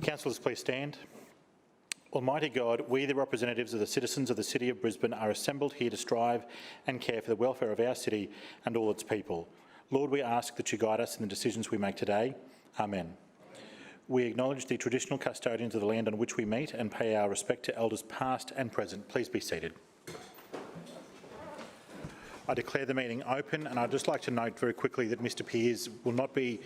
Councillors, please stand. Almighty God, we, the representatives of the citizens of the City of Brisbane, are assembled here to strive and care for the welfare of our city and all its people. Lord, we ask that you guide us in the decisions we make today. Amen. We acknowledge the traditional custodians of the land on which we meet and pay our respect to elders past and present. Please be seated. I declare the meeting open, and I'd just like to note very quickly that Mr Pearce will not be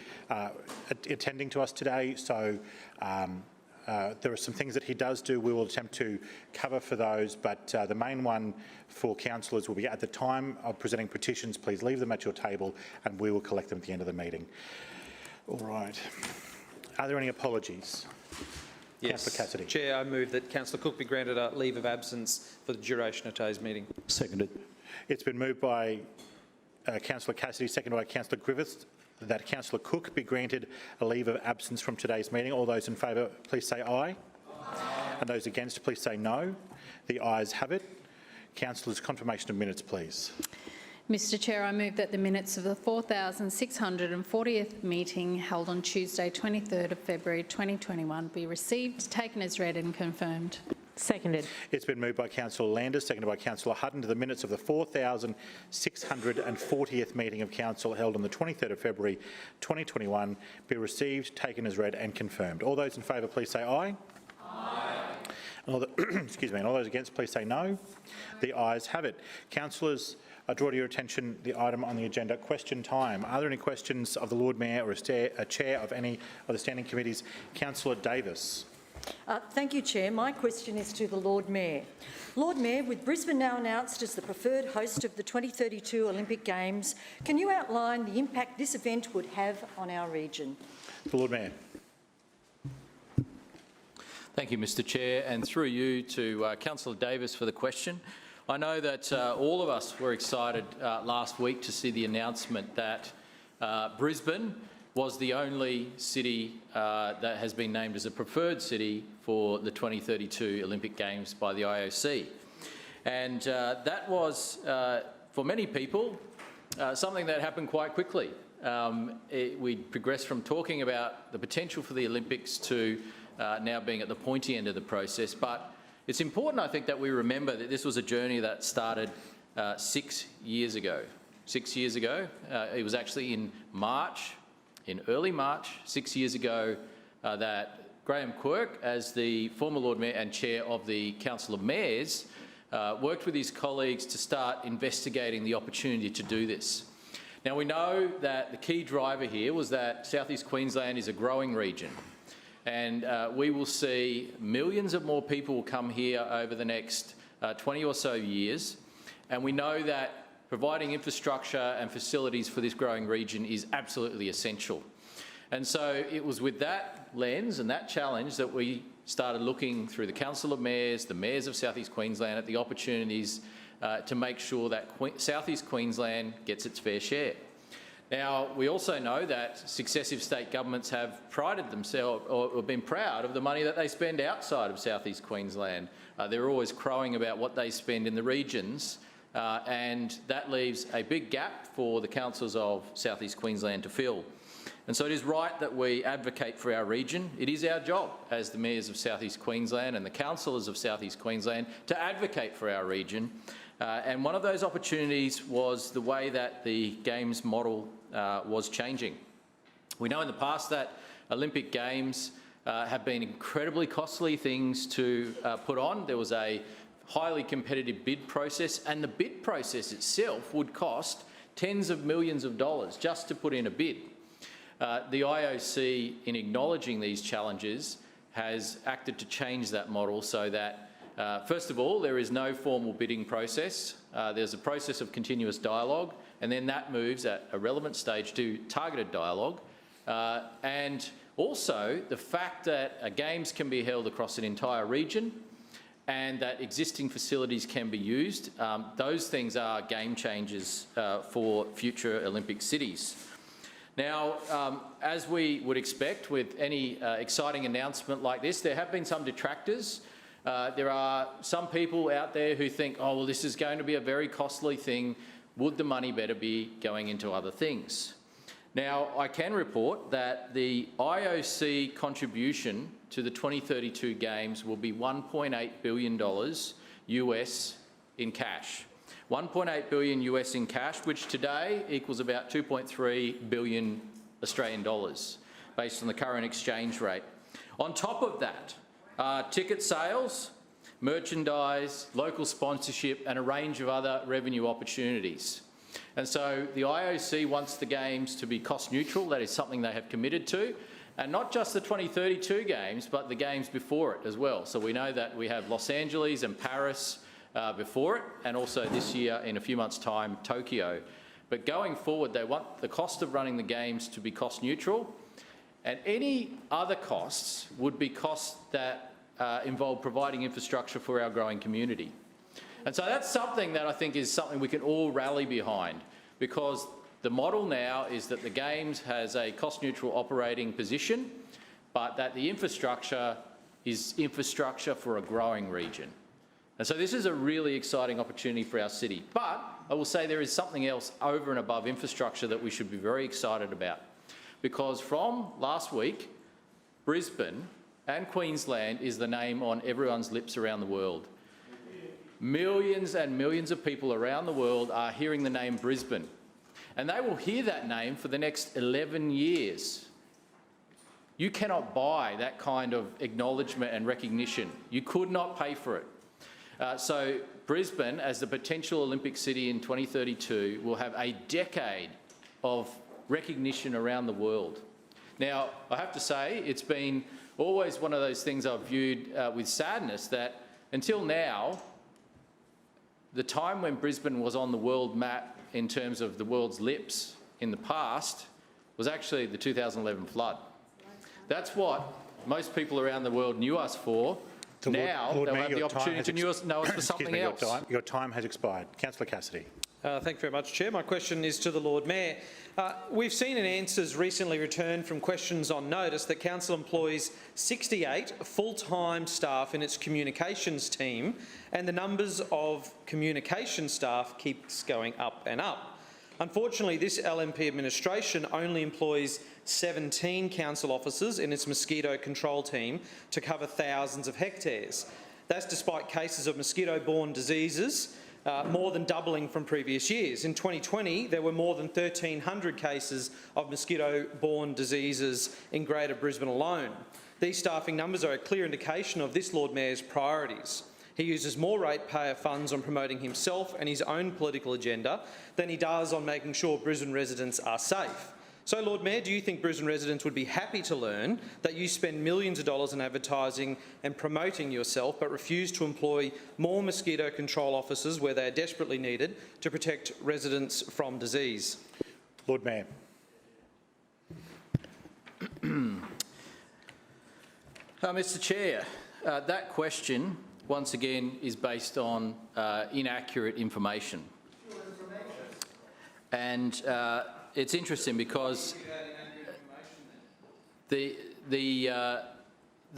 attending to us today, so there are some things that he does do. We will attempt to cover for those, but the main one for councillors will be at the time of presenting petitions. Please leave them at your table and we will collect them at the end of the meeting. All right. Are there any apologies? Yes. Councillor Cassidy. Chair, I move that Councillor Cook be granted a leave of absence for the duration of today's meeting. Seconded. It's been moved by Councillor Cassidy, seconded by Councillor Griffiths, that Councillor Cook be granted a leave of absence from today's meeting. All those in favour, please say aye. Aye. And those against, please say no. The ayes have it. Councillors, confirmation of minutes, please. Mr Chair, I move that the minutes of the 4,640th meeting held on Tuesday 23rd of February 2021 be received, taken as read and confirmed. Seconded. It's been moved by Councillor Landers, seconded by Councillor Hutton, to the minutes of the 4,640th meeting of Council held on the 23rd of February 2021 be received, taken as read and confirmed. All those in favour, please say aye. Aye. And excuse me, and all those against, please say no. The ayes have it. Councillors, I draw to your attention the item on the agenda, question time. Are there any questions of the Lord Mayor or a chair of any of the standing committees? Councillor Davis. Thank you, Chair. My question is to the Lord Mayor. Lord Mayor, with Brisbane now announced as the preferred host of the 2032 Olympic Games, can you outline the impact this event would have on our region? The Lord Mayor. Thank you, Mr Chair, and through you to Councillor Davis for the question. I know that all of us were excited last week to see the announcement that Brisbane was the only city that has been named as a preferred city for the 2032 Olympic Games by the IOC. And that was, for many people, something that happened quite quickly. We progressed from talking about the potential for the Olympics to now being at the pointy end of the process. But it's important, I think, that we remember that this was a journey that started 6 years ago. 6 years ago, it was actually in early March, 6 years ago, that Graham Quirk, as the former Lord Mayor and Chair of the Council of Mayors, worked with his colleagues to start investigating the opportunity to do this. Now, we know that the key driver here was that South East Queensland is a growing region, and we will see millions of more people come here over the next 20 or so years, and we know that providing infrastructure and facilities for this growing region is absolutely essential. And so it was with that lens and that challenge that we started looking through the Council of Mayors, the Mayors of South East Queensland, at the opportunities to make sure that South East Queensland gets its fair share. Now, we also know that successive state governments have prided themselves or been proud of the money that they spend outside of South East Queensland. They're always crowing about what they spend in the regions, and that leaves a big gap for the councils of South East Queensland to fill. And so it is right that we advocate for our region. It is our job as the Mayors of South East Queensland and the Councillors of South East Queensland to advocate for our region. And one of those opportunities was the way that the Games model was changing. We know in the past that Olympic Games have been incredibly costly things to put on. There was a highly competitive bid process, and the bid process itself would cost tens of millions of dollars just to put in a bid. The IOC, in acknowledging these challenges, has acted to change that model so that, first of all, there is no formal bidding process. There's a process of continuous dialogue, and then that moves at a relevant stage to targeted dialogue. And also the fact that games can be held across an entire region and that existing facilities can be used, those things are game changers for future Olympic cities. Now, as we would expect with any exciting announcement like this, there have been some detractors. There are some people out there who think, oh, well, this is going to be a very costly thing. Would the money better be going into other things? Now, I can report that the IOC contribution to the 2032 Games will be $1.8 billion US in cash. 1.8 billion US in cash, which today equals about 2.3 billion Australian dollars, based on the current exchange rate. On top of that, ticket sales, merchandise, local sponsorship, and a range of other revenue opportunities. And so the IOC wants the Games to be cost neutral. That is something they have committed to. And not just the 2032 Games, but the Games before it as well. So we know that we have Los Angeles and Paris before it, and also this year, in a few months' time, Tokyo. But going forward, they want the cost of running the Games to be cost neutral, and any other costs would be costs that involve providing infrastructure for our growing community. And so that's something that I think is something we can all rally behind, because the model now is that the Games has a cost-neutral operating position, but that the infrastructure is infrastructure for a growing region. And so this is a really exciting opportunity for our city. But I will say there is something else over and above infrastructure that we should be very excited about, because from last week, Brisbane and Queensland is the name on everyone's lips around the world. Millions and millions of people around the world are hearing the name Brisbane, and they will hear that name for the next 11 years. You cannot buy that kind of acknowledgement and recognition. You could not pay for it. So Brisbane, as the potential Olympic city in 2032, will have a decade of recognition around the world. Now, I have to say, it's been always one of those things I've viewed with sadness, that until now, the time when Brisbane was on the world map in terms of the world's lips in the past was actually the 2011 flood. That's what most people around the world knew us for. Now they'll have the opportunity to know us for something else. Your time has expired. Councillor Cassidy. Thank you very much, Chair. My question is to the Lord Mayor. We've seen in answers recently returned from questions on notice that Council employs 68 full-time staff in its communications team, and the numbers of communication staff keeps going up and up. Unfortunately, this LNP administration only employs 17 council officers in its mosquito control team to cover thousands of hectares. That's despite cases of mosquito-borne diseases more than doubling from previous years. In 2020, there were more than 1,300 cases of mosquito-borne diseases in Greater Brisbane alone. These staffing numbers are a clear indication of this Lord Mayor's priorities. He uses more ratepayer funds on promoting himself and his own political agenda than he does on making sure Brisbane residents are safe. So, Lord Mayor, do you think Brisbane residents would be happy to learn that you spend millions of dollars on advertising and promoting yourself, but refuse to employ more mosquito control officers where they are desperately needed to protect residents from disease? Lord Mayor. Mr Chair, that question, once again, is based on inaccurate information. And it's interesting because the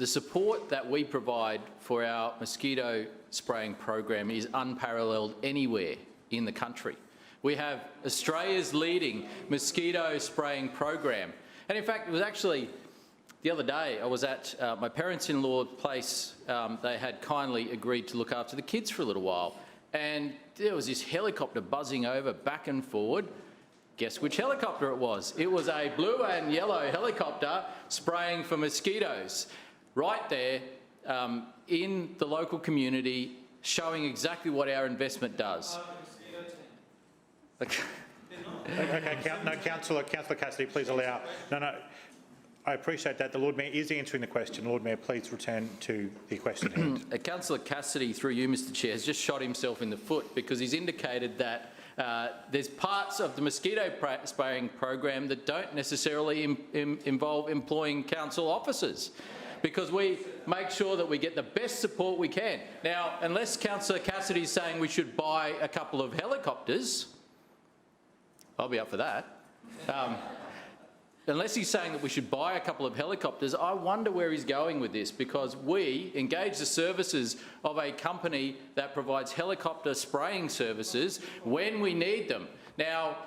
support that we provide for our mosquito spraying program is unparalleled anywhere in the country. We have Australia's leading mosquito spraying program. And in fact, it was actually the other day I was at my parents-in-law's place. They had kindly agreed to look after the kids for a little while. And there was this helicopter buzzing over back and forward. Guess which helicopter it was? It was a blue and yellow helicopter spraying for mosquitoes right there in the local community, showing exactly what our investment does. Okay, no, Councillor Cassidy, please allow. No, I appreciate that. The Lord Mayor is answering the question. Lord Mayor, please return to the question hand. Councillor Cassidy, through you, Mr Chair, has just shot himself in the foot because he's indicated that there's parts of the mosquito spraying program that don't necessarily involve employing council officers, because we make sure that we get the best support we can. Now, unless Councillor Cassidy is saying we should buy a couple of helicopters, I'll be up for that. Unless he's saying that we should buy a couple of helicopters, I wonder where he's going with this, because we engage the services of a company that provides helicopter spraying services when we need them. Now,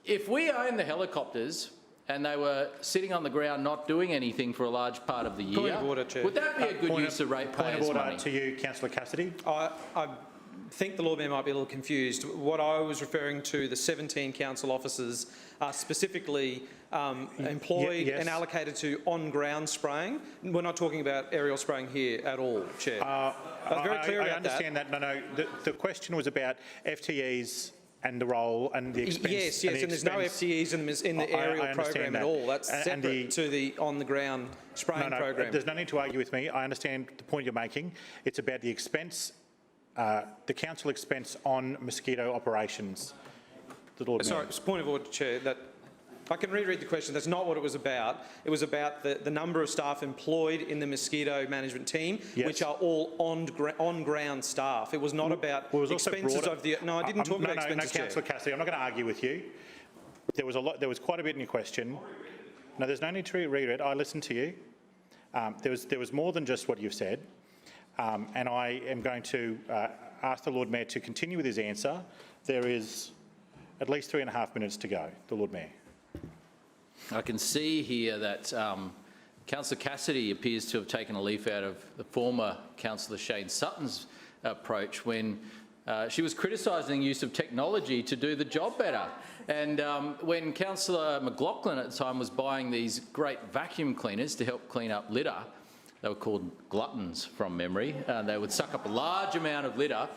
if we own the helicopters and they were sitting on the ground not doing anything for a large part of the year. Point of order, Chair. Would that be a good use of ratepayers' Point of money? order to you, Councillor Cassidy. I think the Lord Mayor might be a little confused. What I was referring to, the 17 council officers are specifically employed yes. and allocated to on-ground spraying. We're not talking about aerial spraying here at all, Chair. I was very clear about I understand that. No. The question was about FTEs and the role and the expense. Yes, and there's no FTEs in the aerial program at all. That's separate to the on-the-ground spraying program. There's no need to argue with me. I understand the point you're making. It's about the expense, the council expense on mosquito operations. The Lord Mayor. Sorry, it's a point of order, Chair. That I can reread the question. That's not what it was about. It was about the number of staff employed in the mosquito management team, yes. which are all on-ground staff. It was not about expenses of the... No, I didn't talk about expenses, No, Councillor Cassidy, I'm not going to argue with you. There was quite a bit in your question. No, there's no need to reread it. I listened to you. There was more than just what you've said. And I am going to ask the Lord Mayor to continue with his answer. There is at least 3.5 minutes to go. The Lord Mayor. I can see here that Councillor Cassidy appears to have taken a leaf out of the former Councillor Shane Sutton's approach when she was criticising the use of technology to do the job better. And when Councillor McLaughlin at the time was buying these great vacuum cleaners to help clean up litter, they were called gluttons from memory, they would suck up a large amount of litter.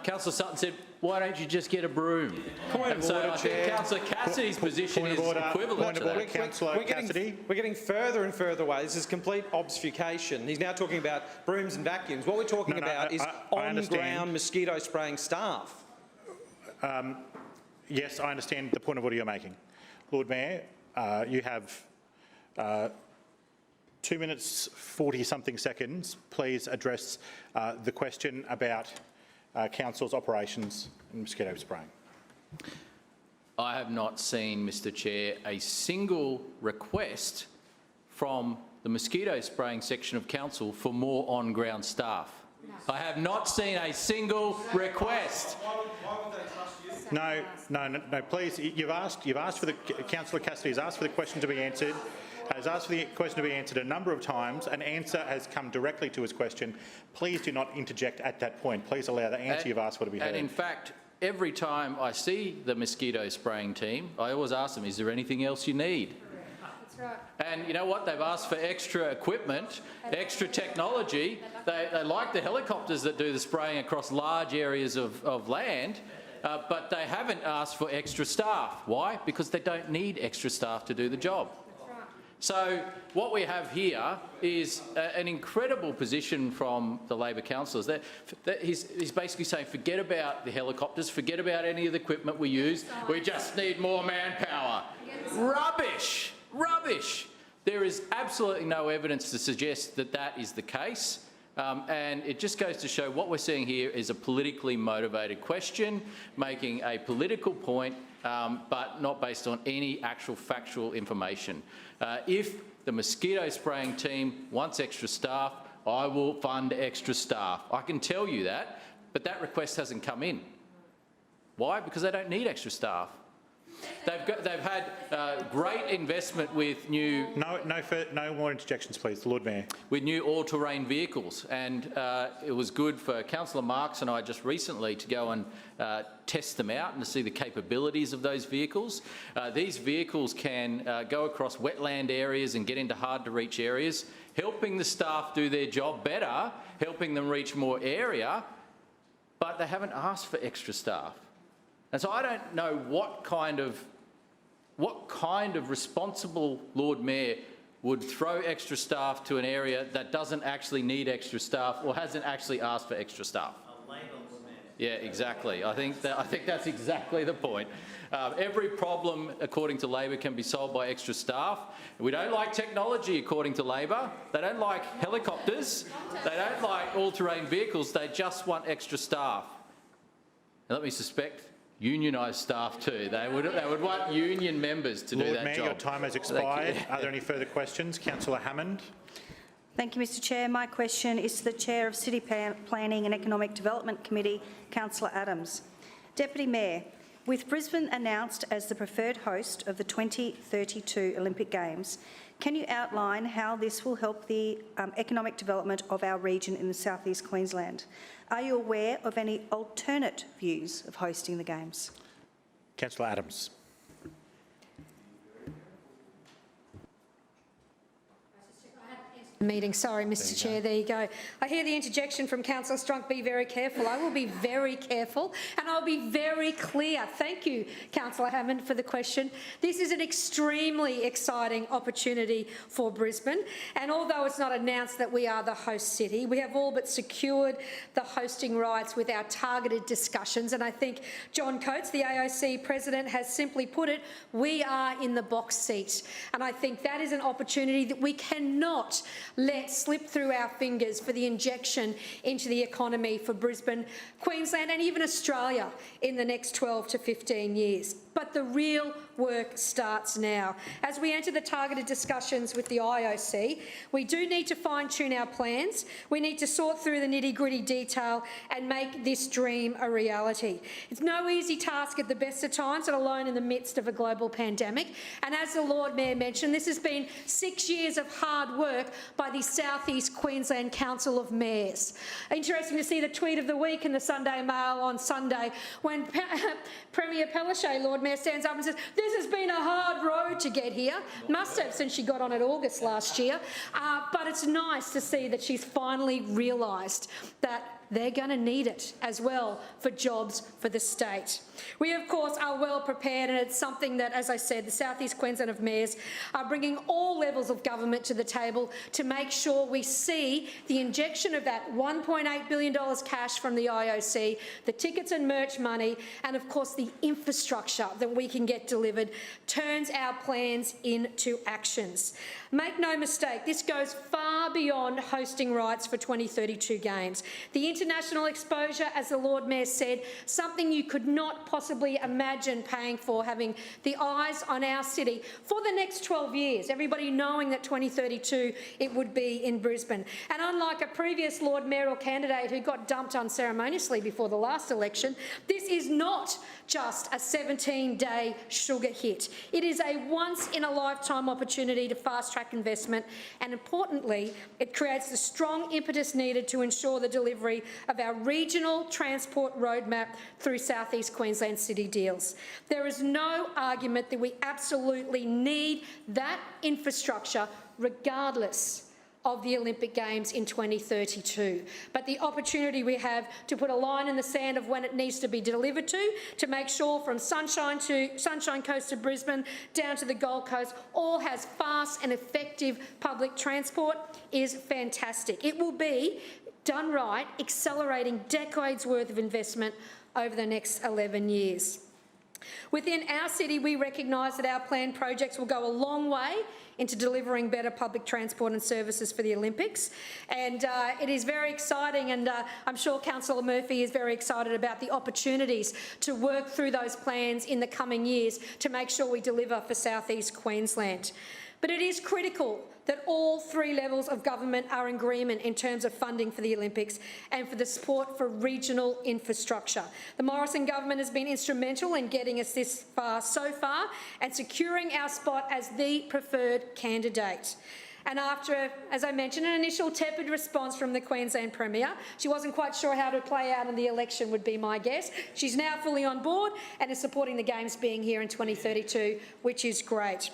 Councillor Sutton said, why don't you just get a broom? Point of order, I think Chair. Councillor Cassidy's position is equivalent to that. Councillor Cassidy. We're getting further and further away. This is complete obfuscation. He's now talking about brooms and vacuums. What we're talking about is on-ground mosquito spraying staff. Yes, I understand the point of order you're making. Lord Mayor, you have 2 minutes 40-something seconds. Please address the question about council's operations in mosquito spraying. I have not seen, Mr Chair, a single request from the mosquito spraying section of council for more on-ground staff. I have not seen a single request. No, please, you've asked for the, Councillor Cassidy has asked for the question to be answered, has asked for the question to be answered a number of times. An answer has come directly to his question. Please do not interject at that point. Please allow the answer you've asked for to be heard. And in fact, every time I see the mosquito spraying team, I always ask them, is there anything else you need? That's right. And you know what? They've asked for extra equipment, extra technology. They like the helicopters that do the spraying across large areas of land, but they haven't asked for extra staff. Why? Because they don't need extra staff to do the job. So what we have here is an incredible position from the Labor councillors. He's basically saying, forget about the helicopters, forget about any of the equipment we use, we just need more manpower. Rubbish! Rubbish! There is absolutely no evidence to suggest that that is the case. And it just goes to show what we're seeing here is a politically motivated question, making a political point, but not based on any actual factual information. If the mosquito spraying team wants extra staff, I will fund extra staff. I can tell you that, but that request hasn't come in. Why? Because they don't need extra staff. They've had great investment with new... No more interjections, please. The Lord Mayor. With new all-terrain vehicles, and it was good for Councillor Marks and I just recently to go and test them out and to see the capabilities of those vehicles. These vehicles can go across wetland areas and get into hard-to-reach areas, helping the staff do their job better, helping them reach more area, but they haven't asked for extra staff. And so I don't know what kind of responsible Lord Mayor would throw extra staff to an area that doesn't actually need extra staff or hasn't actually asked for extra staff. Yeah, exactly. I think that's exactly the point. Every problem, according to Labor, can be solved by extra staff. We don't like technology, according to Labor. They don't like helicopters. They don't like all-terrain vehicles. They just want extra staff. And let me suspect, unionised staff too. They would want union members to do that job. Lord Mayor, your time has expired. Are there any further questions? Councillor Hammond. Thank you, Mr Chair. My question is to the Chair of City Planning and Economic Development Committee, Councillor Adams. Deputy Mayor, With Brisbane announced as the preferred host of the 2032 Olympic Games, can you outline how this will help the economic development of our region in the South East Queensland? Are you aware of any alternate views of hosting the Games? Councillor Adams. Meeting. Sorry, Mr Chair, there you go. I hear the interjection from Councillor Strunk, be very careful. I will be very careful and I'll be very clear. Thank you, Councillor Hammond, for the question. This is an extremely exciting opportunity for Brisbane, and although it's not announced that we are the host city, we have all but secured the hosting rights with our targeted discussions, and I think John Coates, the AIC President, has simply put it, we are in the box seat, and I think that is an opportunity that we cannot let slip through our fingers for the injection into the economy for Brisbane, Queensland and even Australia in the next 12 to 15 years. But the real work starts now. As we enter the targeted discussions with the IOC, we do need to fine-tune our plans. We need to sort through the nitty-gritty detail and make this dream a reality. It's no easy task at the best of times, and alone in the midst of a global pandemic. And as the Lord Mayor mentioned, this has been 6 years of hard work by the South East Queensland Council of Mayors. Interesting to see the tweet of the week in the Sunday Mail on Sunday when Premier Palaszczuk, Lord Mayor, stands up and says, this has been a hard road to get here. Must have, since she got on in August last year. But it's nice to see that she's finally realised that they're going to need it as well for jobs for the state. We, of course, are well prepared, and it's something that, as I said, the South East Queensland of Mayors are bringing all levels of government to the table to make sure we see the injection of that $1.8 billion cash from the IOC, the tickets and merch money, and, of course, the infrastructure that we can get delivered turns our plans into actions. Make no mistake, this goes far beyond hosting rights for 2032 Games. The international exposure, as the Lord Mayor said, something you could not possibly imagine paying for, having the eyes on our city for the next 12 years, everybody knowing that 2032 it would be in Brisbane. And unlike a previous Lord Mayoral candidate who got dumped unceremoniously before the last election, this is not just a 17-day sugar hit. It is a once-in-a-lifetime opportunity to fast-track investment, and importantly, it creates the strong impetus needed to ensure the delivery of our regional transport roadmap through South East Queensland city deals. There is no argument that we absolutely need that infrastructure regardless of the Olympic Games in 2032. But the opportunity we have to put a line in the sand of when it needs to be delivered to make sure from Sunshine Coast to Brisbane down to the Gold Coast all has fast and effective public transport is fantastic. It will be, done right, accelerating decades worth of investment over the next 11 years. Within our city, we recognise that our planned projects will go a long way into delivering better public transport and services for the Olympics. And it is very exciting, and I'm sure Councillor Murphy is very excited about the opportunities to work through those plans in the coming years to make sure we deliver for South East Queensland. But it is critical that all three levels of government are in agreement in terms of funding for the Olympics and for the support for regional infrastructure. The Morrison government has been instrumental in getting us this far so far and securing our spot as the preferred candidate. And after, as I mentioned, an initial tepid response from the Queensland Premier, she wasn't quite sure how to play out in the election, would be my guess. She's now fully on board and is supporting the Games being here in 2032, which is great.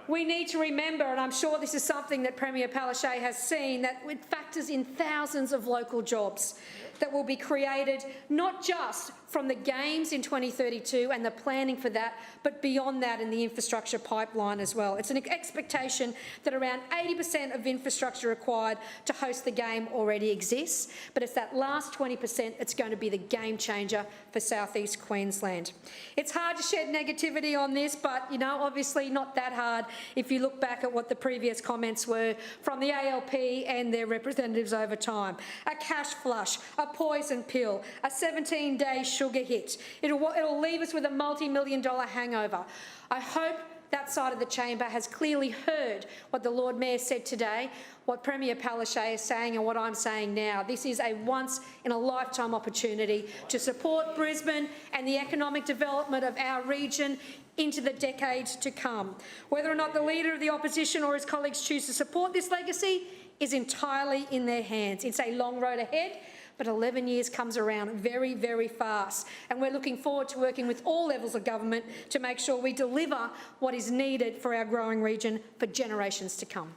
We need to remember, and I'm sure this is something that Premier Palaszczuk has seen, that it factors in thousands of local jobs that will be created not just from the Games in 2032 and the planning for that, but beyond that in the infrastructure pipeline as well. It's an expectation that around 80% of infrastructure required to host the game already exists, but it's that last 20% that's going to be the game changer for South East Queensland. It's hard to shed negativity on this, but, you know, obviously not that hard if you look back at what the previous comments were from the ALP and their representatives over time. A cash flush, a poison pill, a 17-day sugar hit. It'll leave us with a multi-million-dollar hangover. I hope that side of the chamber has clearly heard what the Lord Mayor said today, what Premier Palaszczuk is saying and what I'm saying now. This is a once-in-a-lifetime opportunity to support Brisbane and the economic development of our region into the decades to come. Whether or not the Leader of the Opposition or his colleagues choose to support this legacy is entirely in their hands. It's a long road ahead, but 11 years comes around very, very fast. And we're looking forward to working with all levels of government to make sure we deliver what is needed for our growing region for generations to come.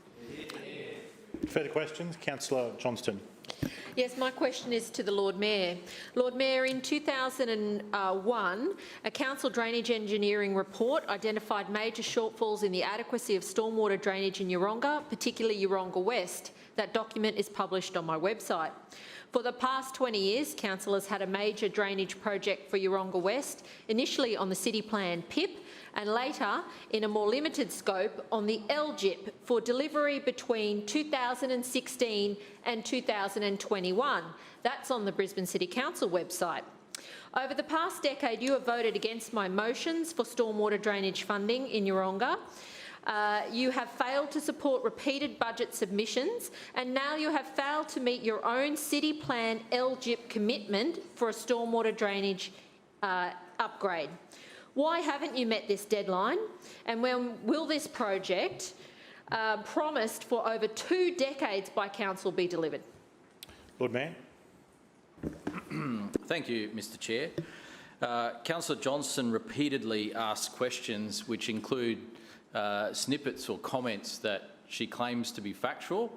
Further questions? Councillor Johnston. Yes, my question is to the Lord Mayor. Lord Mayor, in 2001, a council drainage engineering report identified major shortfalls in the adequacy of stormwater drainage in Euronga, particularly Euronga West. That document is published on my website. For the past 20 years, councillors had a major drainage project for Euronga West, initially on the City Plan PIP, and later, in a more limited scope, on the LGIP for delivery between 2016 and 2021. That's on the Brisbane City Council website. Over the past decade, you have voted against my motions for stormwater drainage funding in Euronga. You have failed to support repeated budget submissions, and now you have failed to meet your own City Plan LGIP commitment for a stormwater drainage upgrade. Why haven't you met this deadline, and when will this project, promised for over 2 decades by council, be delivered? Lord Mayor. Thank you, Mr Chair. Councillor Johnston repeatedly asks questions which include snippets or comments that she claims to be factual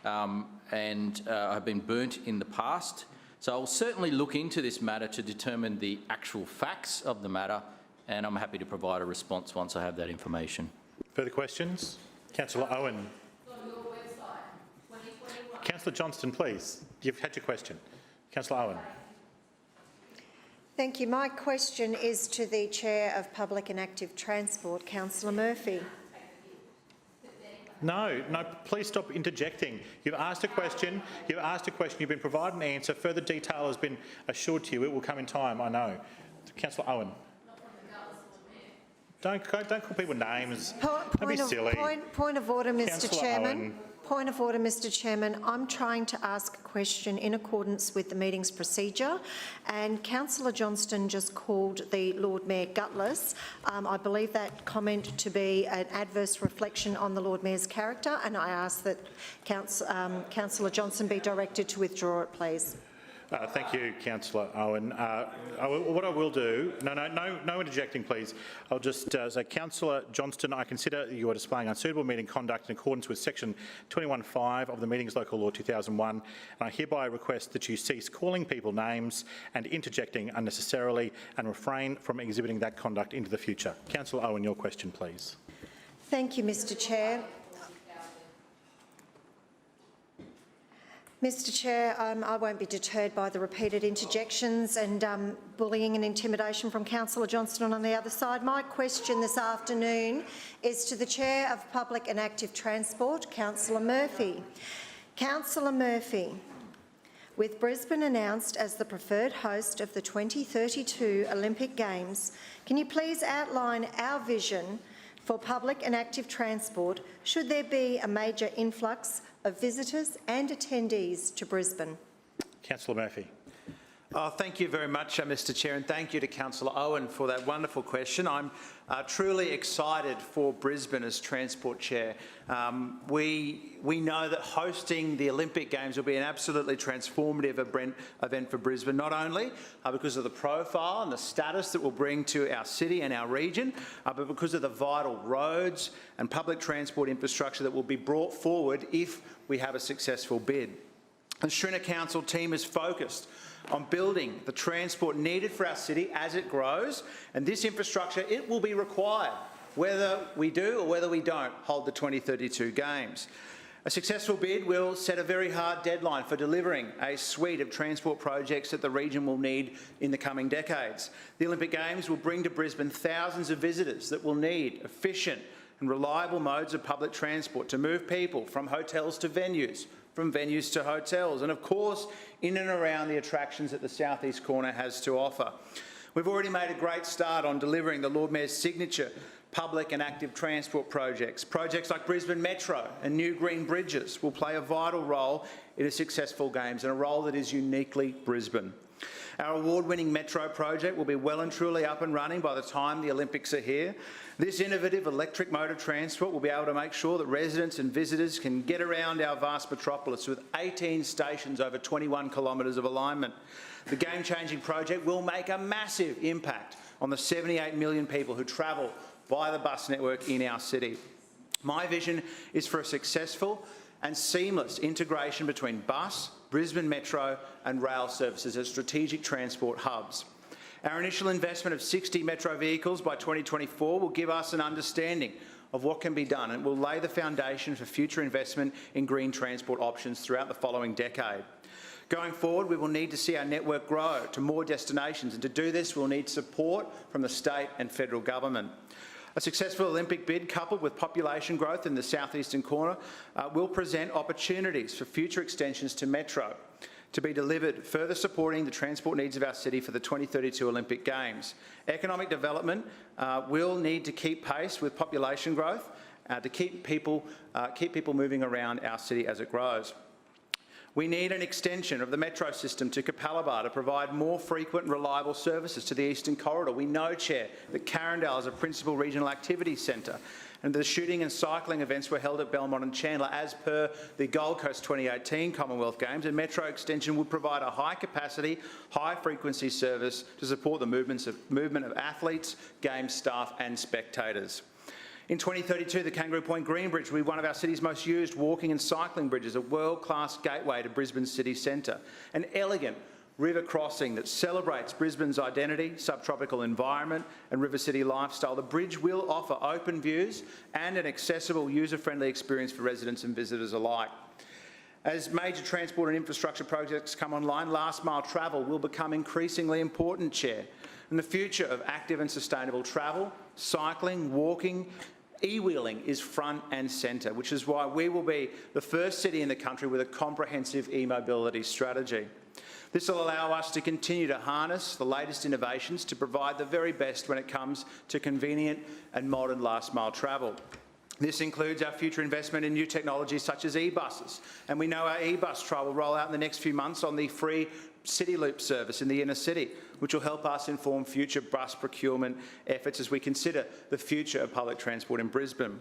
and have been burnt in the past. So I'll certainly look into this matter to determine the actual facts of the matter, and I'm happy to provide a response once I have that information. Further questions? Councillor Owen. On your website, 2021. Councillor Johnston, please. You've had your question. Councillor Owen. Thank you. My question is to the Chair of Public and Active Transport, Councillor Murphy. No, please stop interjecting. You've asked a question, you've been provided an answer, further detail has been assured to you. It will come in time, I know. Councillor Owen. Don't call people names. Don't be silly. Point of order, Mr Councillor Chairman. Owen. Point of order, Mr Chairman. I'm trying to ask a question in accordance with the meeting's procedure, and Councillor Johnston just called the Lord Mayor gutless. I believe that comment to be an adverse reflection on the Lord Mayor's character, and I ask that Councillor Johnston be directed to withdraw it, please. Thank you, Councillor Owen. What I will do, no interjecting, please. I'll just say, Councillor Johnston, I consider you are displaying unsuitable meeting conduct in accordance with section 21(5) of the Meetings Local Law 2001, and I hereby request that you cease calling people names and interjecting unnecessarily and refrain from exhibiting that conduct into the future. Councillor Owen, your question, please. Thank you, Mr Chair. Mr Chair, I won't be deterred by the repeated interjections and bullying and intimidation from Councillor Johnston on the other side. My question this afternoon is to the Chair of Public and Active Transport, Councillor Murphy. Councillor Murphy, with Brisbane announced as the preferred host of the 2032 Olympic Games, can you please outline our vision for public and active transport should there be a major influx of visitors and attendees to Brisbane? Councillor Murphy. Thank you very much, Mr Chair, and thank you to Councillor Owen for that wonderful question. I'm truly excited for Brisbane as Transport Chair. We know that hosting the Olympic Games will be an absolutely transformative event for Brisbane, not only because of the profile and the status that will bring to our city and our region, but because of the vital roads and public transport infrastructure that will be brought forward if we have a successful bid. The Schrinner Council team is focused on building the transport needed for our city as it grows, and this infrastructure, it will be required whether we do or whether we don't hold the 2032 Games. A successful bid will set a very hard deadline for delivering a suite of transport projects that the region will need in the coming decades. The Olympic Games will bring to Brisbane thousands of visitors that will need efficient and reliable modes of public transport to move people from hotels to venues, from venues to hotels, and of course in and around the attractions that the southeast corner has to offer. We've already made a great start on delivering the Lord Mayor's signature public and active transport projects. Projects like Brisbane Metro and new green bridges will play a vital role in a successful Games, and a role that is uniquely Brisbane. Our award-winning Metro project will be well and truly up and running by the time the Olympics are here. This innovative electric mode of transport will be able to make sure that residents and visitors can get around our vast metropolis with 18 stations over 21 kilometres of alignment. The game-changing project will make a massive impact on the 78 million people who travel via the bus network in our city. My vision is for a successful and seamless integration between bus, Brisbane Metro and rail services as strategic transport hubs. Our initial investment of 60 Metro vehicles by 2024 will give us an understanding of what can be done, and will lay the foundation for future investment in green transport options throughout the following decade. Going forward, we will need to see our network grow to more destinations, and to do this we'll need support from the state and federal government. A successful Olympic bid, coupled with population growth in the southeastern corner, will present opportunities for future extensions to Metro to be delivered, further supporting the transport needs of our city for the 2032 Olympic Games. Economic development will need to keep pace with population growth to keep people moving around our city as it grows. We need an extension of the Metro system to Capalaba to provide more frequent and reliable services to the Eastern Corridor. We know, Chair, that Carindale is a principal regional activity centre, and the shooting and cycling events were held at Belmont and Chandler as per the Gold Coast 2018 Commonwealth Games, and Metro extension would provide a high-capacity, high-frequency service to support the movement of athletes, Games staff and spectators. In 2032, the Kangaroo Point Green Bridge will be one of our city's most used walking and cycling bridges, a world-class gateway to Brisbane city centre, an elegant river crossing that celebrates Brisbane's identity, subtropical environment and river city lifestyle. The bridge will offer open views and an accessible, user-friendly experience for residents and visitors alike. As major transport and infrastructure projects come online, last-mile travel will become increasingly important, Chair. And the future of active and sustainable travel, cycling, walking, e-wheeling is front and centre, which is why we will be the first city in the country with a comprehensive e-mobility strategy. This will allow us to continue to harness the latest innovations to provide the very best when it comes to convenient and modern last-mile travel. This includes our future investment in new technologies such as e-buses, and we know our e-bus trial will roll out in the next few months on the free City Loop service in the inner city, which will help us inform future bus procurement efforts as we consider the future of public transport in Brisbane.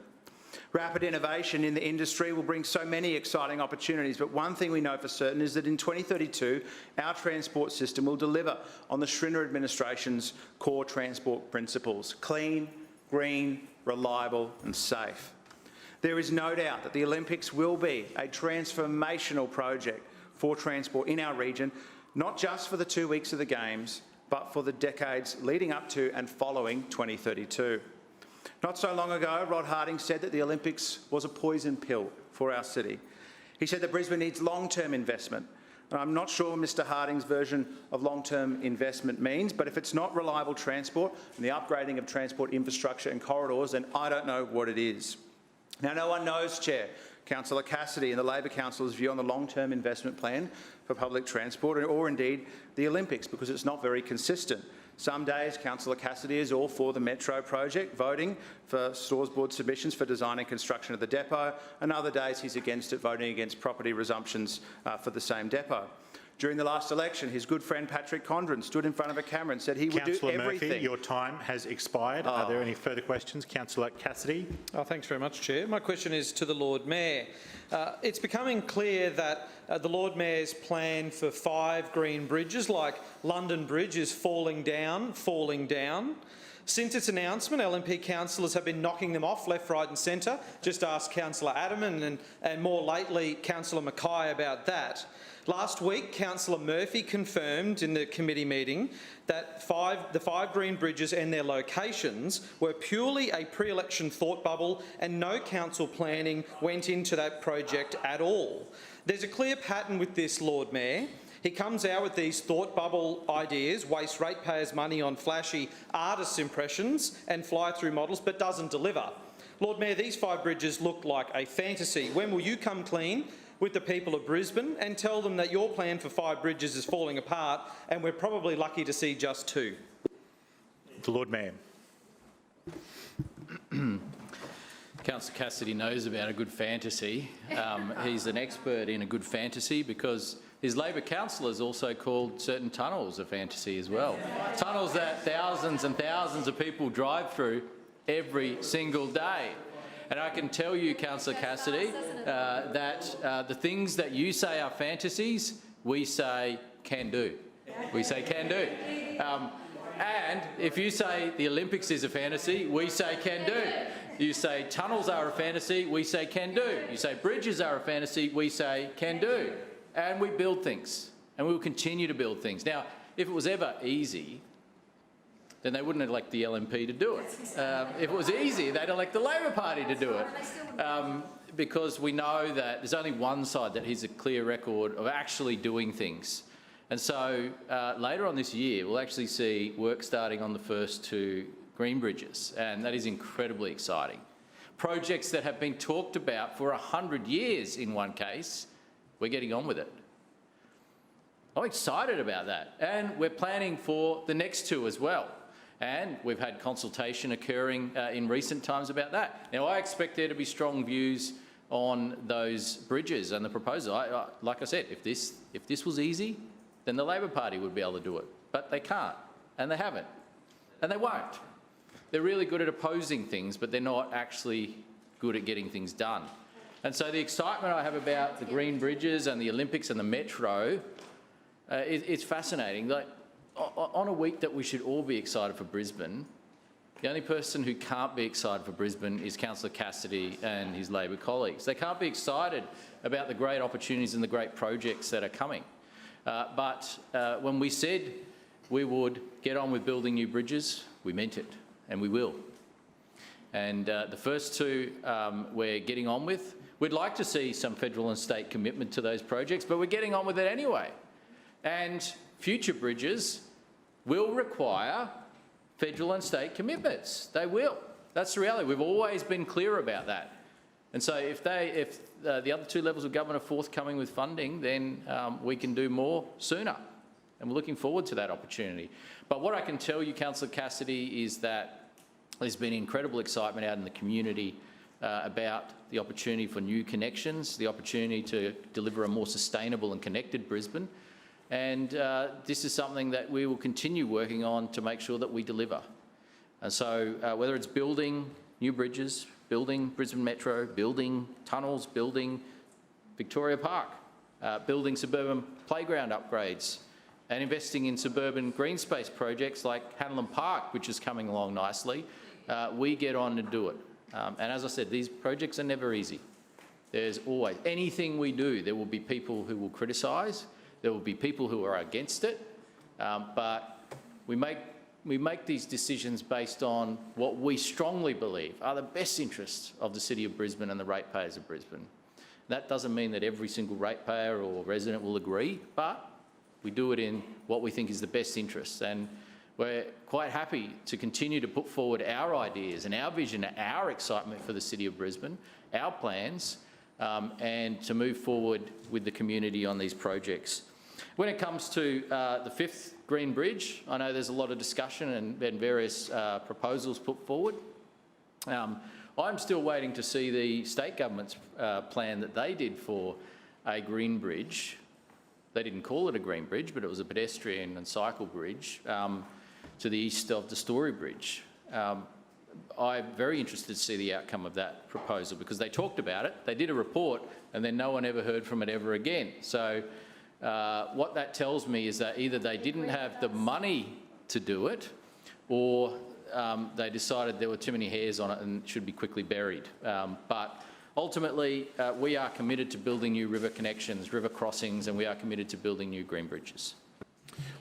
Rapid innovation in the industry will bring so many exciting opportunities, but one thing we know for certain is that in 2032, our transport system will deliver on the Schrinner administration's core transport principles: clean, green, reliable and safe. There is no doubt that the Olympics will be a transformational project for transport in our region, not just for the 2 weeks of the Games, but for the decades leading up to and following 2032. Not so long ago, Rod Harding said that the Olympics was a poison pill for our city. He said that Brisbane needs long-term investment. And I'm not sure Mr Harding's version of long-term investment means, but if it's not reliable transport and the upgrading of transport infrastructure and corridors, then I don't know what it is. Now, no one knows, Chair, Councillor Cassidy and the Labor Council's view on the long-term investment plan for public transport, or indeed the Olympics, because it's not very consistent. Some days Councillor Cassidy is all for the Metro project, voting for Stores Board submissions for design and construction of the depot, and other days he's against it, voting against property resumptions for the same depot. During the last election, his good friend Patrick Condren stood in front of a camera and said he would do everything. Murphy, your time has expired. Are there any further questions? Councillor Cassidy. Thanks very much, Chair. My question is to the Lord Mayor. It's becoming clear that the Lord Mayor's plan for 5 green bridges, like London Bridge, is falling down. Since its announcement, LNP councillors have been knocking them off left, right and centre. Just ask Councillor Adamman and more lately Councillor Mackay about that. Last week, Councillor Murphy confirmed in the committee meeting that the 5 green bridges and their locations were purely a pre-election thought bubble and no council planning went into that project at all. There's a clear pattern with this, Lord Mayor. He comes out with these thought bubble ideas, wastes ratepayers' money on flashy artists' impressions and fly-through models, but doesn't deliver. Lord Mayor, these 5 bridges look like a fantasy. When will you come clean with the people of Brisbane and tell them that your plan for 5 bridges is falling apart and we're probably lucky to see just 2? The Lord Mayor. Councillor Cassidy knows about a good fantasy. He's an expert in a good fantasy because his Labor councillors also called certain tunnels a fantasy as well. Tunnels that thousands and thousands of people drive through every single day. And I can tell you, Councillor Cassidy, that the things that you say are fantasies, we say can do. We say can do. And if you say the Olympics is a fantasy, we say can do. You say tunnels are a fantasy, we say can do. You say bridges are a fantasy, we say can do. And we build things, and we will continue to build things. Now, if it was ever easy, then they wouldn't elect the LNP to do it. If it was easy, they'd elect the Labor Party to do it. Because we know that there's only one side that has a clear record of actually doing things. And so later on this year, we'll actually see work starting on the first 2 green bridges, and that is incredibly exciting. Projects that have been talked about for 100 years in one case, we're getting on with it. I'm excited about that, and we're planning for the next 2 as well. And we've had consultation occurring in recent times about that. Now, I expect there to be strong views on those bridges and the proposal. Like I said, if this was easy, then the Labor Party would be able to do it. But they can't, and they haven't, and they won't. They're really good at opposing things, but they're not actually good at getting things done. And so the excitement I have about the green bridges and the Olympics and the Metro, it's fascinating. Like, on a week that we should all be excited for Brisbane, the only person who can't be excited for Brisbane is Councillor Cassidy and his Labor colleagues. They can't be excited about the great opportunities and the great projects that are coming. But when we said we would get on with building new bridges, we meant it, and we will. And the first 2 we're getting on with. We'd like to see some federal and state commitment to those projects, but we're getting on with it anyway. And future bridges will require federal and state commitments. They will. That's the reality. We've always been clear about that. And so if the other 2 levels of government are forthcoming with funding, then we can do more sooner. And we're looking forward to that opportunity. But what I can tell you, Councillor Cassidy, is that there's been incredible excitement out in the community about the opportunity for new connections, the opportunity to deliver a more sustainable and connected Brisbane. And this is something that we will continue working on to make sure that we deliver. And so whether it's building new bridges, building Brisbane Metro, building tunnels, building Victoria Park, building suburban playground upgrades, and investing in suburban green space projects like Hanlon Park, which is coming along nicely, we get on to do it. And as I said, these projects are never easy. There's always, anything we do, there will be people who will criticise, there will be people who are against it, but we make these decisions based on what we strongly believe are the best interests of the City of Brisbane and the ratepayers of Brisbane. That doesn't mean that every single ratepayer or resident will agree, but we do it in what we think is the best interests. And we're quite happy to continue to put forward our ideas and our vision, our excitement for the City of Brisbane, our plans, and to move forward with the community on these projects. When it comes to the 5th Green Bridge, I know there's a lot of discussion and various proposals put forward. I'm still waiting to see the state government's plan that they did for a green bridge. They didn't call it a green bridge, but it was a pedestrian and cycle bridge to the east of the Story Bridge. I'm very interested to see the outcome of that proposal because they talked about it, they did a report, and then no one ever heard from it ever again. So what that tells me is that either they didn't have the money to do it, or they decided there were too many hairs on it and should be quickly buried. But ultimately, we are committed to building new river connections, river crossings, and we are committed to building new green bridges.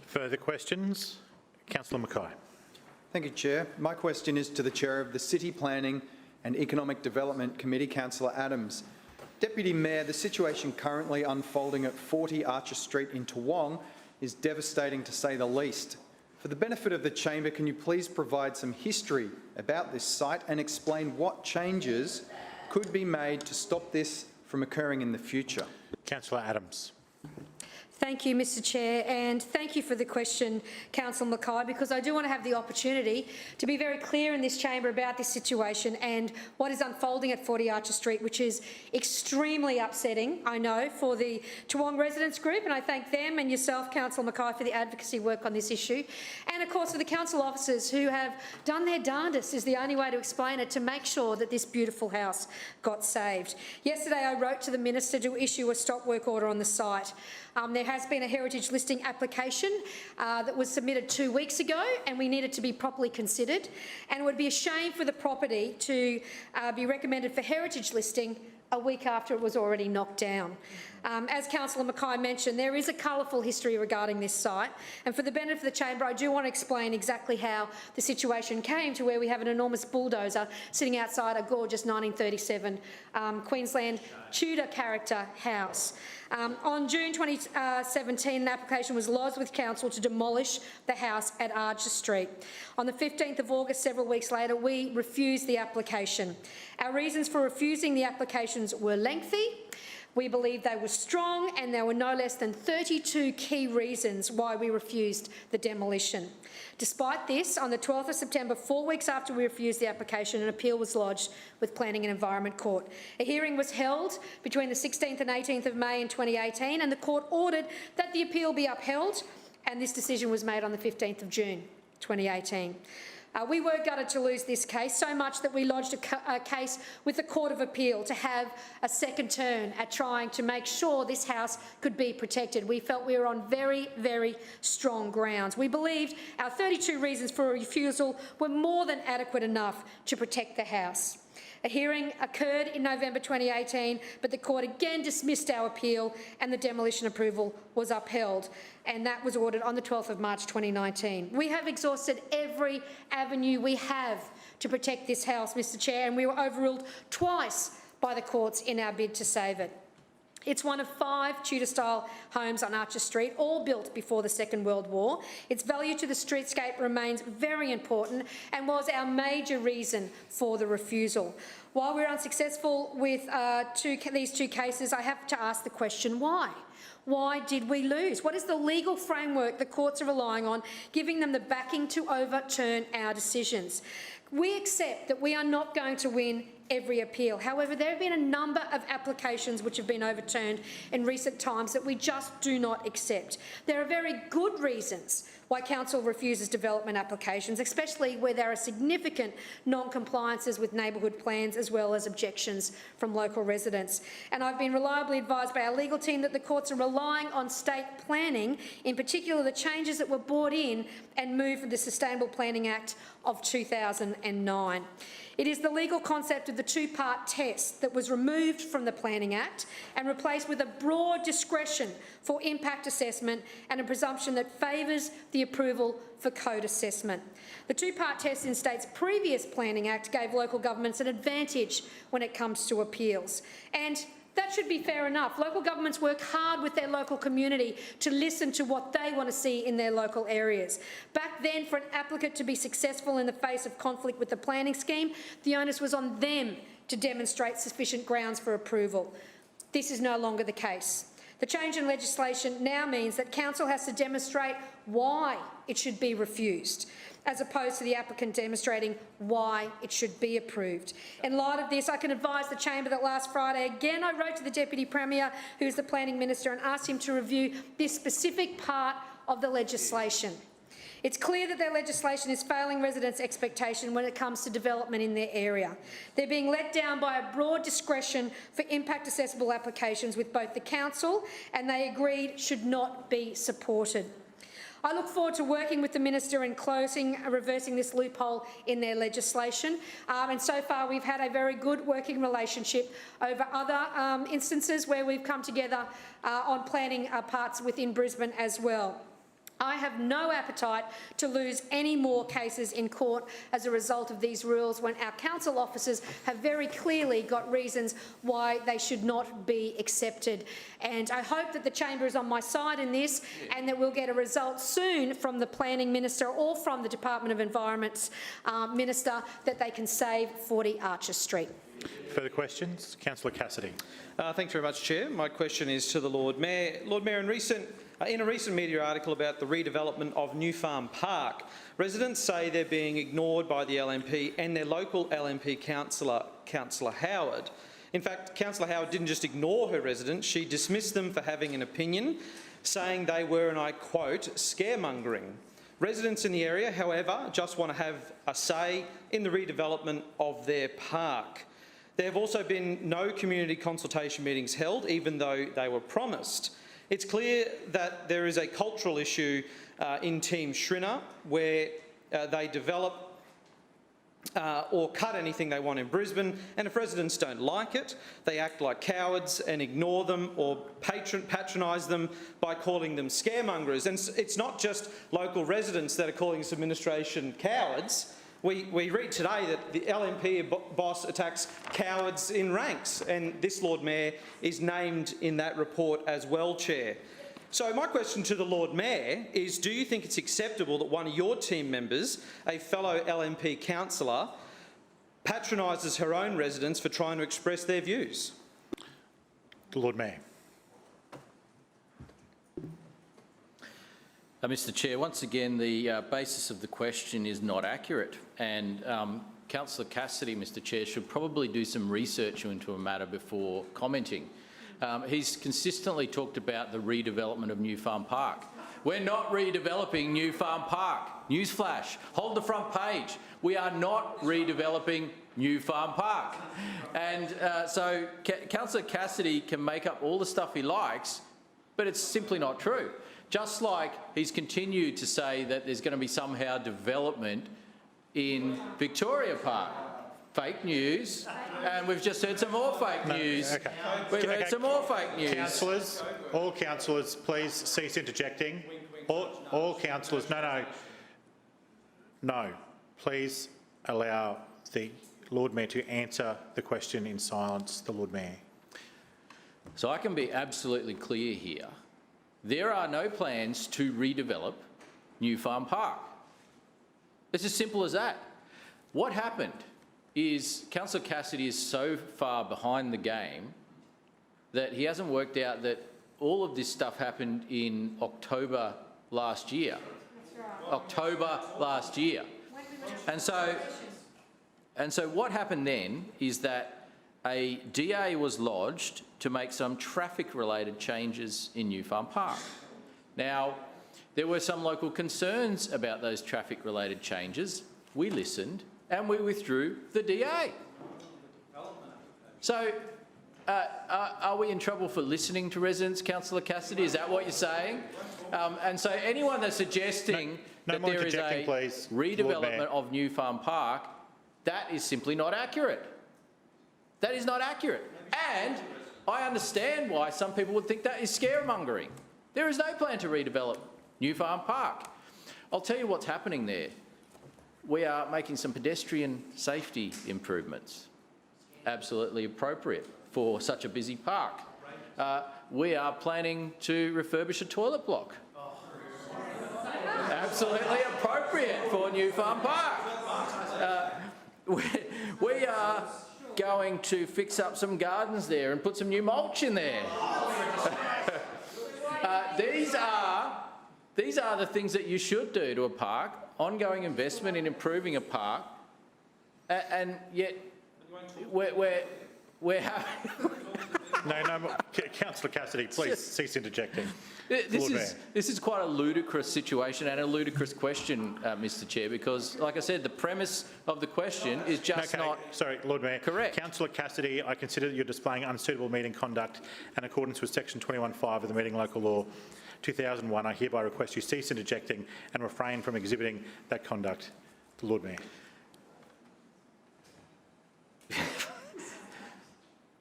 Further questions? Councillor Mackay. Thank you, Chair. My question is to the Chair of the City Planning and Economic Development Committee, Councillor Adams. Deputy Mayor, the situation currently unfolding at 40 Archer Street in Toowong is devastating to say the least. For the benefit of the chamber, can you please provide some history about this site and explain what changes could be made to stop this from occurring in the future? Councillor Adams. Thank you, Mr Chair, and thank you for the question, Councillor Mackay, because I do want to have the opportunity to be very clear in this chamber about this situation and what is unfolding at 40 Archer Street, which is extremely upsetting, I know, for the Toowong Residents Group, and I thank them and yourself, Councillor Mackay, for the advocacy work on this issue, and of course for the council officers who have done their darndest, is the only way to explain it, to make sure that this beautiful house got saved. Yesterday I wrote to the Minister to issue a stop work order on the site. There has been a heritage listing application that was submitted 2 weeks ago, and we need it to be properly considered. And it would be a shame for the property to be recommended for heritage listing a week after it was already knocked down. As Councillor Mackay mentioned, there is a colourful history regarding this site, and for the benefit of the chamber, I do want to explain exactly how the situation came to where we have an enormous bulldozer sitting outside a gorgeous 1937 Queensland Tudor character house. On June 2017, an application was lodged with Council to demolish the house at Archer Street. On the 15th of August, several weeks later, we refused the application. Our reasons for refusing the applications were lengthy. We believe they were strong, and there were no less than 32 key reasons why we refused the demolition. Despite this, on the 12th of September, 4 weeks after we refused the application, an appeal was lodged with Planning and Environment Court. A hearing was held between the 16th and 18th of May in 2018, and the court ordered that the appeal be upheld, and this decision was made on the 15th of June 2018. We were gutted to lose this case, so much that we lodged a case with the Court of Appeal to have a second turn at trying to make sure this house could be protected. We felt we were on very, very strong grounds. We believed our 32 reasons for a refusal were more than adequate enough to protect the house. A hearing occurred in November 2018, but the court again dismissed our appeal and the demolition approval was upheld, and that was ordered on the 12th of March 2019. We have exhausted every avenue we have to protect this house, Mr Chair, and we were overruled twice by the courts in our bid to save it. It's one of 5 Tudor-style homes on Archer Street, all built before the Second World War. Its value to the streetscape remains very important and was our major reason for the refusal. While we're unsuccessful with these two cases, I have to ask the question, why? Why did we lose? What is the legal framework the courts are relying on, giving them the backing to overturn our decisions? We accept that we are not going to win every appeal. However, there have been a number of applications which have been overturned in recent times that we just do not accept. There are very good reasons why Council refuses development applications, especially where there are significant non-compliances with neighbourhood plans as well as objections from local residents. And I've been reliably advised by our legal team that the courts are relying on state planning, in particular the changes that were brought in and moved from the Sustainable Planning Act of 2009. It is the legal concept of the two-part test that was removed from the Planning Act and replaced with a broad discretion for impact assessment and a presumption that favours the approval for code assessment. The two-part test in state's previous Planning Act gave local governments an advantage when it comes to appeals, and that should be fair enough. Local governments work hard with their local community to listen to what they want to see in their local areas. Back then, for an applicant to be successful in the face of conflict with the planning scheme, the onus was on them to demonstrate sufficient grounds for approval. This is no longer the case. The change in legislation now means that Council has to demonstrate why it should be refused, as opposed to the applicant demonstrating why it should be approved. In light of this, I can advise the chamber that last Friday, again, I wrote to the Deputy Premier, who is the Planning Minister, and asked him to review this specific part of the legislation. It's clear that their legislation is failing residents' expectation when it comes to development in their area. They're being let down by a broad discretion for impact assessable applications with both the Council and they agreed should not be supported. I look forward to working with the Minister in reversing this loophole in their legislation. And so far we've had a very good working relationship over other instances where we've come together on planning parts within Brisbane as well. I have no appetite to lose any more cases in court as a result of these rules when our council officers have very clearly got reasons why they should not be accepted. And I hope that the chamber is on my side in this and that we'll get a result soon from the Planning Minister or from the Department of Environment's Minister that they can save 40 Archer Street. Further questions? Councillor Cassidy. Thanks very much, Chair. My question is to the Lord Mayor. Lord Mayor, in a recent media article about the redevelopment of New Farm Park, residents say they're being ignored by the LNP and their local LNP councillor, Councillor Howard. In fact, Councillor Howard didn't just ignore her residents, she dismissed them for having an opinion, saying they were, and I quote, scaremongering. Residents in the area, however, just want to have a say in the redevelopment of their park. There have also been no community consultation meetings held, even though they were promised. It's clear that there is a cultural issue in Team Schrinner where they develop or cut anything they want in Brisbane, and if residents don't like it, they act like cowards and ignore them or patronise them by calling them scaremongers. And it's not just local residents that are calling this administration cowards. We read today that the LNP boss attacks cowards in ranks, and this Lord Mayor is named in that report as well, Chair. So my question to the Lord Mayor is, do you think it's acceptable that one of your team members, a fellow LNP councillor, patronises her own residents for trying to express their views? The Lord Mayor. Mr Chair, once again, the basis of the question is not accurate, and Councillor Cassidy, Mr Chair, should probably do some research into a matter before commenting. He's consistently talked about the redevelopment of New Farm Park. We're not redeveloping New Farm Park. Newsflash, hold the front page. We are not redeveloping New Farm Park. And so Councillor Cassidy can make up all the stuff he likes, but it's simply not true. Just like he's continued to say that there's going to be somehow development in Victoria Park. Fake news, and we've just heard some more fake news. Okay. We've heard some more fake news. Councillors, all councillors, please cease interjecting. All councillors, no. Please allow the Lord Mayor to answer the question in silence. The Lord Mayor. So I can be absolutely clear here. There are no plans to redevelop New Farm Park. It's as simple as that. What happened is Councillor Cassidy is so far behind the game that he hasn't worked out that all of this stuff happened in October last year. October last year. And so what happened then is that a DA was lodged to make some traffic-related changes in New Farm Park. Now, there were some local concerns about those traffic-related changes. We listened and we withdrew the DA. So, are we in trouble for listening to residents, Councillor Cassidy? Is that what you're saying? And so anyone that's suggesting that there is a redevelopment of New Farm Park, that is simply not accurate. That is not accurate. And I understand why some people would think that is scaremongering. There is no plan to redevelop New Farm Park. I'll tell you what's happening there. We are making some pedestrian safety improvements, absolutely appropriate for such a busy park. We are planning to refurbish a toilet block, absolutely appropriate for New Farm Park. We are going to fix up some gardens there and put some new mulch in there. These are the things that you should do to a park. Ongoing investment in improving a park, and yet we're having... No, Councillor Cassidy, please cease interjecting. This is quite a ludicrous situation and a ludicrous question, Mr Chair, because, like I said, the premise of the question is just not... Sorry, Lord Mayor. Correct. Councillor Cassidy, I consider that you're displaying unsuitable meeting conduct in accordance with section 21(5) of the Meeting Local Law 2001. I hereby request you cease interjecting and refrain from exhibiting that conduct. The Lord Mayor.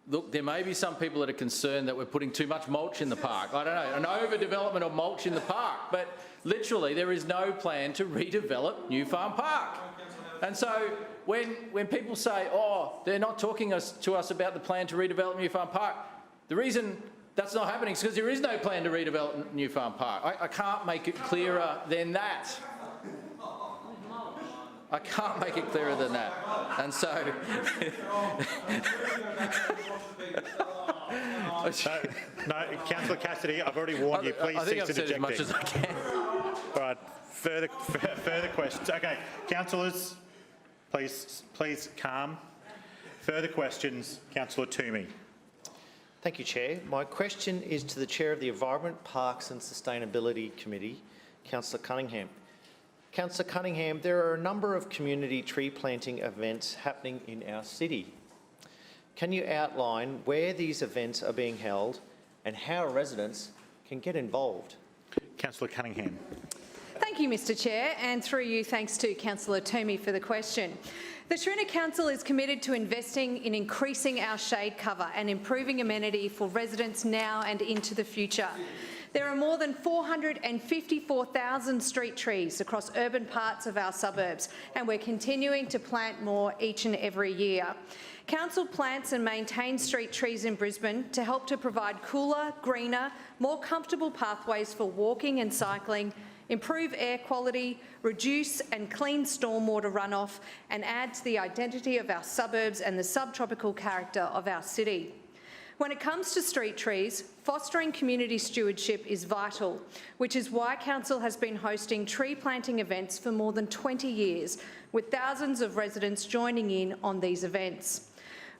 Look, there may be some people that are concerned that we're putting too much mulch in the park. I don't know, an overdevelopment of mulch in the park. But literally, there is no plan to redevelop New Farm Park. And so when people say, oh, they're not talking to us about the plan to redevelop New Farm Park, the reason that's not happening is because there is no plan to redevelop New Farm Park. I can't make it clearer than that. I can't make it clearer than that. And so... No, Councillor Cassidy, I've already warned you. Please I think cease I've said as much interjecting. as I can. All right, further questions. Okay, councillors, please calm. Further questions, Councillor Toomey. Thank you, Chair. My question is to the Chair of the Environment, Parks and Sustainability Committee, Councillor Cunningham. Councillor Cunningham, there are a number of community tree planting events happening in our city. Can you outline where these events are being held and how residents can get involved? Councillor Cunningham. Thank you, Mr Chair, and through you, thanks to Councillor Toomey for the question. The Taroona Council is committed to investing in increasing our shade cover and improving amenity for residents now and into the future. There are more than 454,000 street trees across urban parts of our suburbs, and we're continuing to plant more each and every year. Council plants and maintains street trees in Brisbane to help to provide cooler, greener, more comfortable pathways for walking and cycling, improve air quality, reduce and clean stormwater runoff, and add to the identity of our suburbs and the subtropical character of our city. When it comes to street trees, fostering community stewardship is vital, which is why Council has been hosting tree planting events for more than 20 years, with thousands of residents joining in on these events.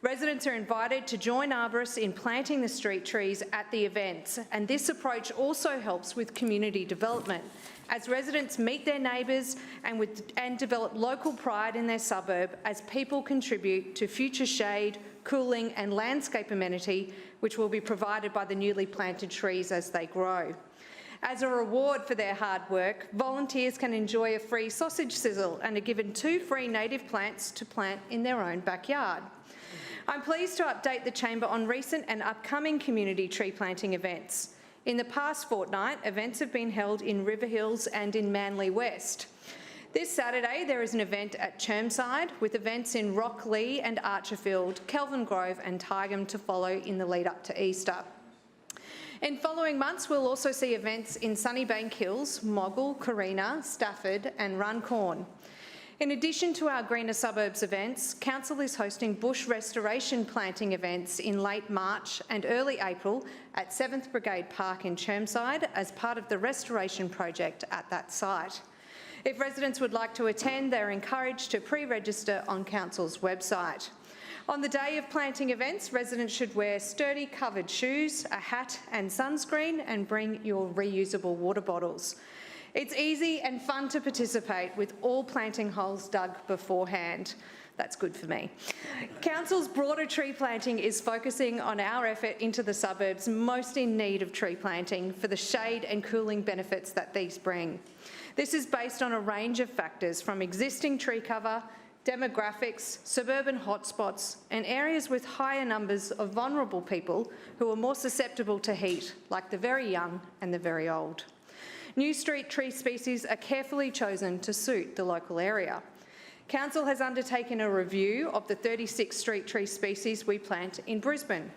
Residents are invited to join arborists in planting the street trees at the events, and this approach also helps with community development, as residents meet their neighbours and develop local pride in their suburb as people contribute to future shade, cooling and landscape amenity, which will be provided by the newly planted trees as they grow. As a reward for their hard work, volunteers can enjoy a free sausage sizzle and are given 2 free native plants to plant in their own backyard. I'm pleased to update the Chamber on recent and upcoming community tree planting events. In the past fortnight, events have been held in River Hills and in Manly West. This Saturday, there is an event at Chermside, with events in Rocklea and Archerfield, Kelvin Grove and Tygum to follow in the lead up to Easter. In following months, we'll also see events in Sunnybank Hills, Moggill, Carina, Stafford and Runcorn. In addition to our Greener Suburbs events, Council is hosting bush restoration planting events in late March and early April at 7th Brigade Park in Chermside as part of the restoration project at that site. If residents would like to attend, they're encouraged to pre-register on Council's website. On the day of planting events, residents should wear sturdy covered shoes, a hat and sunscreen, and bring your reusable water bottles. It's easy and fun to participate with all planting holes dug beforehand. That's good for me. Council's broader tree planting is focusing on our effort into the suburbs most in need of tree planting for the shade and cooling benefits that these bring. This is based on a range of factors from existing tree cover, demographics, suburban hotspots, and areas with higher numbers of vulnerable people who are more susceptible to heat, like the very young and the very old. New street tree species are carefully chosen to suit the local area. Council has undertaken a review of the 36 street tree species we plant in Brisbane.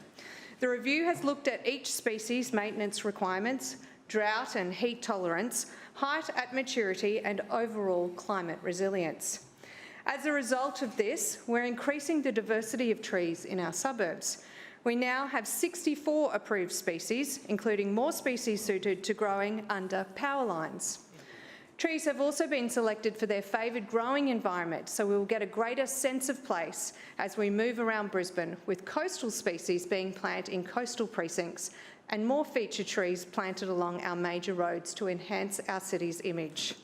The review has looked at each species' maintenance requirements, drought and heat tolerance, height at maturity and overall climate resilience. As a result of this, we're increasing the diversity of trees in our suburbs. We now have 64 approved species, including more species suited to growing under power lines. Trees have also been selected for their favoured growing environment, so we will get a greater sense of place as we move around Brisbane, with coastal species being planted in coastal precincts and more feature trees planted along our major roads to enhance our city's image.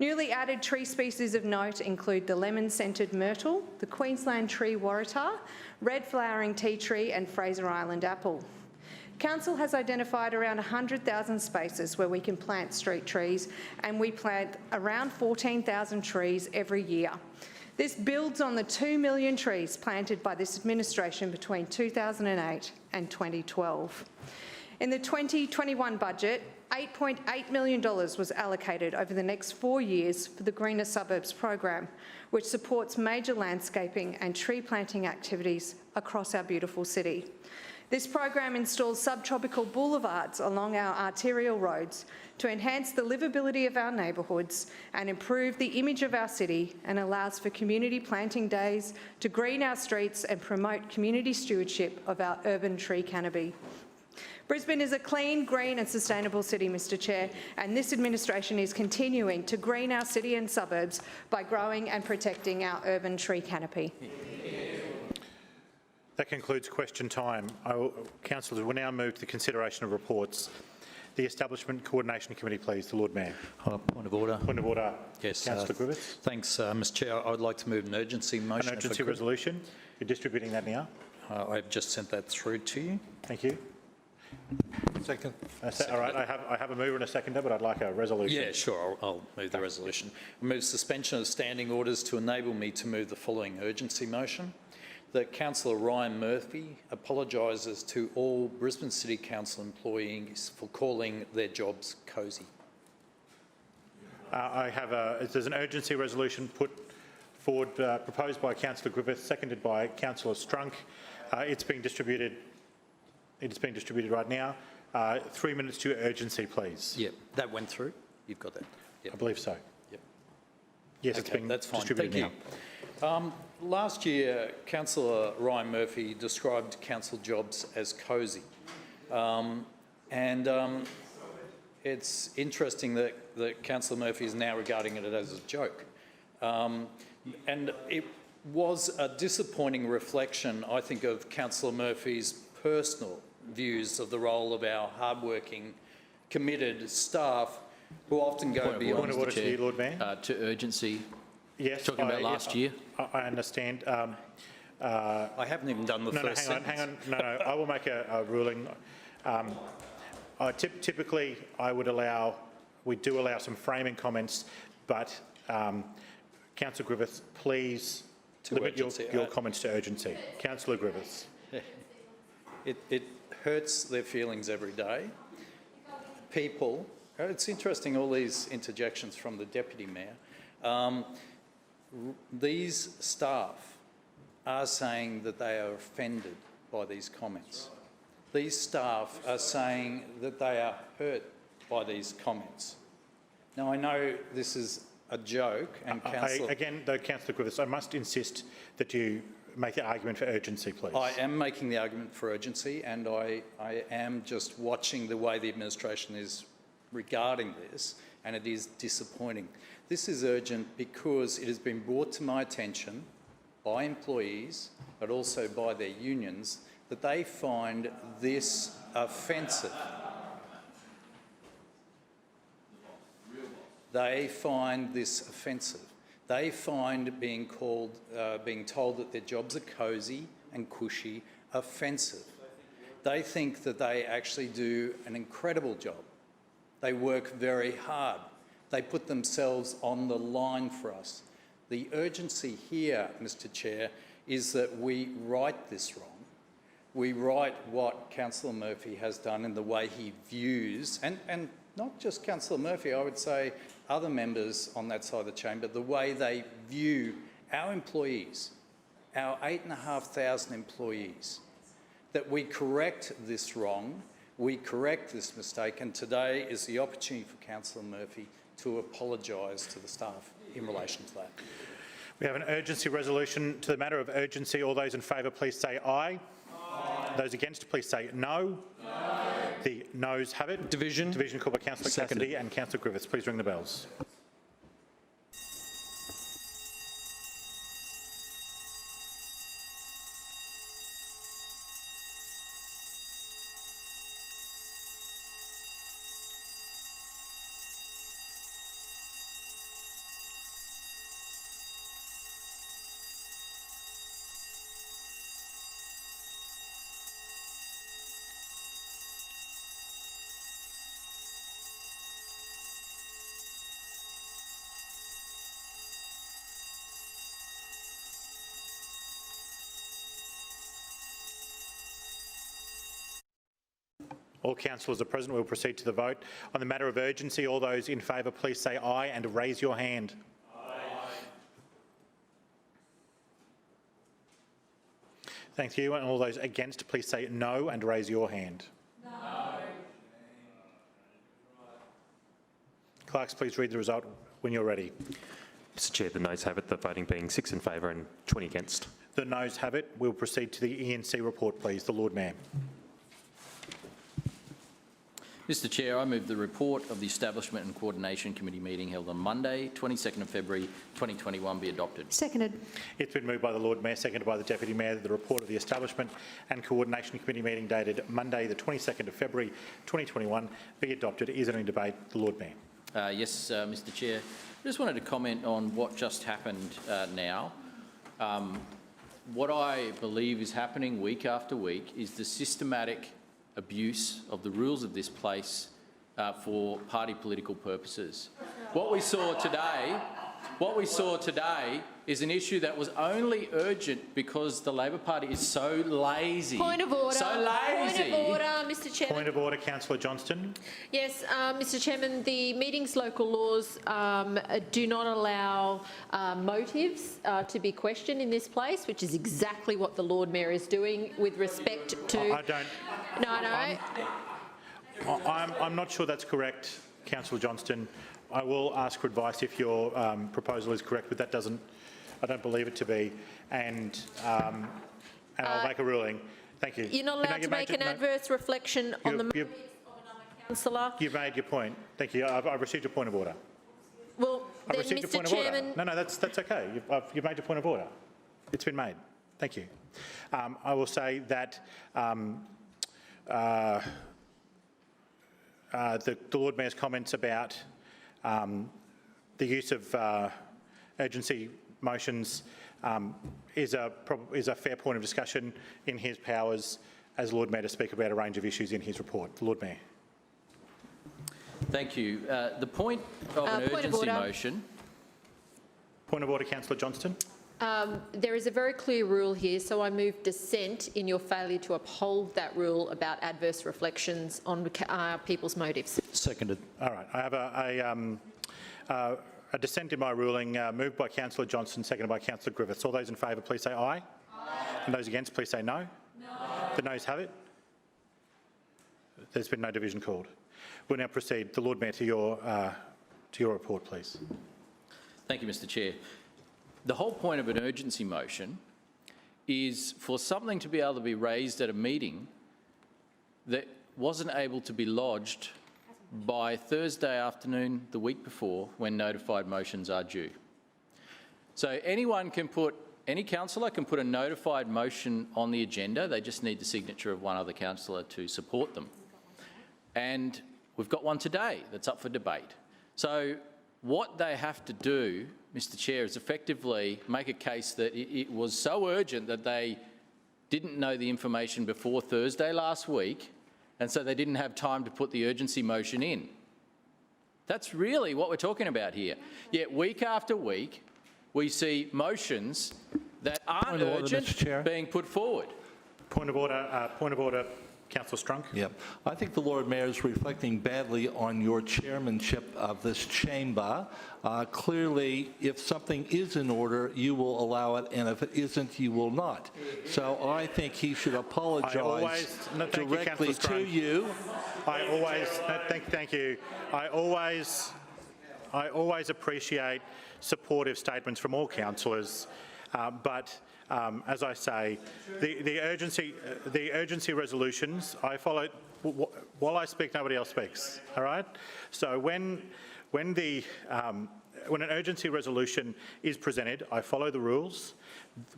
Newly added tree species of note include the lemon-scented myrtle, the Queensland tree waratah, red flowering tea tree and Fraser Island apple. Council has identified around 100,000 spaces where we can plant street trees, and we plant around 14,000 trees every year. This builds on the 2 million trees planted by this administration between 2008 and 2012. In the 2021 budget, $8.8 million was allocated over the next 4 years for the Greener Suburbs program, which supports major landscaping and tree planting activities across our beautiful city. This program installs subtropical boulevards along our arterial roads to enhance the livability of our neighbourhoods and improve the image of our city, and allows for community planting days to green our streets and promote community stewardship of our urban tree canopy. Brisbane is a clean, green and sustainable city, Mr Chair, and this administration is continuing to green our city and suburbs by growing and protecting our urban tree canopy. That concludes question time. Councillors, we'll now move to the consideration of reports. The Establishment Coordination Committee, please. The Lord Mayor. Point of order. Point of order. Yes. Councillor Griffiths. Thanks, Mr Chair. I would like to move an urgency motion. An urgency resolution. You're distributing that now. I've just sent that through to you. Thank you. Second. All right, I have a mover and a seconder, but I'd like a resolution. Yeah, sure. I'll move the resolution. I move suspension of standing orders to enable me to move the following urgency motion. That Councillor Ryan Murphy apologises to all Brisbane City Council employees for calling their jobs cosy. There's an urgency resolution put forward, proposed by Councillor Griffith, seconded by Councillor Strunk. It's being distributed. It's being distributed right now. 3 minutes to urgency, please. Yep, that went through. You've got that. Yep. I believe so. Yep. Yes, okay, it's being that's fine. distributed Thank now. You. Last year, Councillor Ryan Murphy described council jobs as cosy. It's interesting that Councillor Murphy is now regarding it as a joke. And it was a disappointing reflection, I think, of Councillor Murphy's personal views of the role of our hardworking, committed staff who often go beyond. Point of order to you, Lord Mayor. To urgency. Yes. Talking about last year. I understand. I haven't even done the first sentence. Hang on. No, I will make a ruling. Typically, we do allow some framing comments, but Councillor Griffiths, please limit your comments to urgency. Councillor Griffiths. It hurts their feelings every day. People, it's interesting, all these interjections from the Deputy Mayor. These staff are saying that they are offended by these comments. These staff are saying that they are hurt by these comments. Now, I know this is a joke, and Councillor... Again, though, Councillor Griffiths, I must insist that you make the argument for urgency, please. I am making the argument for urgency, and I am just watching the way the administration is regarding this, and it is disappointing. This is urgent because it has been brought to my attention by employees, but also by their unions, that they find this offensive. They find this offensive. They find being told that their jobs are cosy and cushy offensive. They think that they actually do an incredible job. They work very hard. They put themselves on the line for us. The urgency here, Mr Chair, is that we right this wrong. We right what Councillor Murphy has done in the way he views, and not just Councillor Murphy, I would say other members on that side of the chamber, the way they view our employees, our 8,500 employees, that we correct this wrong, we correct this mistake, and today is the opportunity for Councillor Murphy to apologise to the staff in relation to that. We have an urgency resolution. To the matter of urgency, all those in favour, please say aye. Aye. Those against, please say no. No. The noes have it. Division called by Councillor Cassidy and Councillor Griffiths. Please ring the bells. All councillors are present. We will proceed to the vote. On the matter of urgency, all those in favour, please say aye and raise your hand. Aye. Thank you. And all those against, please say no and raise your hand. No. Clerks, please read the result when you're ready. Mr Chair, the noes have it, the voting being 6 in favour and 20 against. The noes have it. We'll proceed to the ENC report, please. The Lord Mayor. Mr Chair, I move the report of the Establishment and Coordination Committee meeting held on Monday, 22nd of February 2021 be adopted. Seconded. It's been moved by the Lord Mayor, seconded by the Deputy Mayor, that the report of the Establishment and Coordination Committee meeting dated Monday, the 22nd of February 2021 be adopted. Is there any debate? The Lord Mayor. Yes, Mr Chair. I just wanted to comment on what just happened now. What I believe is happening week after week is the systematic abuse of the rules of this place for party political purposes. What we saw today is an issue that was only urgent because the Labor Party is so lazy. Point of order. So lazy. Point of order, Mr Chairman. Point of order, Councillor Johnston. Yes, Mr Chairman, the meeting's local laws do not allow motives to be questioned in this place, which is exactly what the Lord Mayor is doing with respect to... I don't... No. I'm not sure that's correct, Councillor Johnston. I will ask for advice if your proposal is correct, but that doesn't... I don't believe it to be, and I'll make a ruling. Thank you. You're not allowed to make an adverse reflection on the motives of another councillor. You've made your point. Thank you. I've received a point of order. Well, then, Mr. Chairman... No, that's okay. You've made your point of order. It's been made. Thank you. I will say that the Lord Mayor's comments about the use of urgency motions is a fair point of discussion in his powers as Lord Mayor to speak about a range of issues in his report. Lord Mayor. Thank you. The point of an urgency motion... Point of order, Councillor Johnston. There is a very clear rule here, so I move dissent in your failure to uphold that rule about adverse reflections on people's motives. Seconded. All right. I have a dissent in my ruling moved by Councillor Johnston, seconded by Councillor Griffiths. All those in favour, please say aye. Aye. And those against, please say no. No. The noes have it. There's been no division called. We'll now proceed. The Lord Mayor to your report, please. Thank you, Mr Chair. The whole point of an urgency motion is for something to be able to be raised at a meeting that wasn't able to be lodged by Thursday afternoon the week before when notified motions are due. So any councillor can put a notified motion on the agenda. They just need the signature of one other councillor to support them. And we've got one today that's up for debate. So what they have to do, Mr Chair, is effectively make a case that it was so urgent that they didn't know the information before Thursday last week, and so they didn't have time to put the urgency motion in. That's really what we're talking about here. Yet week after week, we see motions that aren't urgent being put forward. Point of order, Councillor Strunk. Yep. I think the Lord Mayor is reflecting badly on your chairmanship of this chamber. Clearly, if something is in order, you will allow it, and if it isn't, you will not. So I think he should apologise directly to you. Thank you. I always appreciate supportive statements from all councillors, but as I say, the urgency resolutions, I follow. While I speak, nobody else speaks. All right. So when an urgency resolution is presented, I follow the rules.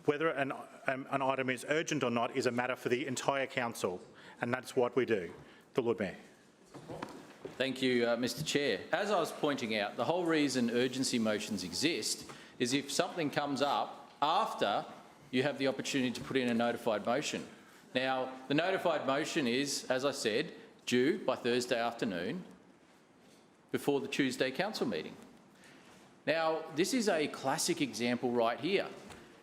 Whether an item is urgent or not is a matter for the entire council, and that's what we do. The Lord Mayor. Thank you, Mr Chair. As I was pointing out, the whole reason urgency motions exist is if something comes up after you have the opportunity to put in a notified motion. Now, the notified motion is, as I said, due by Thursday afternoon before the Tuesday council meeting. Now, this is a classic example right here.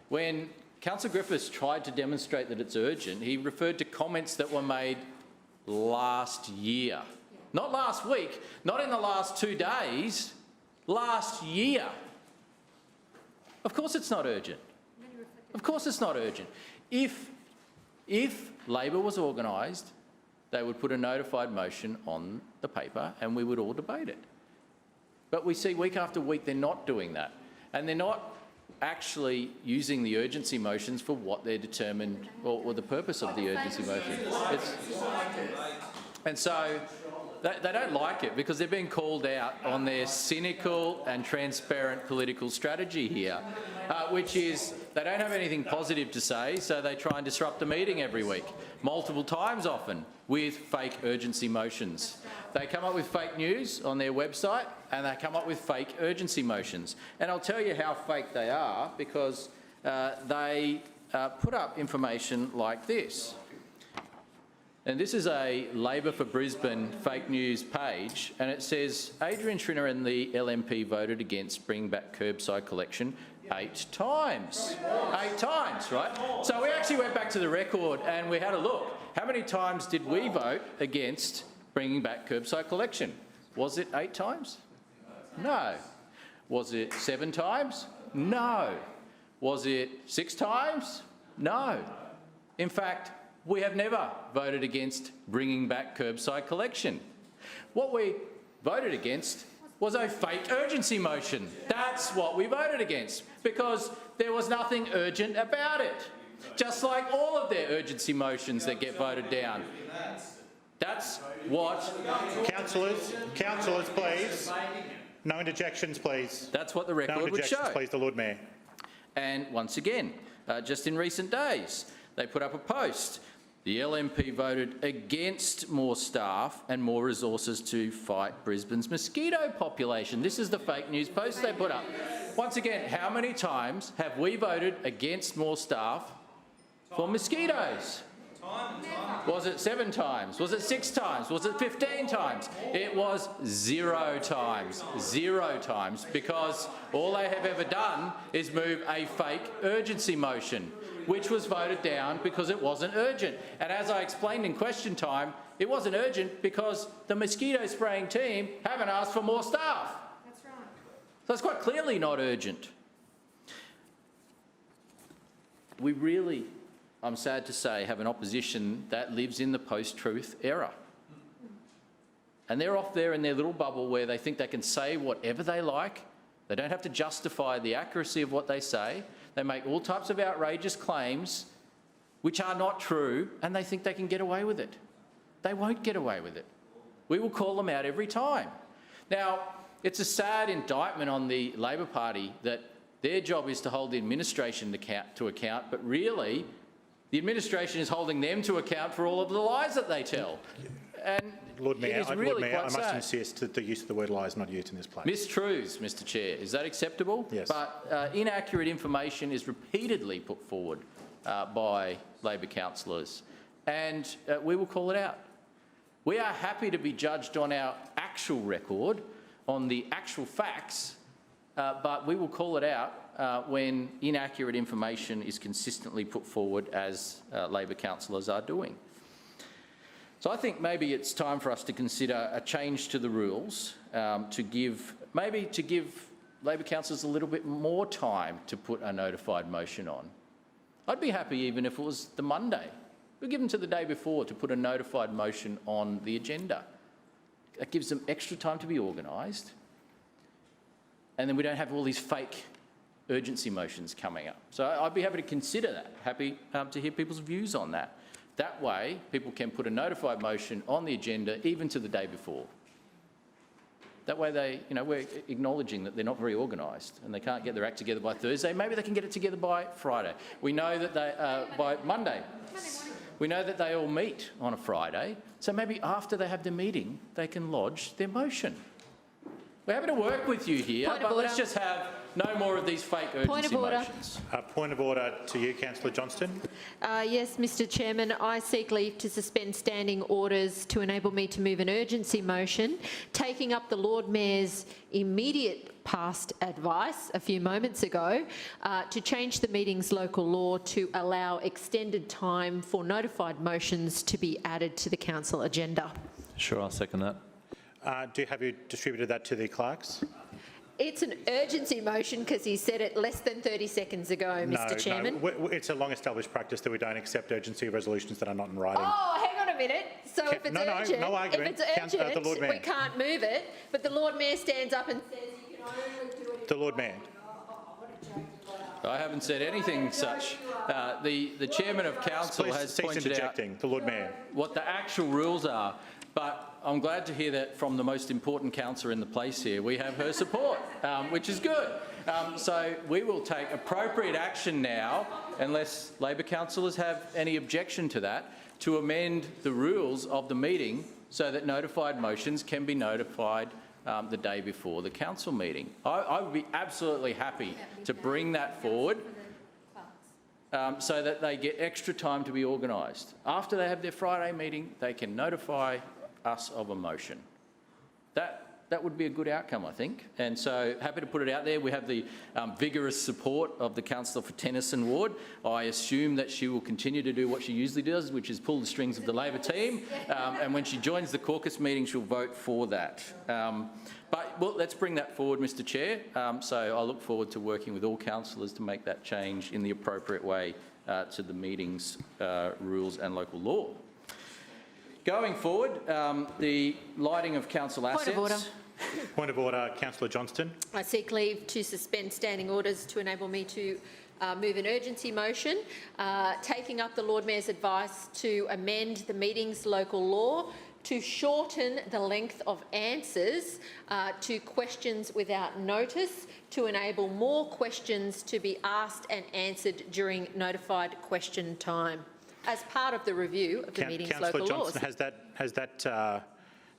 When Councillor Griffiths tried to demonstrate that it's urgent, he referred to comments that were made last year. Not last week, not in the last 2 days, last year. Of course it's not urgent. Of course it's not urgent. If If Labor was organised, they would put a notified motion on the paper and we would all debate it. But we see week after week they're not doing that. And they're not actually using the urgency motions for what they're determined or the purpose of the urgency motion. And so they don't like it because they're being called out on their cynical and transparent political strategy here, which is they don't have anything positive to say, so they try and disrupt the meeting every week, multiple times often, with fake urgency motions. They come up with fake news on their website and they come up with fake urgency motions. And I'll tell you how fake they are because they put up information like this. And this is a Labor for Brisbane fake news page, and it says Adrian Schrinner and the LNP voted against bringing back curbside collection 8 times. 8 times, right? So we actually went back to the record and we had a look. How many times did we vote against bringing back curbside collection? Was it 8 times? No. Was it 7 times? No. Was it 6 times? No. In fact, we have never voted against bringing back curbside collection. What we voted against was a fake urgency motion. That's what we voted against because there was nothing urgent about it. Just like all of their urgency motions that get voted down. That's what... Councillors, please. No interjections, please. That's what the record would show. No interjections, please, the Lord Mayor. And once again, just in recent days, they put up a post. The LNP voted against more staff and more resources to fight Brisbane's mosquito population. This is the fake news post they put up. Once again, how many times have we voted against more staff for mosquitoes? Was it 7 times? Was it 6 times? Was it 15 times? It was 0 times. 0 times, because all they have ever done is move a fake urgency motion, which was voted down because it wasn't urgent. And as I explained in question time, it wasn't urgent because the mosquito spraying team haven't asked for more staff. That's right. So it's quite clearly not urgent. We really, I'm sad to say, have an opposition that lives in the post-truth era. And they're off there in their little bubble where they think they can say whatever they like. They don't have to justify the accuracy of what they say. They make all types of outrageous claims which are not true, and they think they can get away with it. They won't get away with it. We will call them out every time. Now, it's a sad indictment on the Labor Party that their job is to hold the administration to account, but really the administration is holding them to account for all of the lies that they tell. And Lord Mayor, I must sad. insist that the use of the word lie is not used in this place. Mistruths, Mr Chair. Is that acceptable? Yes. But inaccurate information is repeatedly put forward by Labor councillors, and we will call it out. We are happy to be judged on our actual record, on the actual facts, but we will call it out when inaccurate information is consistently put forward, as Labor councillors are doing. So I think maybe it's time for us to consider a change to the rules to give Labor councillors a little bit more time to put a notified motion on. I'd be happy even if it was the Monday. We give them to the day before to put a notified motion on the agenda. That gives them extra time to be organised, and then we don't have all these fake urgency motions coming up. So I'd be happy to consider that, happy to hear people's views on that. That way, people can put a notified motion on the agenda even to the day before. That way, we're acknowledging that they're not very organised and they can't get their act together by Thursday. Maybe they can get it together by Friday. We know that by Monday. We know that they all meet on a Friday, so maybe after they have the meeting, they can lodge their motion. We're happy to work with you here, but let's just have no more of these fake urgency motions. Point of order to you, Councillor Johnston. Yes, Mr Chairman, I seek leave to suspend standing orders to enable me to move an urgency motion, taking up the Lord Mayor's immediate past advice a few moments ago to change the meeting's local law to allow extended time for notified motions to be added to the council agenda. Sure, I'll second that. Have you distributed that to the clerks? It's an urgency motion because he said it less than 30 seconds ago, Mr Chairman. No, it's a long-established practice that we don't accept urgency resolutions that are not in writing. Oh, hang on a minute. So if it's urgent, no argument. if it's urgent, the Lord Mayor. we can't move it, but the Lord Mayor stands up and says you can only do it... The Lord Mayor. I haven't said anything such. The Chairman of Council Please has cease pointed interjecting, the Lord Mayor. what the actual rules are, but I'm glad to hear that from the most important councillor in the place here. We have her support, which is good. So we will take appropriate action now, unless Labor councillors have any objection to that, to amend the rules of the meeting so that notified motions can be notified the day before the council meeting. I would be absolutely happy to bring that forward so that they get extra time to be organised. After they have their Friday meeting, they can notify us of a motion. That would be a good outcome, I think. And so happy to put it out there. We have the vigorous support of the councillor for Tennyson Ward. I assume that she will continue to do what she usually does, which is pull the strings of the Labor team. And when she joins the caucus meeting, she'll vote for that. But well, let's bring that forward, Mr Chair. So I look forward to working with all councillors to make that change in the appropriate way to the meeting's rules and local law. Going forward, the lighting of council assets. Point of order. Point of order, Councillor Johnston. I seek leave to suspend standing orders to enable me to move an urgency motion, taking up the Lord Mayor's advice to amend the meeting's local law to shorten the length of answers to questions without notice, to enable more questions to be asked and answered during notified question time, as part of the review of the meeting's Councillor local Johnston, laws.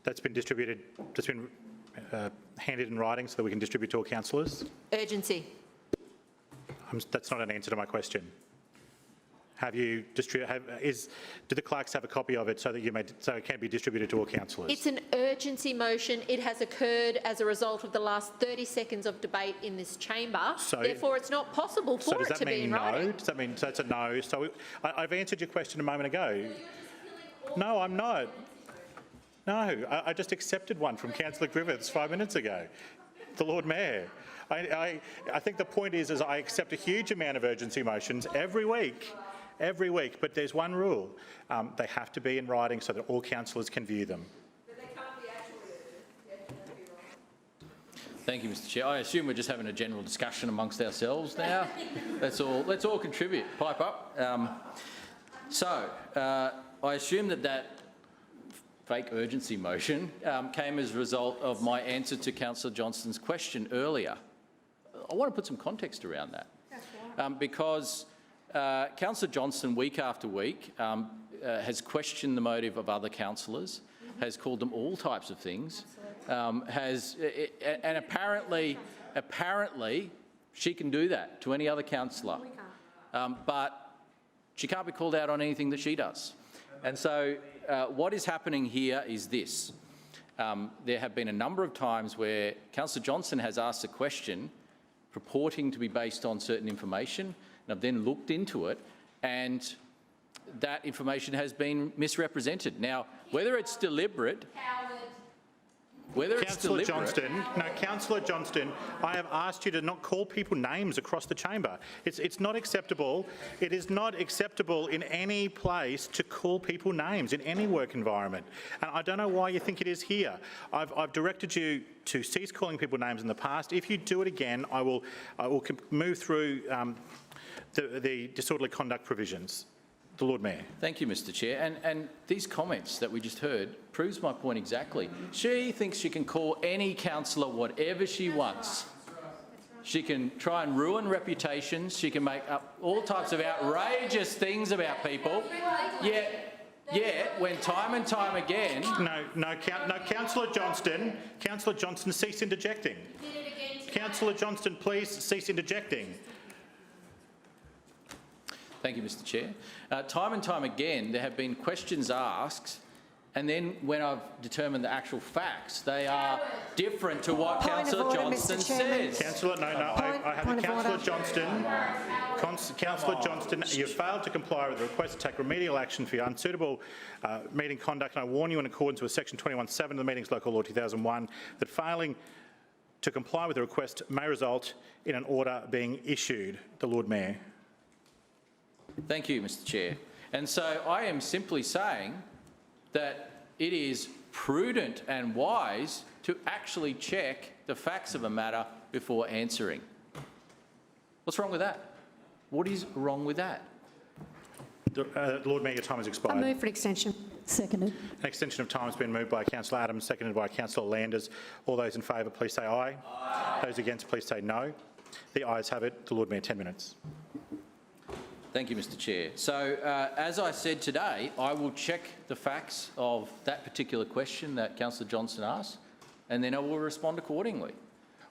that's been distributed, that's been handed in writing so that we can distribute to all councillors? Urgency. That's not an answer to my question. Have you do the clerks have a copy of it so that so it can be distributed to all councillors? It's an urgency motion. It has occurred as a result of the last 30 seconds of debate in this chamber. So, therefore, it's not possible for it to be in writing. Does that mean so it's a no? So I've answered your question a moment ago. No, I'm not. No, I just accepted one from Councillor Griffiths 5 minutes ago. The Lord Mayor. I think the point is I accept a huge amount of urgency motions every week, but there's one rule. They have to be in writing so that all councillors can view them. But they can't be actually urgent. Thank you, Mr Chair. I assume we're just having a general discussion amongst ourselves now. Let's all contribute. Pipe up. I assume that fake urgency motion came as a result of my answer to Councillor Johnston's question earlier. I want to put some context around that because Councillor Johnston, week after week, has questioned the motive of other councillors, has called them all types of things, and apparently she can do that to any other councillor, but she can't be called out on anything that she does. And so what is happening here is this. There have been a number of times where Councillor Johnston has asked a question purporting to be based on certain information, and I've then looked into it, and that information has been misrepresented. Now, whether it's deliberate... Councillor Johnston, I have asked you to not call people names across the chamber. It's not acceptable. It is not acceptable in any place to call people names in any work environment. And I don't know why you think it is here. I've directed you to cease calling people names in the past. If you do it again, I will move through the disorderly conduct provisions. The Lord Mayor. Thank you, Mr Chair. And these comments that we just heard proves my point exactly. She thinks she can call any councillor whatever she wants. She can try and ruin reputations. She can make up all types of outrageous things about people. Yet, when time and time again... No, Councillor Johnston, cease interjecting. Councillor Johnston, please cease interjecting. Thank you, Mr Chair. Time and time again, there have been questions asked, and then when I've determined the actual facts, they are different to what Councillor Johnston says. I have Councillor Johnston. Councillor Johnston, you failed to comply with the request to take remedial action for your unsuitable meeting conduct, and I warn you in accordance with Section 21(7) of the Meetings Local Law 2001 that failing to comply with the request may result in an order being issued. The Lord Mayor. Thank you, Mr Chair. And so I am simply saying that it is prudent and wise to actually check the facts of a matter before answering. What's wrong with that? What is wrong with that? Lord Mayor, your time has expired. I move for an extension. Seconded. An extension of time has been moved by Councillor Adams, seconded by Councillor Landers. All those in favour, please say aye. Aye. Those against, please say no. The ayes have it. The Lord Mayor, 10 minutes. Thank you, Mr Chair. So, as I said today, I will check the facts of that particular question that Councillor Johnston asked, and then I will respond accordingly.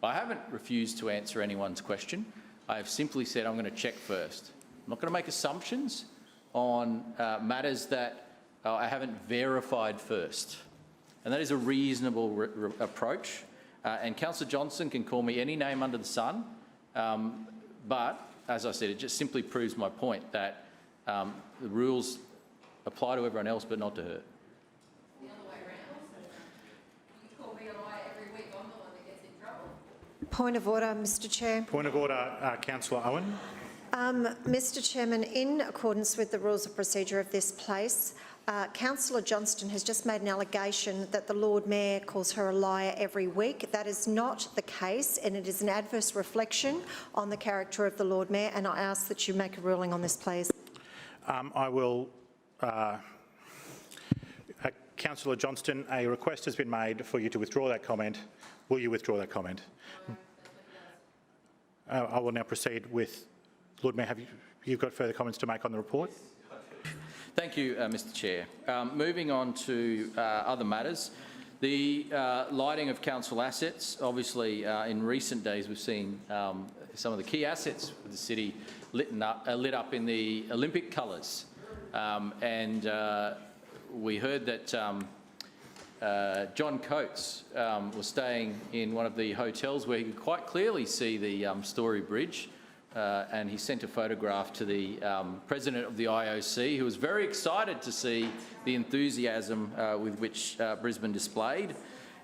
I haven't refused to answer anyone's question. I have simply said I'm going to check first. I'm not going to make assumptions on matters that I haven't verified first. And that is a reasonable approach. And Councillor Johnston can call me any name under the sun, but as I said, it just simply proves my point that the rules apply to everyone else but not to her. The other way around. You call me a liar every week, I'm the one that gets in trouble. Point of order, Mr Chair. Point of order, Councillor Owen. Mr Chairman, in accordance with the rules of procedure of this place, Councillor Johnston has just made an allegation that the Lord Mayor calls her a liar every week. That is not the case, and it is an adverse reflection on the character of the Lord Mayor, and I ask that you make a ruling on this, please. I will. Councillor Johnston, a request has been made for you to withdraw that comment. Will you withdraw that comment? I will now proceed with Lord Mayor. Have you've got further comments to make on the report? Thank you, Mr Chair. Moving on to other matters. The lighting of council assets. Obviously, in recent days, we've seen some of the key assets of the city lit up in the Olympic colours. And we heard that John Coates was staying in one of the hotels where he could quite clearly see the Story Bridge. And he sent a photograph to the president of the IOC, who was very excited to see the enthusiasm with which Brisbane displayed.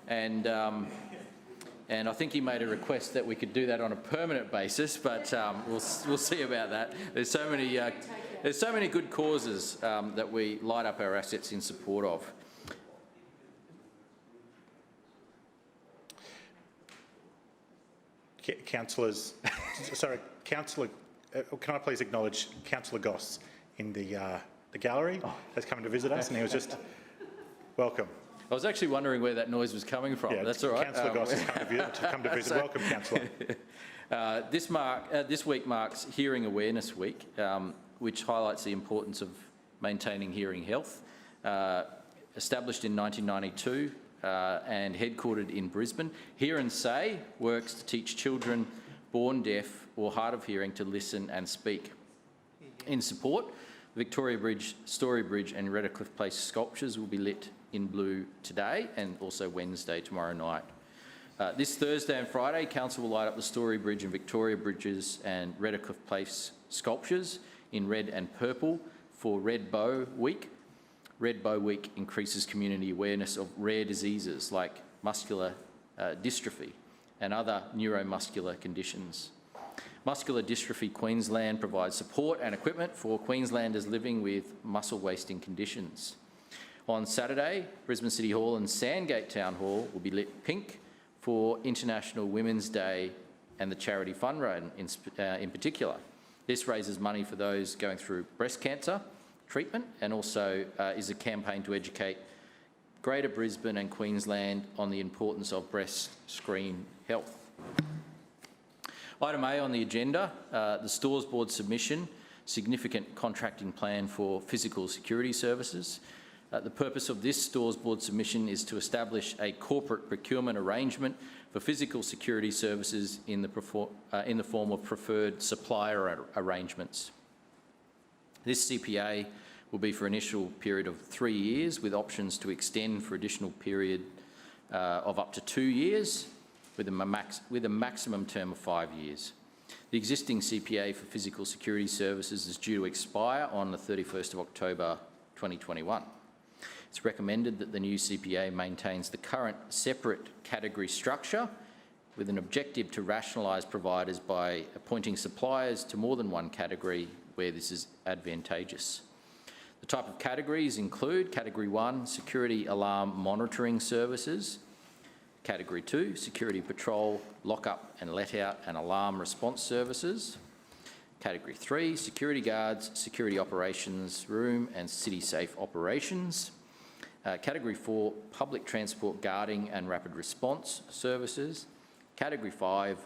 And I think he made a request that we could do that on a permanent basis, but we'll see about that. There's so many good causes that we light up our assets in support of. Councillors, sorry, Councillor, can I please acknowledge Councillor Goss in the gallery has come to visit us, and he was just welcome. I was actually wondering where that noise was coming from. Yeah, that's all right. Councillor Goss has come to visit. Welcome, Councillor. This week marks Hearing Awareness Week, which highlights the importance of maintaining hearing health. Established in 1992 and headquartered in Brisbane, Hear and Say works to teach children born deaf or hard of hearing to listen and speak. In support, Victoria Bridge, Story Bridge and Redcliffe Place sculptures will be lit in blue today and also Wednesday, tomorrow night. This Thursday and Friday, Council will light up the Story Bridge and Victoria Bridges and Redcliffe Place sculptures in red and purple for Red Bow Week. Red Bow Week increases community awareness of rare diseases like muscular dystrophy and other neuromuscular conditions. Muscular Dystrophy Queensland provides support and equipment for Queenslanders living with muscle wasting conditions. On Saturday, Brisbane City Hall and Sandgate Town Hall will be lit pink for International Women's Day and the charity fund run in particular. This raises money for those going through breast cancer treatment and also is a campaign to educate Greater Brisbane and Queensland on the importance of breast screen health. Item A on the agenda, the Stores Board submission, significant contracting plan for physical security services. The purpose of this Stores Board submission is to establish a corporate procurement arrangement for physical security services in the form of preferred supplier arrangements. This CPA will be for an initial period of 3 years with options to extend for additional period of up to 2 years with a maximum term of 5 years. The existing CPA for physical security services is due to expire on the 31st of October 2021. It's recommended that the new CPA maintains the current separate category structure with an objective to rationalise providers by appointing suppliers to more than one category where this is advantageous. The type of categories include Category 1, security alarm monitoring services, Category 2, security patrol, lock-up and let-out and alarm response services, Category 3, security guards, security operations room and city safe operations, Category 4, public transport guarding and rapid response services, Category 5,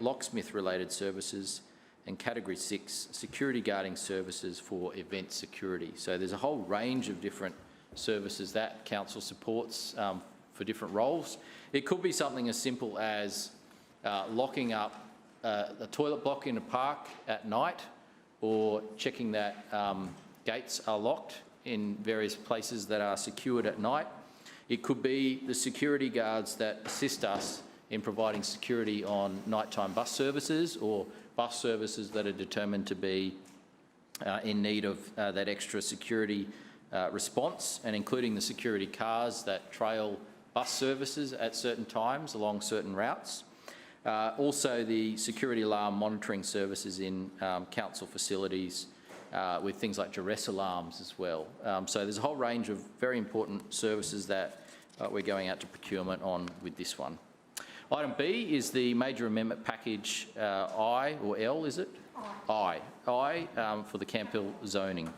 locksmith-related services, and Category 6, security guarding services for event security. So there's a whole range of different services that Council supports for different roles. It could be something as simple as locking up a toilet block in a park at night, or checking that gates are locked in various places that are secured at night. It could be the security guards that assist us in providing security on nighttime bus services, or bus services that are determined to be in need of that extra security response, and including the security cars that trail bus services at certain times along certain routes. Also the security alarm monitoring services in council facilities with things like duress alarms as well. So there's a whole range of very important services that we're going out to procurement on with this one. Item B is the major amendment package I, or L, is it? I. For the Camp Hill zoning.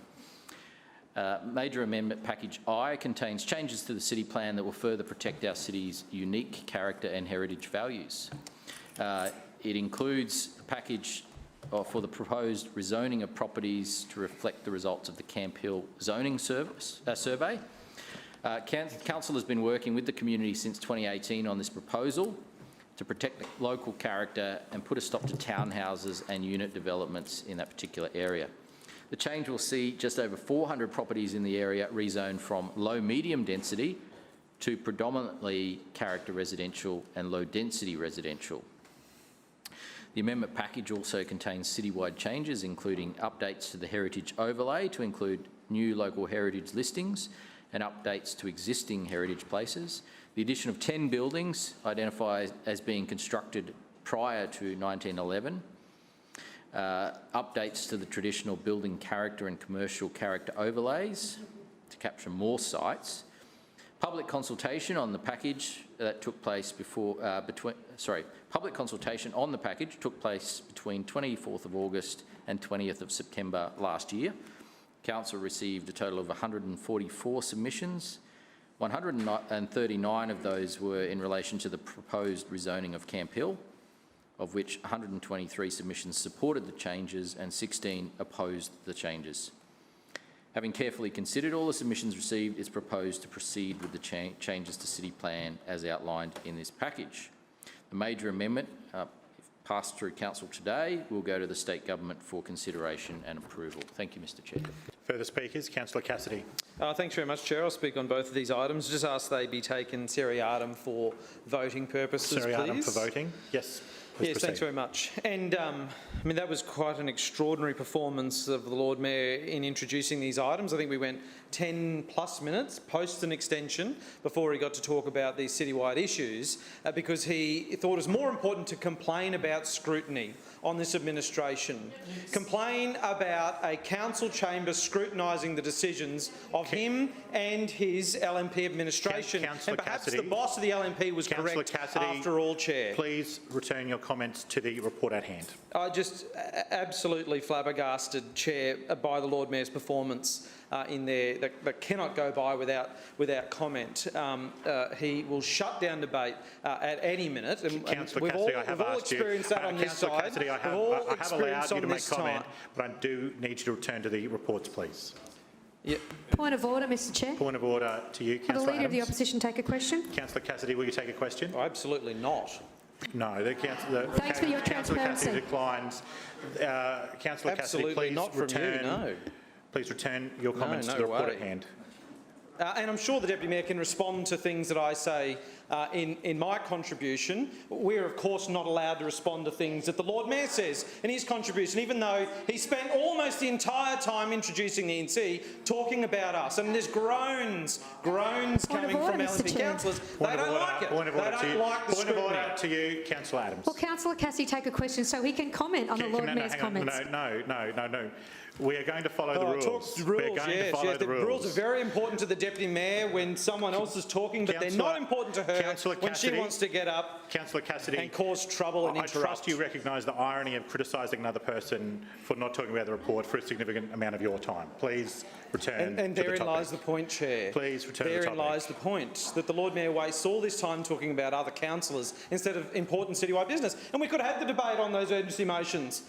Major amendment package I contains changes to the city plan that will further protect our city's unique character and heritage values. It includes a package for the proposed rezoning of properties to reflect the results of the Camp Hill zoning survey. Council has been working with the community since 2018 on this proposal to protect the local character and put a stop to townhouses and unit developments in that particular area. The change will see just over 400 properties in the area rezoned from low-medium density to predominantly character residential and low-density residential. The amendment package also contains citywide changes, including updates to the heritage overlay to include new local heritage listings and updates to existing heritage places. The addition of 10 buildings identified as being constructed prior to 1911. Updates to the traditional building character and commercial character overlays to capture more sites. Public consultation on the package that took place public consultation on the package took place between 24th of August and 20th of September last year. Council received a total of 144 submissions. 139 of those were in relation to the proposed rezoning of Camp Hill, of which 123 submissions supported the changes and 16 opposed the changes. Having carefully considered all the submissions received, it's proposed to proceed with the changes to City Plan as outlined in this package. The major amendment, if passed through Council today, will go to the State Government for consideration and approval. Thank you, Mr Chair. Further speakers? Councillor Cassidy. Thanks very much, Chair. I'll speak on both of these items. Just ask they be taken seriatim for voting purposes, Seriatim please. for voting? Yes. Yes, thanks very much. And I mean, that was quite an extraordinary performance of the Lord Mayor in introducing these items. I think we went 10 plus minutes post an extension before he got to talk about these citywide issues because he thought it was more important to complain about scrutiny on this administration. Yes. Complain about a council chamber scrutinising the decisions of him and his LNP administration. Councillor and perhaps Cassidy, the boss of the LNP was Councillor correct Cassidy, after all, Chair. Please return your comments to the report at hand. I just absolutely flabbergasted, Chair, by the Lord Mayor's performance in there that cannot go by without comment. He will shut down debate at any minute. And Councillor Cassidy, I have asked you. Councillor Cassidy, I have allowed you to make comment, but I do need you to return to the reports, please. Yep. Point of order, Mr Chair. Point of order to you, Will Councillor the Leader of the Adams. Opposition take a question? Councillor Cassidy, will you take a question? Oh, absolutely not. No, Thanks for your Councillor transparency. Cassidy declines. Councillor Cassidy, Absolutely please not from return. you, no. Please return your comments to the report at hand. and I'm sure the Deputy Mayor can respond to things that I say in my contribution. We're of course not allowed to respond to things that the Lord Mayor says in his contribution, even though he spent almost the entire time introducing the NC talking about us. And there's groans coming from LNP councillors. They don't like it. They don't like the scrutiny. Point of order to you, Councillor Adams. Will Councillor Cassidy take a question so he can comment on the Lord Mayor's comments? No. We are going to follow the rules. We're going to follow the rules. Rules are very important to the Deputy Mayor when someone else is talking, but they're not important to her when she wants to get up Councillor Cassidy, and cause trouble and interrupt. I trust you recognise the irony of criticising another person for not talking about the report for a significant amount of your time. Please return to the topic. And therein lies the point, Chair. Please return to the topic. Therein lies the point, that the Lord Mayor wastes all this time talking about other councillors instead of important citywide business. And we could have had the debate on those urgency motions.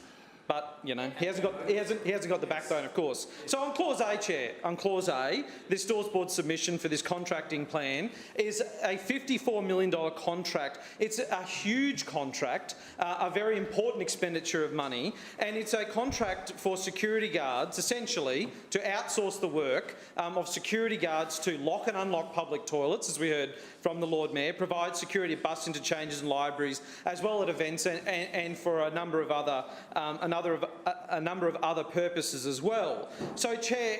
But, you know, he hasn't got the backbone, of course. So on Clause A, Chair, on Clause A, this Stores Board submission for this contracting plan is a $54 million contract. It's a huge contract, a very important expenditure of money, and it's a contract for security guards, essentially, to outsource the work of security guards to lock and unlock public toilets, as we heard from the Lord Mayor, provide security at bus interchanges and libraries, as well at events and for a number of other other purposes as well. So, Chair,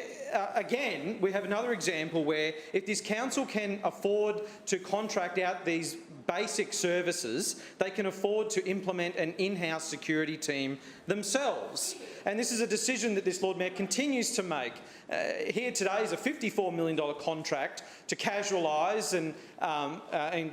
again, we have another example where if this council can afford to contract out these basic services, they can afford to implement an in-house security team themselves. And this is a decision that this Lord Mayor continues to make. Here today is a $54 million contract to casualise and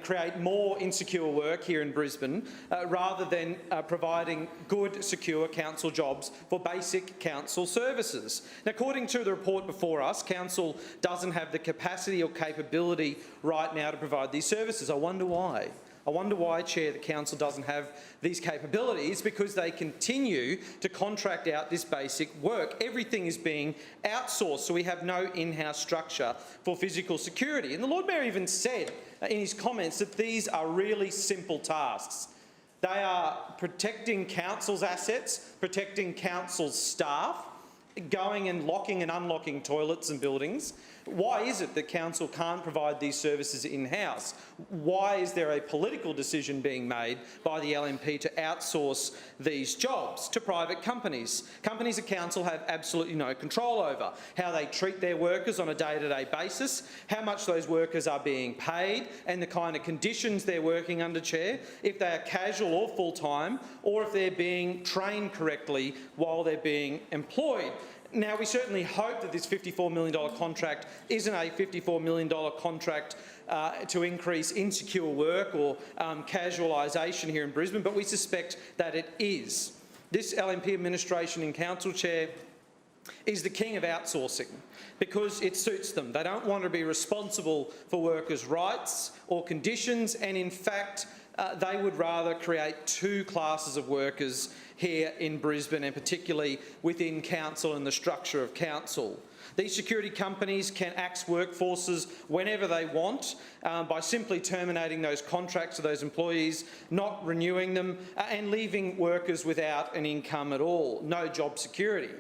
create more insecure work here in Brisbane, rather than providing good, secure council jobs for basic council services. Now, according to the report before us, council doesn't have the capacity or capability right now to provide these services. I wonder why. I wonder why, Chair, the council doesn't have these capabilities, because they continue to contract out this basic work. Everything is being outsourced, so we have no in-house structure for physical security. And the Lord Mayor even said in his comments that these are really simple tasks. They are protecting council's assets, protecting council's staff, going and locking and unlocking toilets and buildings. Why is it that council can't provide these services in-house? Why is there a political decision being made by the LNP to outsource these jobs to private companies? Companies that council have absolutely no control over. How they treat their workers on a day-to-day basis, how much those workers are being paid, and the kind of conditions they're working under, Chair, if they are casual or full-time, or if they're being trained correctly while they're being employed. Now, we certainly hope that this $54 million contract isn't a $54 million contract to increase insecure work or casualisation here in Brisbane, but we suspect that it is. This LNP administration and council, Chair, is the king of outsourcing because it suits them. They don't want to be responsible for workers' rights or conditions, and in fact, they would rather create two classes of workers here in Brisbane, and particularly within council and the structure of council. These security companies can axe workforces whenever they want by simply terminating those contracts of those employees, not renewing them, and leaving workers without an income at all, no job security.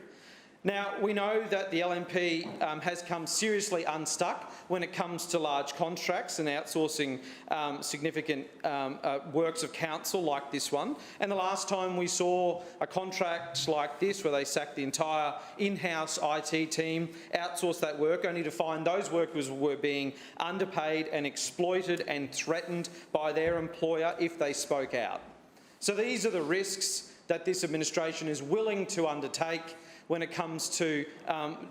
Now, we know that the LNP has come seriously unstuck when it comes to large contracts and outsourcing significant works of council like this one. And the last time we saw a contract like this, where they sacked the entire in-house IT team, outsourced that work, only to find those workers were being underpaid and exploited and threatened by their employer if they spoke out. So these are the risks that this administration is willing to undertake when it comes to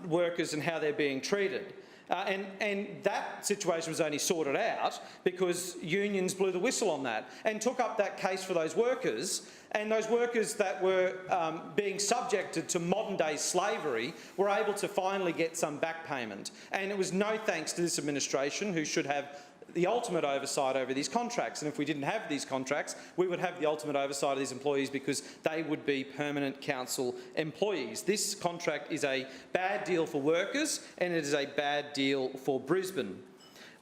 workers and how they're being treated. And that situation was only sorted out because unions blew the whistle on that and took up that case for those workers, and those workers that were being subjected to modern-day slavery were able to finally get some back payment. And it was no thanks to this administration, who should have the ultimate oversight over these contracts. And if we didn't have these contracts, we would have the ultimate oversight of these employees because they would be permanent council employees. This contract is a bad deal for workers, and it is a bad deal for Brisbane.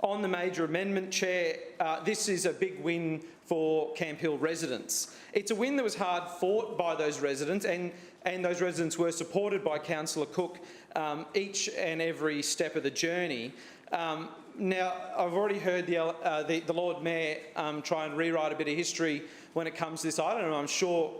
On the major amendment, Chair, this is a big win for Camp Hill residents. It's a win that was hard fought by those residents, and those residents were supported by Councillor Cook each and every step of the journey. Now, I've already heard the Lord Mayor try and rewrite a bit of history when it comes to this item, and I'm sure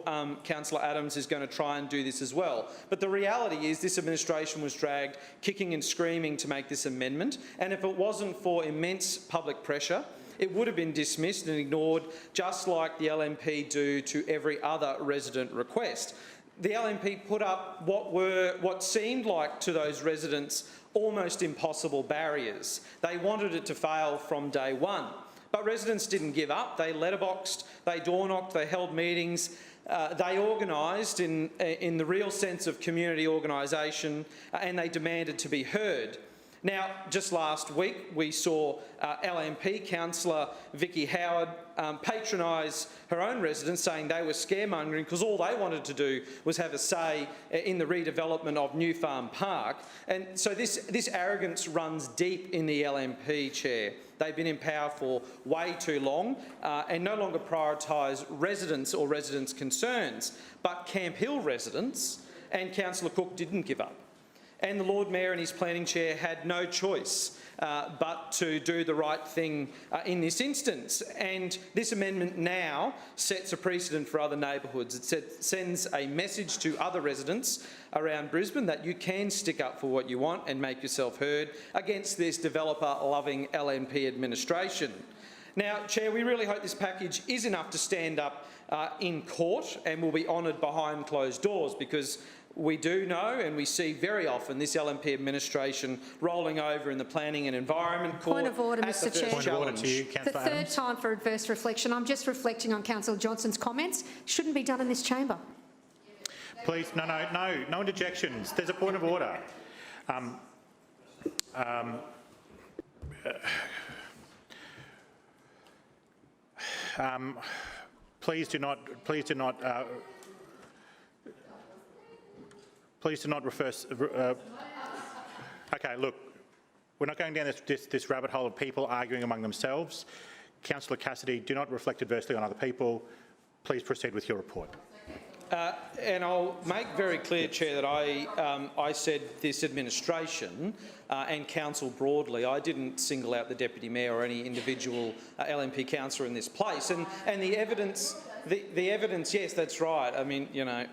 Councillor Adams is going to try and do this as well. But the reality is this administration was dragged kicking and screaming to make this amendment, and if it wasn't for immense public pressure, it would have been dismissed and ignored, just like the LNP do to every other resident request. The LNP put up what seemed like to those residents almost impossible barriers. They wanted it to fail from day one. But residents didn't give up. They letterboxed, they door-knocked, they held meetings, they organised in the real sense of community organisation, and they demanded to be heard. Now, just last week, we saw LNP councillor Vicky Howard patronise her own residents, saying they were scaremongering because all they wanted to do was have a say in the redevelopment of New Farm Park. And so this arrogance runs deep in the LNP, Chair. They've been in power for way too long and no longer prioritise residents or residents' concerns. But Camp Hill residents and Councillor Cook didn't give up. And the Lord Mayor and his planning chair had no choice but to do the right thing in this instance. And this amendment now sets a precedent for other neighbourhoods. It sends a message to other residents around Brisbane that you can stick up for what you want and make yourself heard against this developer-loving LNP administration. Now, Chair, we really hope this package is enough to stand up in court and will be honoured behind closed doors, because we do know and we see very often this LNP administration rolling over in the Planning and Environment Court. Point of order, Mr Chair. Point of order to you, The third time for adverse reflection. I'm just reflecting on Councillor Johnston's comments. Shouldn't be done in this chamber. Please, no interjections. There's a point of order. Please do not refer. Okay, look, we're not going down this rabbit hole of people arguing among themselves. Councillor Cassidy, do not reflect adversely on other people. Please proceed with your report. And I'll make very clear, Chair, that I said this administration and council broadly. I didn't single out the Deputy Mayor or any individual LNP councillor in this place. And the evidence, yes, that's right. I mean, you know,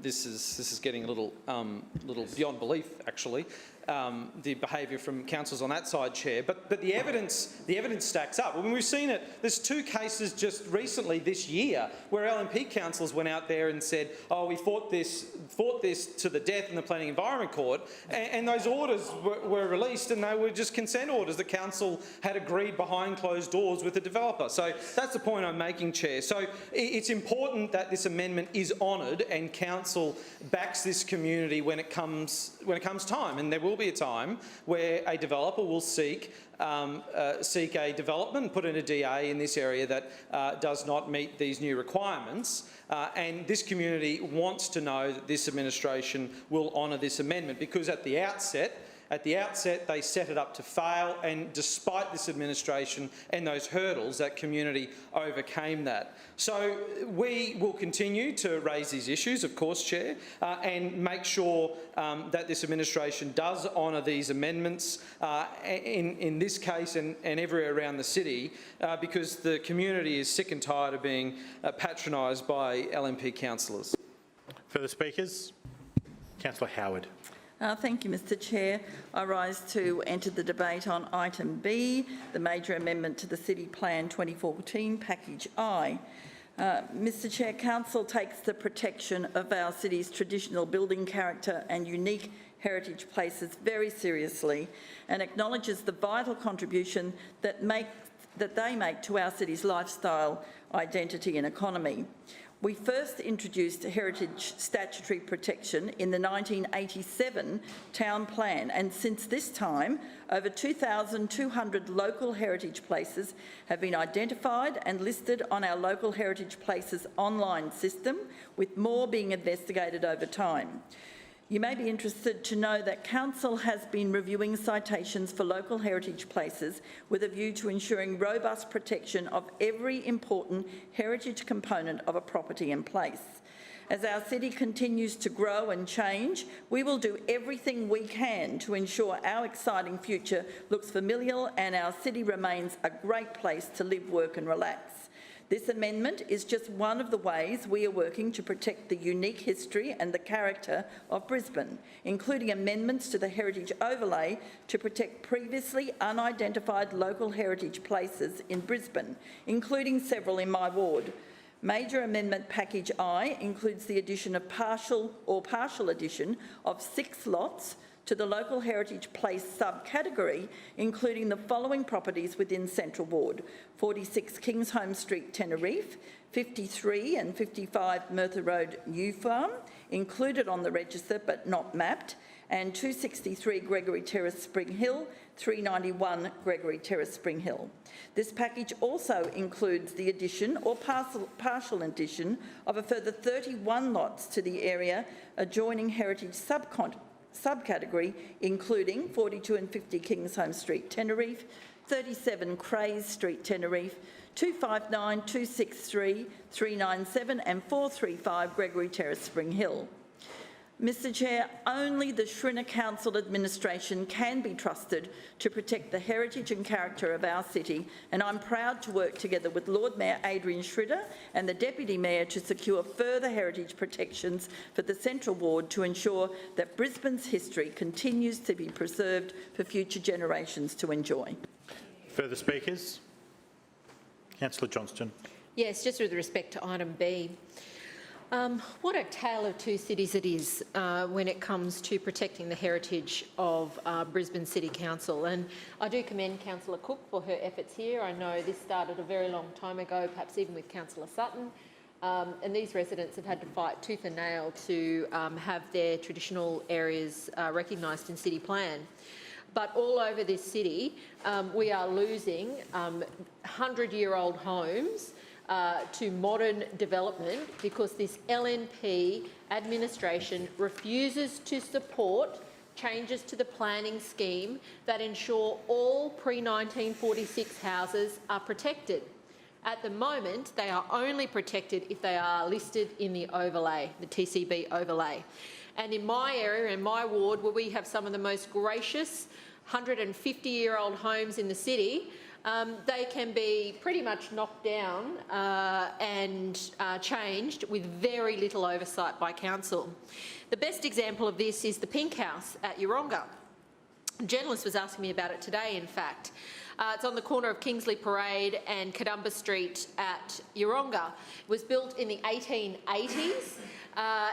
this is getting a little beyond belief, actually. The behaviour from councillors on that side, Chair, but the evidence stacks up. I mean, we've seen it. There's two cases just recently this year where LNP councillors went out there and said, "Oh, we fought this to the death in the Planning Environment Court," and those orders were released, and they were just consent orders. The council had agreed behind closed doors with the developer. So that's the point I'm making, Chair. So it's important that this amendment is honoured and council backs this community when it comes time, and there will be a time where a developer will seek a development, put in a DA in this area that does not meet these new requirements. And this community wants to know that this administration will honour this amendment, because at the outset, they set it up to fail, and despite this administration and those hurdles, that community overcame that. So we will continue to raise these issues, of course, Chair, and make sure that this administration does honour these amendments in this case and everywhere around the city, because the community is sick and tired of being patronised by LNP councillors. Further speakers? Councillor Howard. Thank you, Mr Chair. I rise to enter the debate on item B, the major amendment to the City Plan 2014 Package I. Mr Chair, Council takes the protection of our city's traditional building character and unique heritage places very seriously, and acknowledges the vital contribution that they make to our city's lifestyle, identity and economy. We first introduced heritage statutory protection in the 1987 Town Plan, and since this time, over 2,200 local heritage places have been identified and listed on our Local Heritage Places online system, with more being investigated over time. You may be interested to know that Council has been reviewing citations for local heritage places with a view to ensuring robust protection of every important heritage component of a property and place. As our city continues to grow and change, we will do everything we can to ensure our exciting future looks familiar and our city remains a great place to live, work and relax. This amendment is just one of the ways we are working to protect the unique history and the character of Brisbane, including amendments to the heritage overlay to protect previously unidentified local heritage places in Brisbane, including several in my ward. Major Amendment Package I includes the addition of partial addition of 6 lots to the local heritage place subcategory, including the following properties within Central Ward: 46 Kingsholm Street, Tenerife, 53 and 55 Merthyr Road, New Farm, included on the register but not mapped, and 263 Gregory Terrace, Spring Hill, 391 Gregory Terrace, Spring Hill. This package also includes the addition or partial addition of a further 31 lots to the area adjoining heritage subcategory, including 42 and 50 Kingsholm Street, Tenerife, 37 Crays Street, Tenerife, 259, 263, 397 and 435 Gregory Terrace, Spring Hill. Mr Chair, only the Schrinner Council administration can be trusted to protect the heritage and character of our city, and I'm proud to work together with Lord Mayor Adrian Schritter and the Deputy Mayor to secure further heritage protections for the Central Ward to ensure that Brisbane's history continues to be preserved for future generations to enjoy. Further speakers? Councillor Johnston. Yes, just with respect to item B. What a tale of two cities it is when it comes to protecting the heritage of Brisbane City Council. And I do commend Councillor Cook for her efforts here. I know this started a very long time ago, perhaps even with Councillor Sutton. And these residents have had to fight tooth and nail to have their traditional areas recognised in city plan. But all over this city, we are losing 100-year-old homes to modern development because this LNP administration refuses to support changes to the planning scheme that ensure all pre-1946 houses are protected. At the moment, they are only protected if they are listed in the overlay, the TCB overlay. And in my area, in my ward, where we have some of the most gracious 150-year-old homes in the city, they can be pretty much knocked down and changed with very little oversight by council. The best example of this is the Pink House at Euronga. A journalist was asking me about it today, in fact. It's on the corner of Kingsley Parade and Kadumba Street at Euronga. It was built in the 1880s.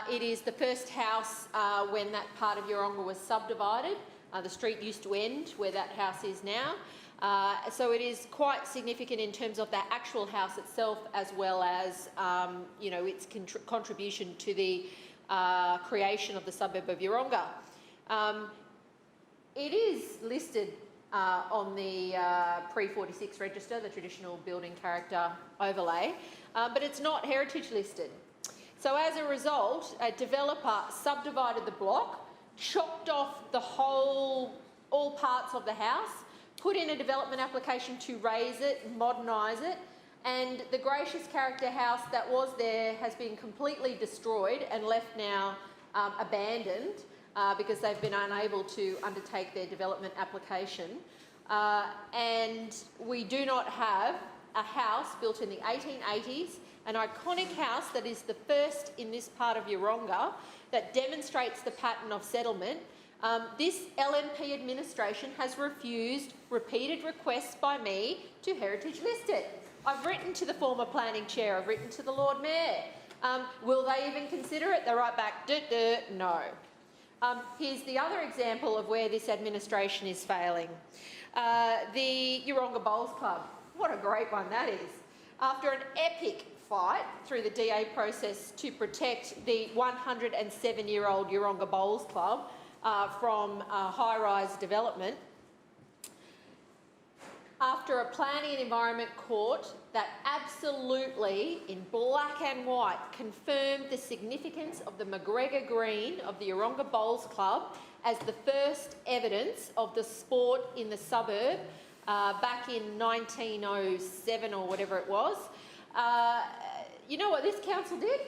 It is the first house when that part of Euronga was subdivided. The street used to end where that house is now. So it is quite significant in terms of the actual house itself, as well as its contribution to the creation of the suburb of Euronga. It is listed on the pre-46 register, the traditional building character overlay, but it's not heritage listed. So as a result, a developer subdivided the block, chopped off all parts of the house, put in a development application to raise it, modernise it, and the gracious character house that was there has been completely destroyed and left now abandoned because they've been unable to undertake their development application. And we do not have a house built in the 1880s, an iconic house that is the first in this part of Euronga that demonstrates the pattern of settlement. This LNP administration has refused repeated requests by me to heritage list it. I've written to the former planning chair, I've written to the Lord Mayor. Will they even consider it? They're right back, no. Here's the other example of where this administration is failing. The Euronga Bowls Club. What a great one that is. After an epic fight through the DA process to protect the 107-year-old Euronga Bowls Club from high-rise development, after a planning and environment court that absolutely, in black and white, confirmed the significance of the McGregor Green of the Euronga Bowls Club as the first evidence of the sport in the suburb back in 1907 or whatever it was. You know what this council did?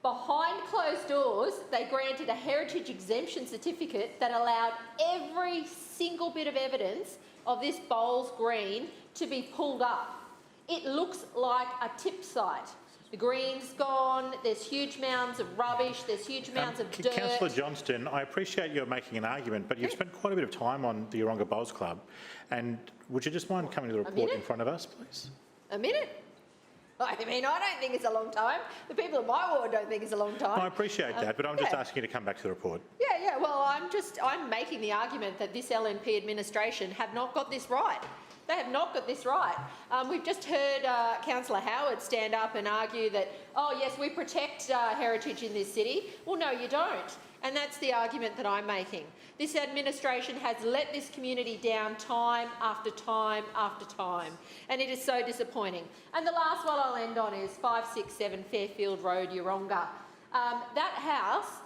Behind closed doors, they granted a heritage exemption certificate that allowed every single bit of evidence of this Bowles Green to be pulled up. It looks like a tip site. The green's gone, there's huge mounds of rubbish, there's huge mounds of dirt. Councillor Johnston, I appreciate you're making an argument, but you've spent quite a bit of time on the Euronga Bowls Club, and would you just mind coming to the report in front of us, please? A minute? I mean, I don't think it's a long time. The people in my ward don't think it's a long time. I appreciate that, but I'm just asking you to come back to the report. Yeah, well, I'm making the argument that this LNP administration have not got this right. They have not got this right. We've just heard Councillor Howard stand up and argue that, oh yes, we protect heritage in this city. Well, no, you don't. And that's the argument that I'm making. This administration has let this community down time after time after time, and it is so disappointing. And the last one I'll end on is 567 Fairfield Road, Euronga. That house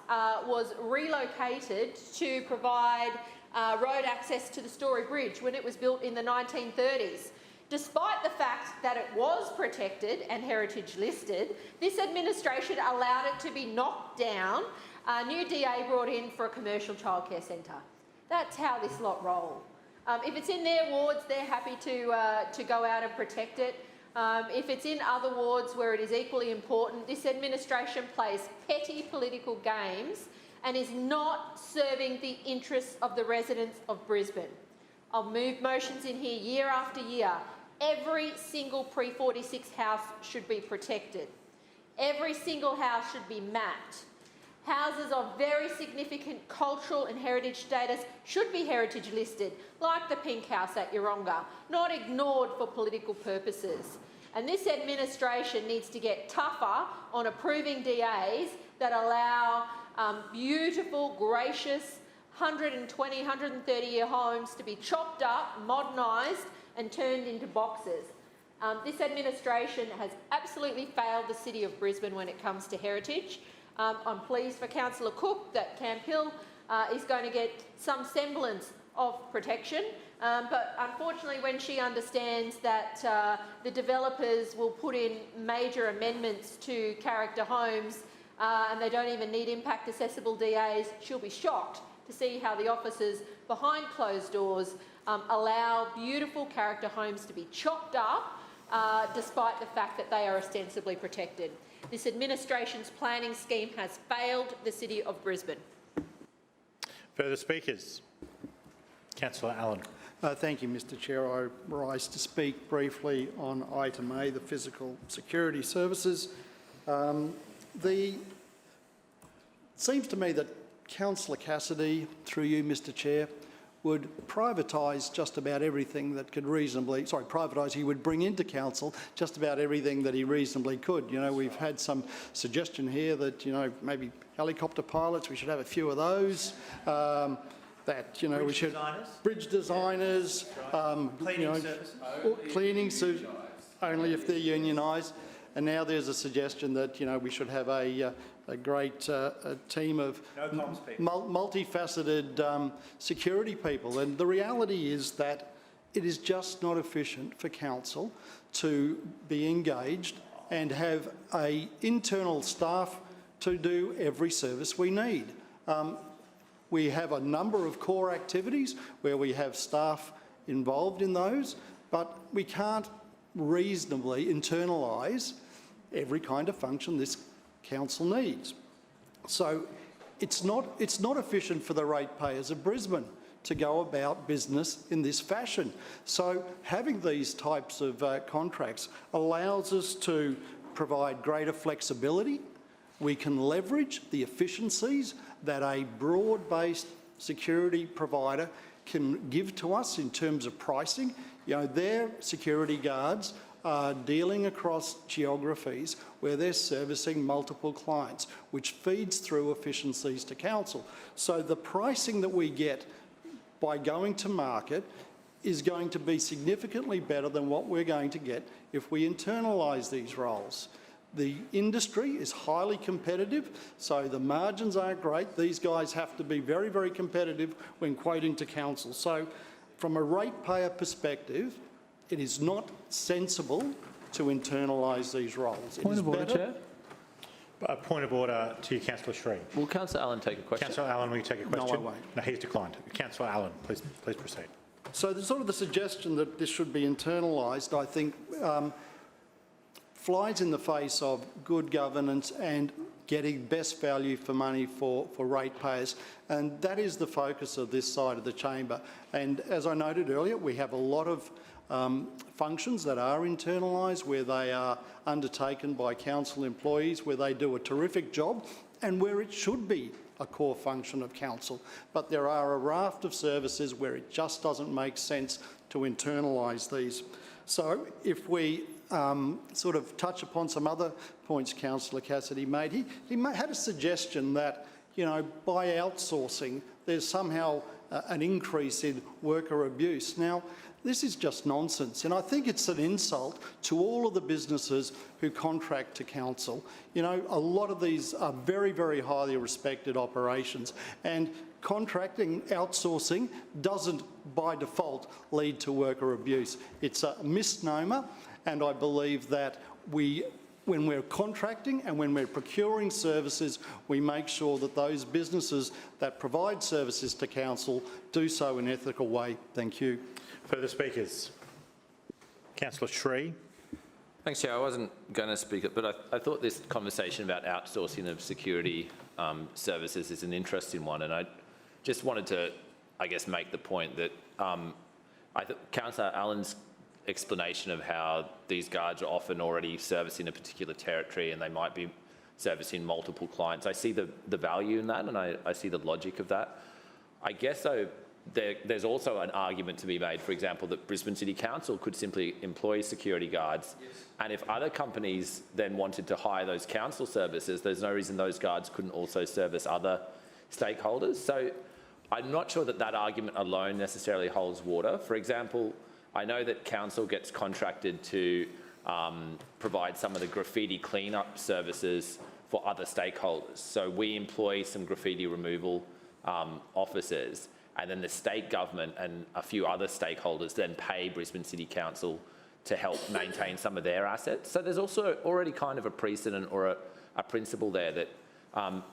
was relocated to provide road access to the Story Bridge when it was built in the 1930s. Despite the fact that it was protected and heritage listed, this administration allowed it to be knocked down. A new DA brought in for a commercial childcare centre. That's how this lot roll. If it's in their wards, they're happy to go out and protect it. If it's in other wards where it is equally important, this administration plays petty political games and is not serving the interests of the residents of Brisbane. I'll move motions in here year after year. Every single pre-46 house should be protected. Every single house should be mapped. Houses of very significant cultural and heritage status should be heritage listed, like the Pink House at Euronga, not ignored for political purposes. And this administration needs to get tougher on approving DAs that allow beautiful, gracious 120, 130-year homes to be chopped up, modernised and turned into boxes. This administration has absolutely failed the City of Brisbane when it comes to heritage. I'm pleased for Councillor Cook that Camp Hill is going to get some semblance of protection, but unfortunately when she understands that the developers will put in major amendments to character homes and they don't even need impact accessible DAs, she'll be shocked to see how the officers behind closed doors allow beautiful character homes to be chopped up despite the fact that they are ostensibly protected. This administration's planning scheme has failed the City of Brisbane. Further speakers? Councillor Allen. Thank you, Mr Chair. I rise to speak briefly on item A, the physical security services. It seems to me that Councillor Cassidy, through you, Mr Chair, would privatise just about everything that could reasonably, he would bring into council just about everything that he reasonably could. You know, we've had some suggestion here that, you know, maybe helicopter pilots, we should have a few of those. That, you know, we should... Bridge designers. Cleaning services. Cleaning services, only if they're unionised. And now there's a suggestion that, you know, we should have a great team of multifaceted security people. And the reality is that it is just not efficient for council to be engaged and have internal staff to do every service we need. We have a number of core activities where we have staff involved in those, but we can't reasonably internalise every kind of function this council needs. So it's not efficient for the ratepayers of Brisbane to go about business in this fashion. So having these types of contracts allows us to provide greater flexibility. We can leverage the efficiencies that a broad-based security provider can give to us in terms of pricing. You know, their security guards are dealing across geographies where they're servicing multiple clients, which feeds through efficiencies to council. So the pricing that we get by going to market is going to be significantly better than what we're going to get if we internalise these roles. The industry is highly competitive, so the margins aren't great. These guys have to be very, very competitive when quoting to council. So from a ratepayer perspective, it is not sensible to internalise these roles. Point of order, Chair. A point of order to you, Councillor Shree. Will Councillor Allen take a question? Councillor Allen, will you take a question? No, I won't. No, he's declined. Councillor Allen, please proceed. So the sort of the suggestion that this should be internalised, I think, flies in the face of good governance and getting best value for money for ratepayers. And that is the focus of this side of the chamber. And as I noted earlier, we have a lot of functions that are internalised, where they are undertaken by council employees, where they do a terrific job and where it should be a core function of council. But there are a raft of services where it just doesn't make sense to internalise these. So if we sort of touch upon some other points Councillor Cassidy made, he had a suggestion that, you know, by outsourcing there's somehow an increase in worker abuse. Now, this is just nonsense, and I think it's an insult to all of the businesses who contract to council. You know, a lot of these are very, very highly respected operations, and contracting, outsourcing doesn't by default lead to worker abuse. It's a misnomer, and I believe that when we're contracting and when we're procuring services, we make sure that those businesses that provide services to council do so in an ethical way. Thank you. Further speakers? Councillor Shree. Thanks, Chair. I wasn't going to speak it, but I thought this conversation about outsourcing of security services is an interesting one, and I just wanted to, I guess, make the point that Councillor Allen's explanation of how these guards are often already servicing a particular territory and they might be servicing multiple clients. I see the value in that, and I see the logic of that. I guess, though, there's also an argument to be made, for example, that Brisbane City Council could simply employ security guards, and if other companies then wanted to hire those council services, there's no reason those guards couldn't also service other stakeholders. So I'm not sure that that argument alone necessarily holds water. For example, I know that council gets contracted to provide some of the graffiti cleanup services for other stakeholders. So we employ some graffiti removal officers, and then the state government and a few other stakeholders then pay Brisbane City Council to help maintain some of their assets. So there's also already kind of a precedent or a principle there that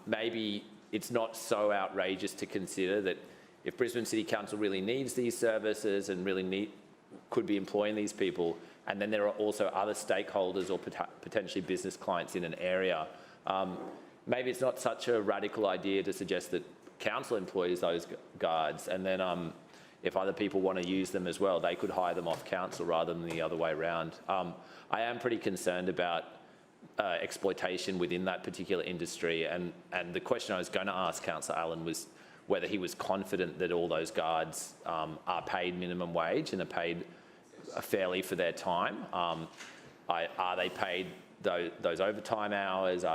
maybe it's not so outrageous to consider that if Brisbane City Council really needs these services and really could be employing these people, and then there are also other stakeholders or potentially business clients in an area, maybe it's not such a radical idea to suggest that council employs those guards, and then if other people want to use them as well, they could hire them off council rather than the other way around. I am pretty concerned about exploitation within that particular industry, and the question I was going to ask Councillor Allen was whether he was confident that all those guards are paid minimum wage and are paid fairly for their time. Are they paid those overtime hours?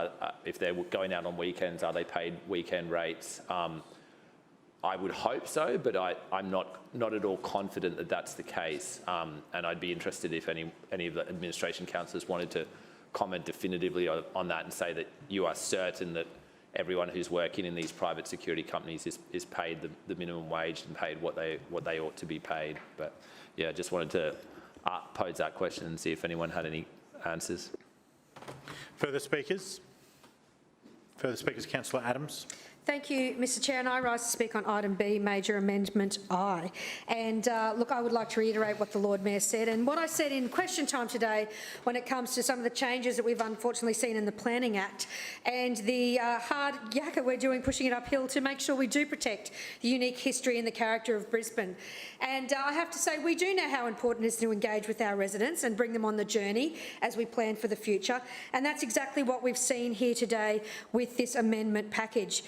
If they're going out on weekends, are they paid weekend rates? I would hope so, but I'm not at all confident that that's the case. And I'd be interested if any of the administration councillors wanted to comment definitively on that and say that you are certain that everyone who's working in these private security companies is paid the minimum wage and paid what they ought to be paid. But yeah, just wanted to pose that question and see if anyone had any answers. Further speakers? Further speakers, Councillor Adams. Thank you, Mr Chair, and I rise to speak on item B, Major Amendment I. And look, I would like to reiterate what the Lord Mayor said and what I said in question time today when it comes to some of the changes that we've unfortunately seen in the Planning Act and the hard yakka we're doing pushing it uphill to make sure we do protect the unique history and the character of Brisbane. And I have to say, we do know how important it is to engage with our residents and bring them on the journey as we plan for the future. And that's exactly what we've seen here today with this amendment package.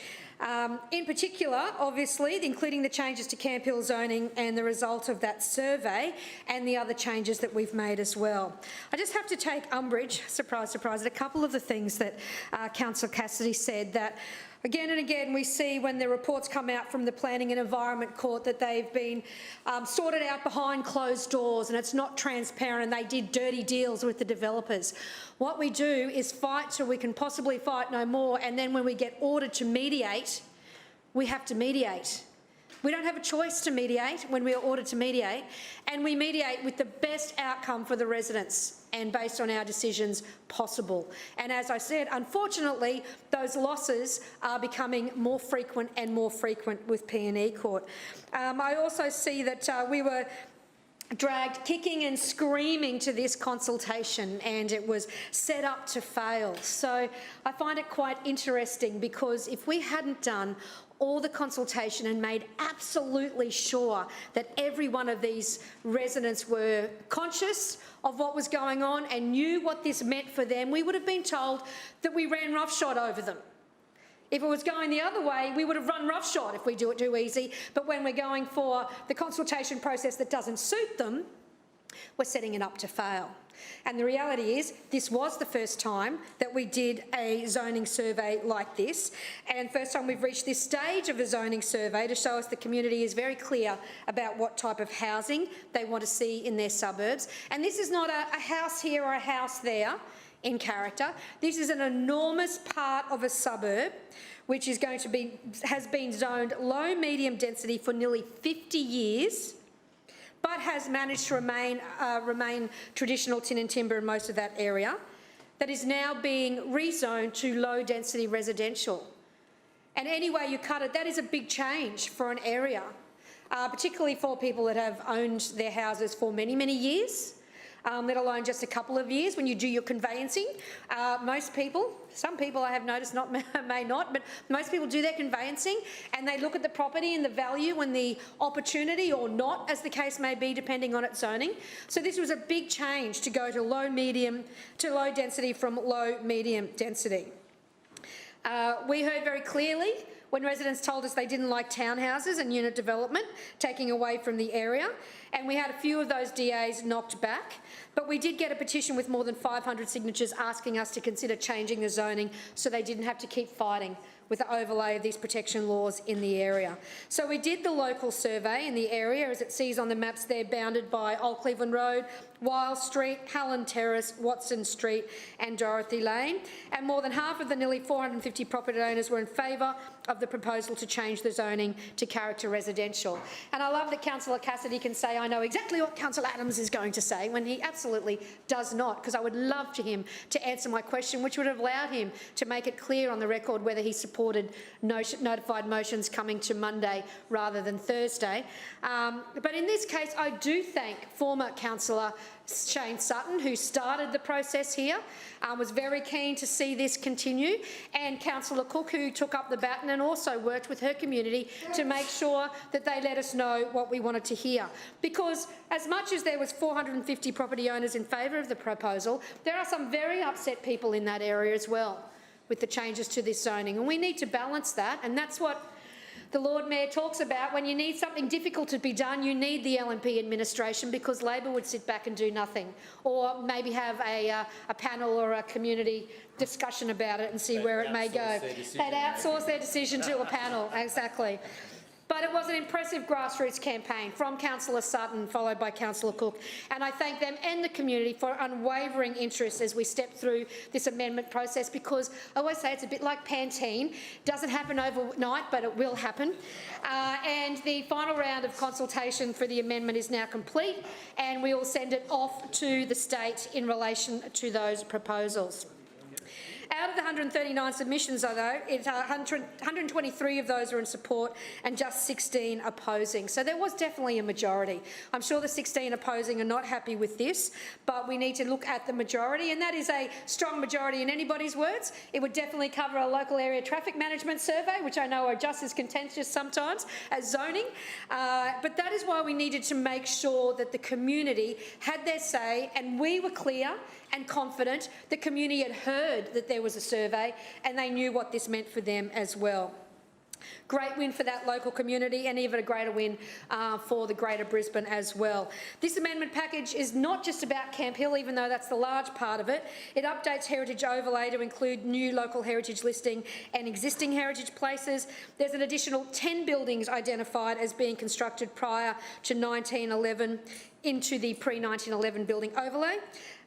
In particular, obviously, including the changes to Camp Hill zoning and the result of that survey and the other changes that we've made as well. I just have to take umbrage, surprise, surprise, at a couple of the things that Councillor Cassidy said that again and again we see when the reports come out from the Planning and Environment Court that they've been sorted out behind closed doors and it's not transparent and they did dirty deals with the developers. What we do is fight till we can possibly fight no more, and then when we get ordered to mediate, we have to mediate. We don't have a choice to mediate when we are ordered to mediate, and we mediate with the best outcome for the residents and based on our decisions possible. And as I said, unfortunately, those losses are becoming more frequent and more frequent with P&E Court. I also see that we were dragged kicking and screaming to this consultation, and it was set up to fail. So I find it quite interesting, because if we hadn't done all the consultation and made absolutely sure that every one of these residents were conscious of what was going on and knew what this meant for them, we would have been told that we ran roughshod over them. If it was going the other way, we would have run roughshod if we do it too easy. But when we're going for the consultation process that doesn't suit them, we're setting it up to fail. And the reality is, this was the first time that we did a zoning survey like this, and first time we've reached this stage of a zoning survey to show us the community is very clear about what type of housing they want to see in their suburbs. And this is not a house here or a house there in character. This is an enormous part of a suburb which is going to be, has been zoned low medium density for nearly 50 years, but has managed to remain traditional tin and timber in most of that area, that is now being rezoned to low density residential. And any way you cut it, that is a big change for an area, particularly for people that have owned their houses for many, many years, let alone just a couple of years when you do your conveyancing. Most people, some people I have noticed may not, but most people do their conveyancing and they look at the property and the value and the opportunity, or not, as the case may be, depending on its zoning. So this was a big change to go to low density from low medium density. We heard very clearly when residents told us they didn't like townhouses and unit development taking away from the area, and we had a few of those DAs knocked back, but we did get a petition with more than 500 signatures asking us to consider changing the zoning so they didn't have to keep fighting with the overlay of these protection laws in the area. So we did the local survey in the area, as it sees on the maps there, bounded by Old Cleveland Road, Wiles Street, Halland Terrace, Watson Street and Dorothy Lane. And more than half of the nearly 450 property owners were in favour of the proposal to change the zoning to character residential. And I love that Councillor Cassidy can say, I know exactly what Councillor Adams is going to say, when he absolutely does not, because I would love for him to answer my question, which would have allowed him to make it clear on the record whether he supported notified motions coming to Monday rather than Thursday. But in this case, I do thank former Councillor Shane Sutton, who started the process here, was very keen to see this continue, and Councillor Cook, who took up the baton and also worked with her community to make sure that they let us know what we wanted to hear. Because as much as there was 450 property owners in favour of the proposal, there are some very upset people in that area as well with the changes to this zoning, and we need to balance that, and that's what the Lord Mayor talks about. When you need something difficult to be done, you need the LNP administration, because Labor would sit back and do nothing, or maybe have a panel or a community discussion about it and see where it may go. They'd outsource their decision to a panel, exactly. But it was an impressive grassroots campaign from Councillor Sutton, followed by Councillor Cook, and I thank them and the community for unwavering interest as we step through this amendment process, because I always say it's a bit like Pantene. Doesn't happen overnight, but it will happen. And the final round of consultation for the amendment is now complete, and we will send it off to the state in relation to those proposals. Out of the 139 submissions, though, 123 of those are in support and just 16 opposing. So there was definitely a majority. I'm sure the 16 opposing are not happy with this, but we need to look at the majority, and that is a strong majority in anybody's words. It would definitely cover a local area traffic management survey, which I know are just as contentious sometimes as zoning. But that is why we needed to make sure that the community had their say, and we were clear and confident the community had heard that there was a survey and they knew what this meant for them as well. Great win for that local community, and even a greater win for the Greater Brisbane as well. This amendment package is not just about Camp Hill, even though that's the large part of it. It updates heritage overlay to include new local heritage listing and existing heritage places. There's an additional 10 buildings identified as being constructed prior to 1911 into the pre-1911 building overlay.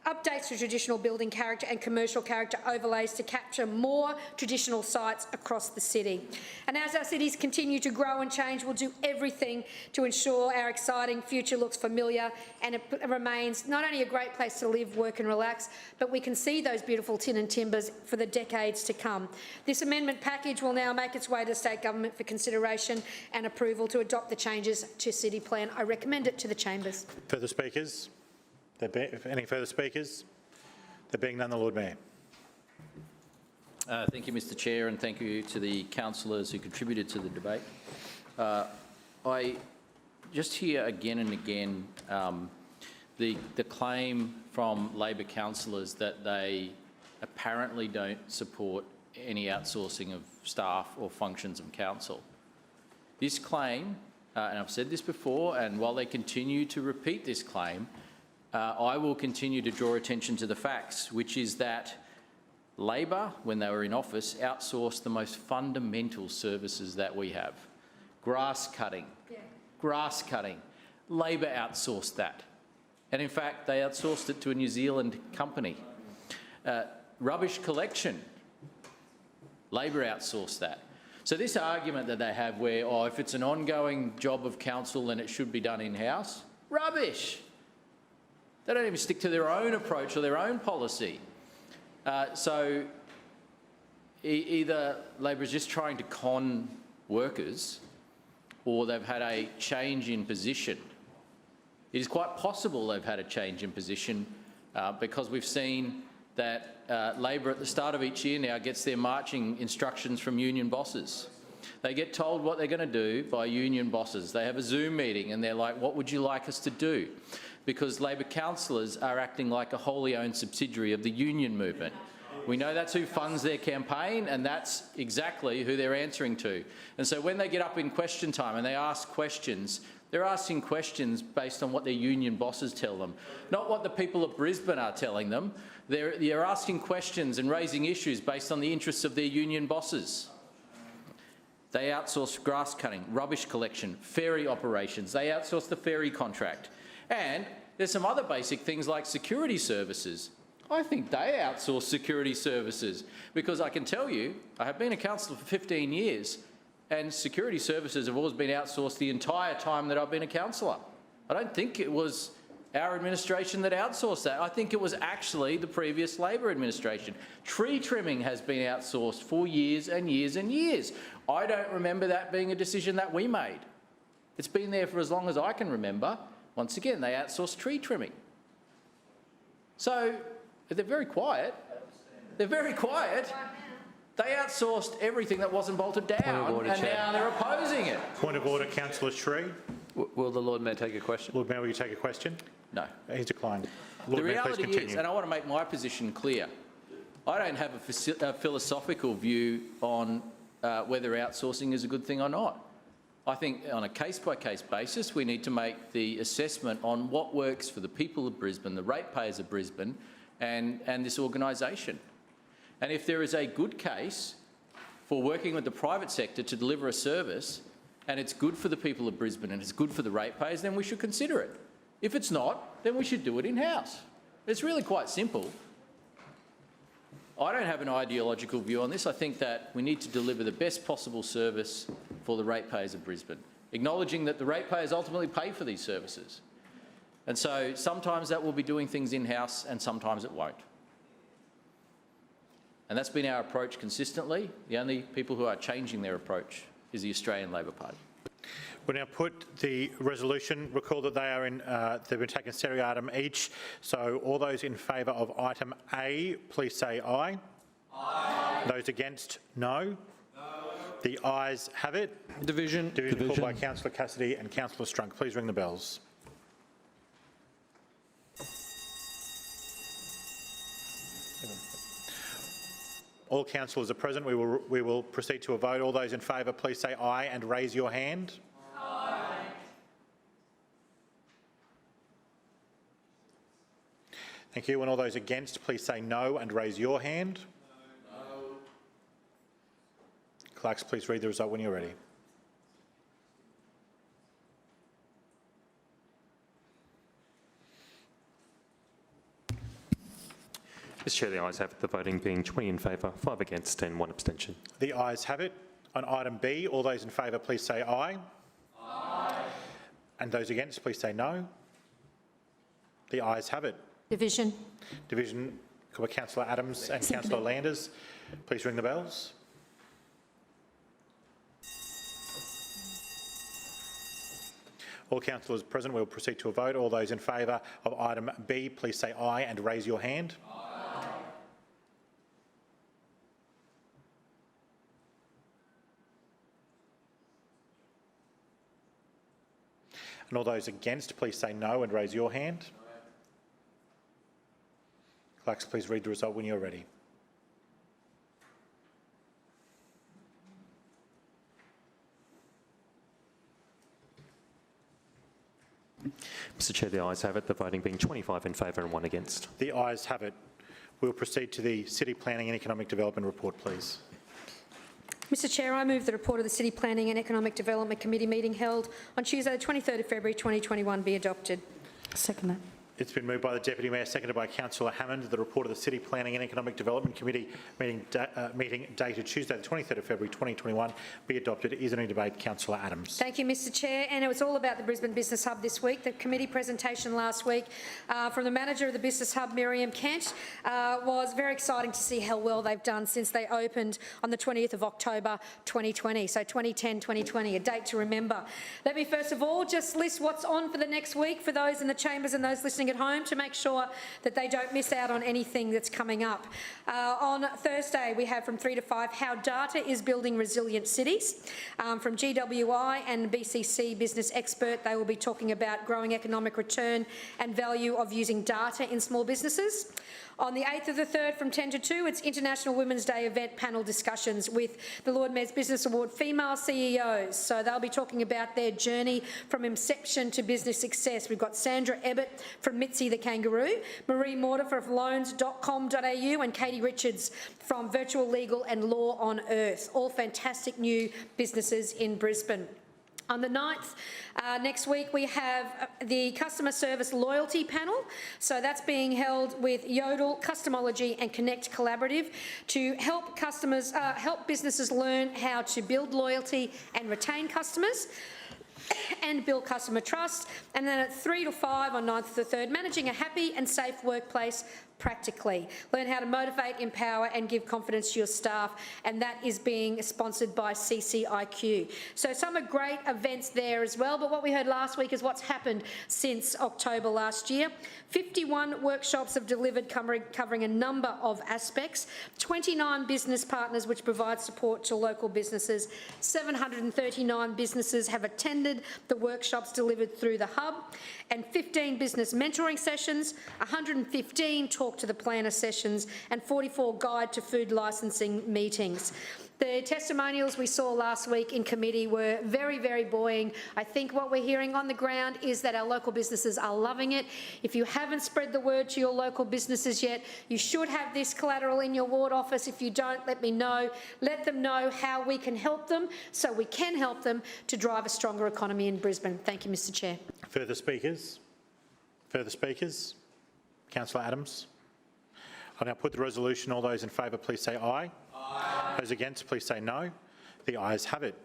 Updates to traditional building character and commercial character overlays to capture more traditional sites across the city. And as I said cities continue to grow and change, we'll do everything to ensure our exciting future looks familiar and it remains not only a great place to live, work and relax, but we can see those beautiful tin and timbers for the decades to come. This amendment package will now make its way to the state government for consideration and approval to adopt the changes to City Plan. I recommend it to the chambers. Further speakers? Any further speakers? There being none, the Lord Mayor. Thank you, Mr Chair, and thank you to the councillors who contributed to the debate. I just hear again and again the claim from Labor councillors that they apparently don't support any outsourcing of staff or functions of council. This claim, and I've said this before, and while they continue to repeat this claim, I will continue to draw attention to the facts, which is that Labor, when they were in office, outsourced the most fundamental services that we have. Grass cutting. Yeah. Grass cutting. Labor outsourced that. And in fact, they outsourced it to a New Zealand company. Rubbish collection. Labor outsourced that. So this argument that they have where, oh, if it's an ongoing job of council, then it should be done in-house, rubbish. They don't even stick to their own approach or their own policy. So either Labor is just trying to con workers or they've had a change in position. It is quite possible they've had a change in position because we've seen that Labor at the start of each year now gets their marching instructions from union bosses. They get told what they're going to do by union bosses. They have a Zoom meeting and they're like, what would you like us to do? Because Labor councillors are acting like a wholly owned subsidiary of the union movement. We know that's who funds their campaign and that's exactly who they're answering to. And so when they get up in question time and they ask questions, they're asking questions based on what their union bosses tell them, not what the people of Brisbane are telling them. They're asking questions and raising issues based on the interests of their union bosses. They outsource grass cutting, rubbish collection, ferry operations. They outsource the ferry contract. And there's some other basic things like security services. I think they outsource security services because I can tell you, I have been a councillor for 15 years and security services have always been outsourced the entire time that I've been a councillor. I don't think it was our administration that outsourced that. I think it was actually the previous Labor administration. Tree trimming has been outsourced for years and years and years. I don't remember that being a decision that we made. It's been there for as long as I can remember. Once again, they outsource tree trimming. So they're very quiet. They're very quiet. They outsourced everything that wasn't bolted down and now they're opposing it. Point of order, Councillor Shree. Will the Lord Mayor take a question? Lord Mayor, will you take a question? No. He's declined. The reality is, and I want to make my position clear, I don't have a philosophical view on whether outsourcing is a good thing or not. I think on a case-by-case basis, we need to make the assessment on what works for the people of Brisbane, the ratepayers of Brisbane, and this organisation. And if there is a good case for working with the private sector to deliver a service, and it's good for the people of Brisbane and it's good for the ratepayers, then we should consider it. If it's not, then we should do it in-house. It's really quite simple. I don't have an ideological view on this. I think that we need to deliver the best possible service for the ratepayers of Brisbane, acknowledging that the ratepayers ultimately pay for these services. And so sometimes that will be doing things in-house and sometimes it won't. And that's been our approach consistently. The only people who are changing their approach is the Australian Labor Party. We'll now put the resolution. Recall that they are they've been taken seriatim each. So all those in favour of item A, please say aye. Aye. Those against, no. No. The ayes have it. Division. Division called by Councillor Cassidy and Councillor Strunk. Please ring the bells. All councillors are present. We will proceed to a vote. All those in favour, please say aye and raise your hand. Aye. Thank you. And all those against, please say no and raise your hand. No. Clerks, please read the result when you're ready. Mr Chair, the ayes have it, the voting being 20 in favour, 5 against and 1 abstention. The ayes have it. On item B, all those in favour, please say aye. Aye. And those against, please say no. The ayes have it. Division. Division by Councillor Adams and Councillor Landers. Please ring the bells. All councillors present, we will proceed to a vote. All those in favour of item B, please say aye and raise your hand. Aye. And all those against, please say no and raise your hand. Aye. Clerks, please read the result when you're ready. Mr Chair, the ayes have it, the voting being 25 in favour and 1 against. The ayes have it. We'll proceed to the City Planning and Economic Development report, please. Mr Chair, I move the report of the City Planning and Economic Development Committee meeting held on Tuesday the 23rd of February 2021 be adopted. Second that. It's been moved by the Deputy Mayor, seconded by Councillor Hammond. The report of the City Planning and Economic Development Committee meeting dated Tuesday the 23rd of February 2021 be adopted. Is there any debate? Councillor Adams. Thank you, Mr Chair. And it was all about the Brisbane Business Hub this week. The committee presentation last week from the manager of the Business Hub, Miriam Kent, was very exciting to see how well they've done since they opened on the 20th of October 2020. So 2010-2020, a date to remember. Let me first of all just list what's on for the next week for those in the chambers and those listening at home to make sure that they don't miss out on anything that's coming up. On Thursday, we have from 3 to 5 how data is building resilient cities. From GWI and BCC Business Expert, they will be talking about growing economic return and value of using data in small businesses. On the 8th of the 3rd from 10 to 2, it's International Women's Day event panel discussions with the Lord Mayor's Business Award female CEOs. So they'll be talking about their journey from inception to business success. We've got Sandra Ebbett from Mitzi the Kangaroo, Marie Mortar from loans.com.au and Katie Richards from Virtual Legal and Law on Earth. All fantastic new businesses in Brisbane. On the 9th, next week, we have the Customer Service Loyalty Panel. So that's being held with Yodel, Customology and Connect Collaborative to help businesses learn how to build loyalty and retain customers and build customer trust. And then at 3 to 5 on 9th of the 3rd, managing a happy and safe workplace practically. Learn how to motivate, empower and give confidence to your staff, and that is being sponsored by CCIQ. So some are great events there as well, but what we heard last week is what's happened since October last year. 51 workshops have delivered covering a number of aspects, 29 business partners which provide support to local businesses, 739 businesses have attended the workshops delivered through the hub, and 15 business mentoring sessions, 115 talk to the planner sessions and 44 guide to food licensing meetings. The testimonials we saw last week in committee were very, very buoying. I think what we're hearing on the ground is that our local businesses are loving it. If you haven't spread the word to your local businesses yet, you should have this collateral in your ward office. If you don't, let me know. Let them know how we can help them so we can help them to drive a stronger economy in Brisbane. Thank you, Mr Chair. Further speakers? Further speakers? Councillor Adams. I'll now put the resolution. All those in favour, please say aye. Aye. Those against, please say no. The ayes have it.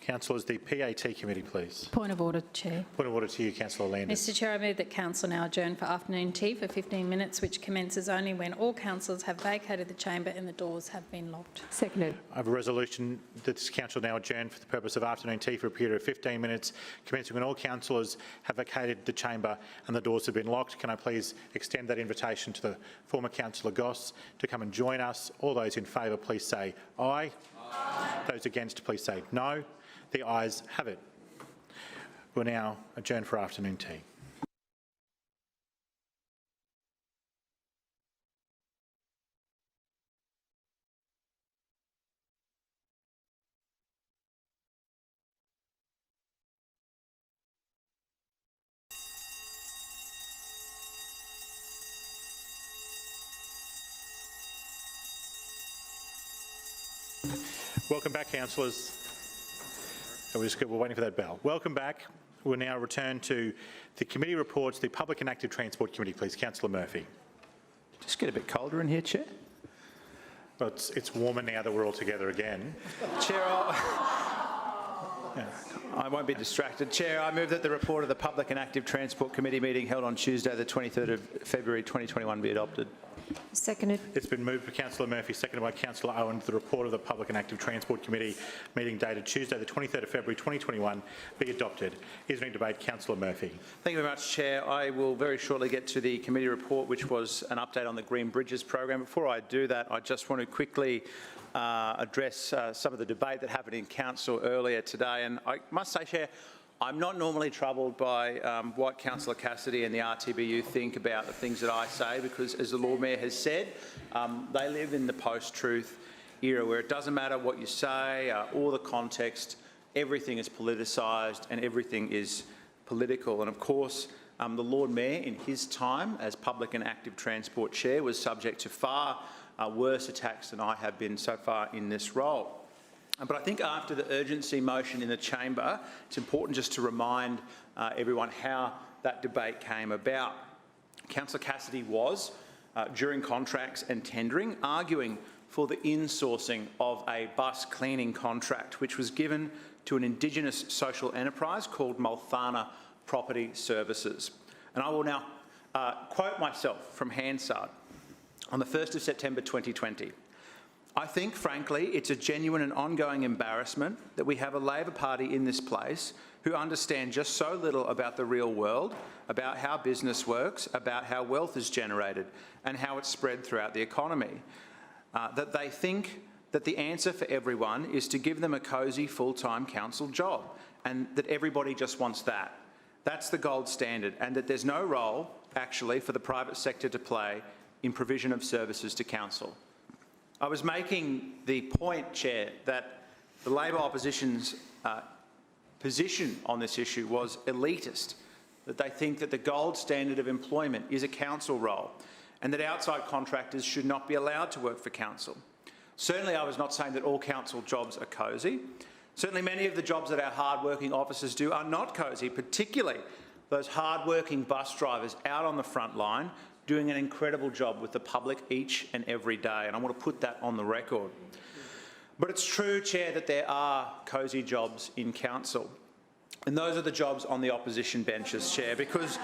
Councillors, the PAT committee, please. Point of order, Chair. Point of order to you, Councillor Landers. Mr Chair, I move that Council now adjourn for afternoon tea for 15 minutes, which commences only when all councillors have vacated the chamber and the doors have been locked. Seconded. I have a resolution that this council now adjourn for the purpose of afternoon tea for a period of 15 minutes, commencing when all councillors have vacated the chamber and the doors have been locked. Can I please extend that invitation to the former Councillor Goss to come and join us? All those in favour, please say aye. Aye. Those against, please say no. The ayes have it. We'll now adjourn for afternoon tea. Welcome back, councillors. We're waiting for that bell. Welcome back. We'll now return to the committee reports. The Public and Active Transport Committee, please. Councillor Murphy. Just get a bit colder in here, Chair. Well, it's warmer now that we're all together again. Chair, I won't be distracted. Chair, I move that the report of the Public and Active Transport Committee meeting held on Tuesday, the 23rd of February 2021 be adopted. Seconded. It's been moved by Councillor Murphy, seconded by Councillor Owen, the report of the Public and Active Transport Committee meeting dated Tuesday, the 23rd of February 2021 be adopted. Is there any debate? Councillor Murphy. Thank you very much, Chair. I will very shortly get to the committee report, which was an update on the Green Bridges program. Before I do that, I just want to quickly address some of the debate that happened in Council earlier today. And I must say, Chair, I'm not normally troubled by what Councillor Cassidy and the RTBU think about the things that I say, because as the Lord Mayor has said, they live in the post-truth era where it doesn't matter what you say or the context, everything is politicised and everything is political. And of course, the Lord Mayor in his time as Public and Active Transport Chair was subject to far worse attacks than I have been so far in this role. But I think after the urgency motion in the chamber, it's important just to remind everyone how that debate came about. Councillor Cassidy was, during contracts and tendering, arguing for the insourcing of a bus cleaning contract, which was given to an Indigenous social enterprise called Multhana Property Services. And I will now quote myself from Hansard on the 1st of September 2020. I think, frankly, it's a genuine and ongoing embarrassment that we have a Labor Party in this place who understand just so little about the real world, about how business works, about how wealth is generated and how it's spread throughout the economy. That they think that the answer for everyone is to give them a cosy full-time council job and that everybody just wants that. That's the gold standard, and that there's no role, actually, for the private sector to play in provision of services to council. I was making the point, Chair, that the Labor opposition's position on this issue was elitist, that they think that the gold standard of employment is a council role and that outside contractors should not be allowed to work for council. Certainly I was not saying that all council jobs are cosy. Certainly many of the jobs that our hard-working officers do are not cosy, particularly those hard-working bus drivers out on the front line doing an incredible job with the public each and every day, and I want to put that on the record. But it's true, Chair, that there are cosy jobs in council, and those are the jobs on the opposition benches, Chair, because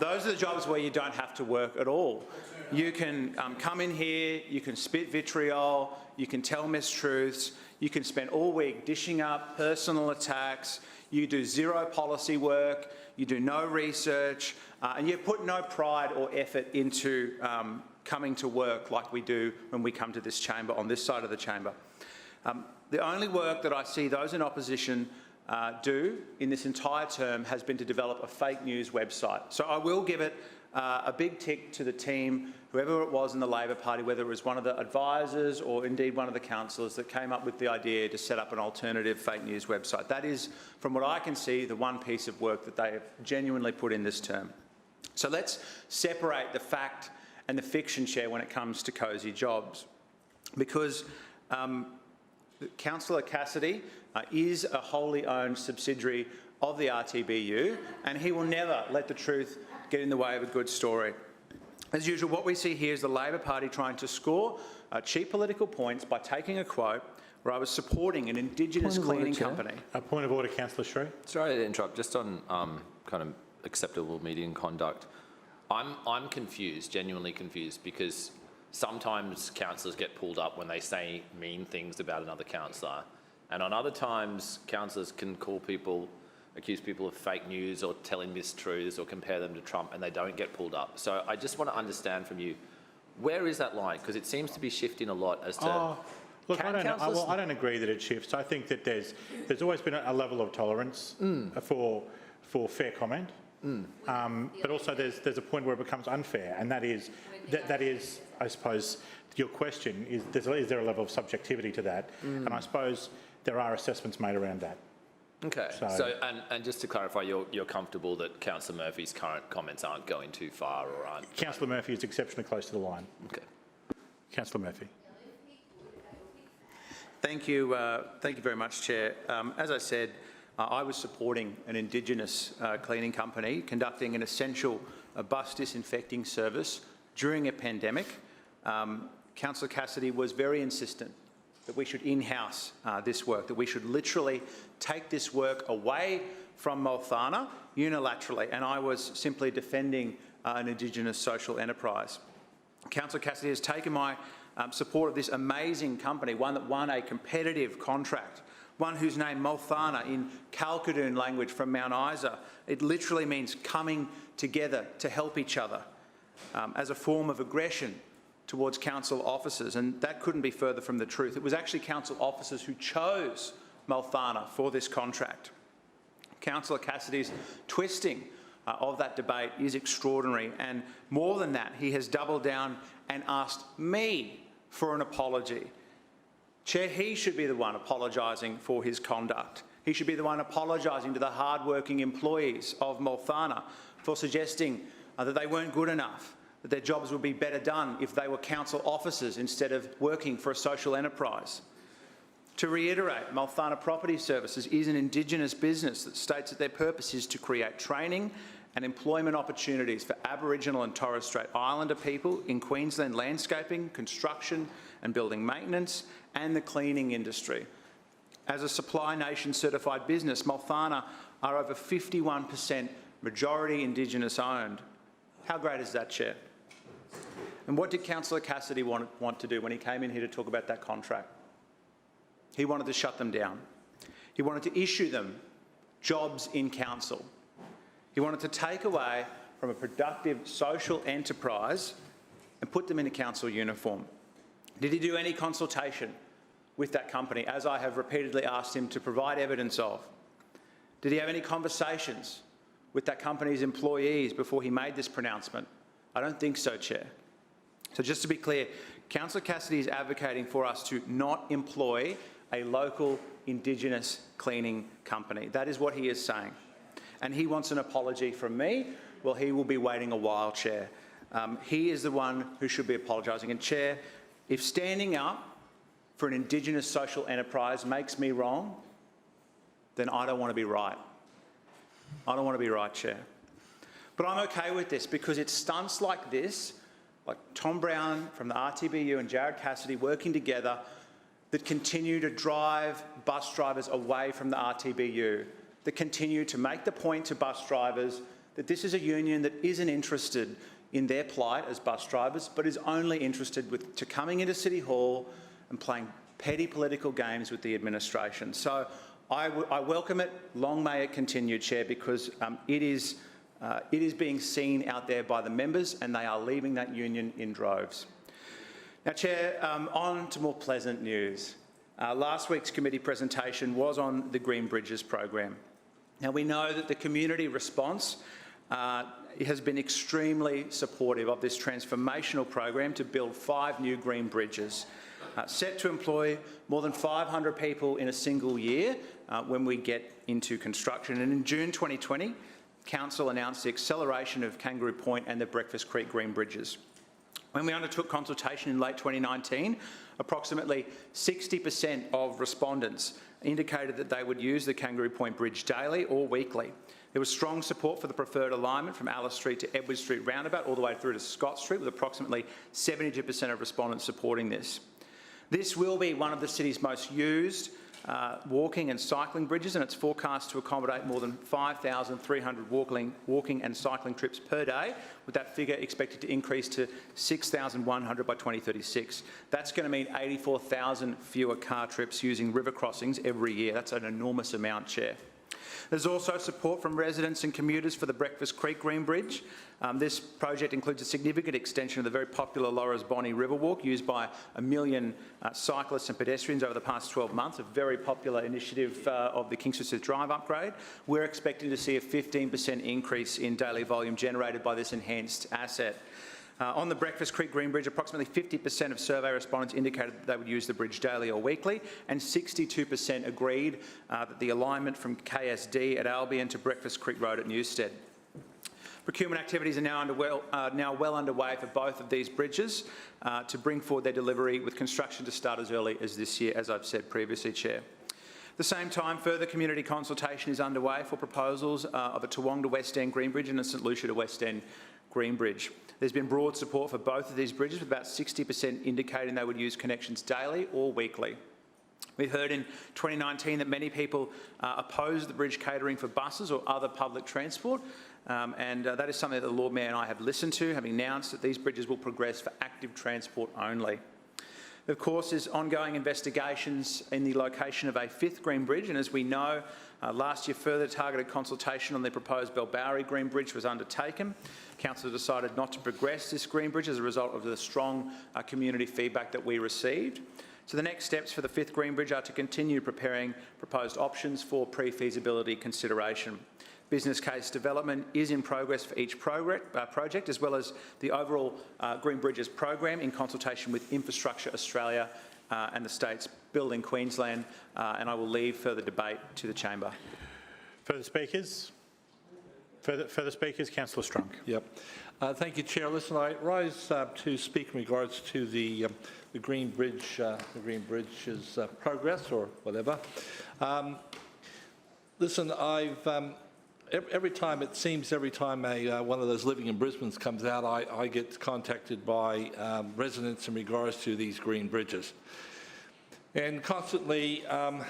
those are the jobs where you don't have to work at all. You can come in here, you can spit vitriol, you can tell mistruths, you can spend all week dishing up personal attacks, you do zero policy work, you do no research, and you put no pride or effort into coming to work like we do when we come to this chamber, on this side of the chamber. The only work that I see those in opposition do in this entire term has been to develop a fake news website. So I will give it a big tick to the team, whoever it was in the Labor Party, whether it was one of the advisors or indeed one of the councillors that came up with the idea to set up an alternative fake news website. That is, from what I can see, the one piece of work that they have genuinely put in this term. So let's separate the fact and the fiction, Chair, when it comes to cosy jobs. Because Councillor Cassidy is a wholly owned subsidiary of the RTBU, and he will never let the truth get in the way of a good story. As usual, what we see here is the Labor Party trying to score cheap political points by taking a quote where I was supporting an Indigenous cleaning company. A point of order, Councillor Shrew. Sorry to interrupt, just on kind of acceptable meeting conduct. I'm confused, genuinely confused, because sometimes councillors get pulled up when they say mean things about another councillor, and on other times councillors can accuse people of fake news or telling mistruths or compare them to Trump, and they don't get pulled up. So I just want to understand from you, where is that line? Because it seems to be shifting a lot as to... Look, I don't agree that it shifts. I think that there's always been a level of tolerance for fair comment, but also there's a point where it becomes unfair, and that is, I suppose, your question is there a level of subjectivity to that? And I suppose there are assessments made around that. Okay, and just to clarify, you're comfortable that Councillor Murphy's current comments aren't going too far or aren't... Councillor Murphy is exceptionally close to the line. Okay. Councillor Murphy. Thank you very much, Chair. As I said, I was supporting an Indigenous cleaning company conducting an essential bus disinfecting service during a pandemic. Councillor Cassidy was very insistent that we should in-house this work, that we should literally take this work away from Multhana unilaterally, and I was simply defending an Indigenous social enterprise. Councillor Cassidy has taken my support of this amazing company, one that won a competitive contract, one whose name Multhana in Kalkadoon language from Mount Isa, it literally means coming together to help each other as a form of aggression towards council officers, and that couldn't be further from the truth. It was actually council officers who chose Multhana for this contract. Councillor Cassidy's twisting of that debate is extraordinary, and more than that, he has doubled down and asked me for an apology. Chair, he should be the one apologising for his conduct. He should be the one apologising to the hard-working employees of Multhana for suggesting that they weren't good enough, that their jobs would be better done if they were council officers instead of working for a social enterprise. To reiterate, Multhana Property Services is an Indigenous business that states that their purpose is to create training and employment opportunities for Aboriginal and Torres Strait Islander people in Queensland landscaping, construction and building maintenance, and the cleaning industry. As a Supply Nation certified business, Multhana are over 51% majority Indigenous owned. How great is that, Chair? And what did Councillor Cassidy want to do when he came in here to talk about that contract? He wanted to shut them down. He wanted to issue them jobs in council. He wanted to take away from a productive social enterprise and put them in a council uniform. Did he do any consultation with that company, as I have repeatedly asked him to provide evidence of? Did he have any conversations with that company's employees before he made this pronouncement? I don't think so, Chair. So just to be clear, Councillor Cassidy is advocating for us to not employ a local Indigenous cleaning company. That is what he is saying. And he wants an apology from me. Well, he will be waiting a while, Chair. He is the one who should be apologising. And Chair, if standing up for an Indigenous social enterprise makes me wrong, then I don't want to be right. I don't want to be right, Chair. But I'm okay with this because it's stunts like this, like Tom Brown from the RTBU and Jared Cassidy working together, that continue to drive bus drivers away from the RTBU, that continue to make the point to bus drivers that this is a union that isn't interested in their plight as bus drivers, but is only interested to coming into City Hall and playing petty political games with the administration. So I welcome it. Long may it continue, Chair, because it is being seen out there by the members, and they are leaving that union in droves. Now, Chair, on to more pleasant news. Last week's committee presentation was on the Green Bridges program. Now, we know that the community response has been extremely supportive of this transformational program to build 5 new green bridges, set to employ more than 500 people in a single year when we get into construction. And in June 2020, Council announced the acceleration of Kangaroo Point and the Breakfast Creek Green Bridges. When we undertook consultation in late 2019, approximately 60% of respondents indicated that they would use the Kangaroo Point Bridge daily or weekly. There was strong support for the preferred alignment from Alice Street to Edward Street roundabout all the way through to Scott Street, with approximately 72% of respondents supporting this. This will be one of the city's most used walking and cycling bridges, and it's forecast to accommodate more than 5,300 walking and cycling trips per day, with that figure expected to increase to 6,100 by 2036. That's going to mean 84,000 fewer car trips using river crossings every year. That's an enormous amount, Chair. There's also support from residents and commuters for the Breakfast Creek Green Bridge. This project includes a significant extension of the very popular Laura's Bonnie Riverwalk, used by 1 million cyclists and pedestrians over the past 12 months, a very popular initiative of the Kingsford Drive upgrade. We're expecting to see a 15% increase in daily volume generated by this enhanced asset. On the Breakfast Creek Green Bridge, approximately 50% of survey respondents indicated that they would use the bridge daily or weekly, and 62% agreed that the alignment from KSD at Albion to Breakfast Creek Road at Newstead. Procurement activities are now well underway for both of these bridges to bring forward their delivery, with construction to start as early as this year, as I've said previously, Chair. At the same time, further community consultation is underway for proposals of a Toowong to West End Green Bridge and a St Lucia to West End Green Bridge. There's been broad support for both of these bridges, with about 60% indicating they would use connections daily or weekly. We heard in 2019 that many people oppose the bridge catering for buses or other public transport, and that is something that the Lord Mayor and I have listened to, having announced that these bridges will progress for active transport only. Of course, there's ongoing investigations in the location of a fifth Green Bridge, and as we know, last year further targeted consultation on the proposed Belbowrie Green Bridge was undertaken. Council decided not to progress this Green Bridge as a result of the strong community feedback that we received. So the next steps for the fifth Green Bridge are to continue preparing proposed options for pre-feasibility consideration. Business case development is in progress for each project, as well as the overall Green Bridges program in consultation with Infrastructure Australia and the state's Building Queensland, and I will leave further debate to the chamber. Further speakers? Further speakers? Councillor Strunk. Yep. Thank you, Chair. Listen, I rise to speak in regards to the Green Bridge, the Green Bridge's progress or whatever. Listen, I've every time one of those living in Brisbane's comes out, I get contacted by residents in regards to these green bridges. And constantly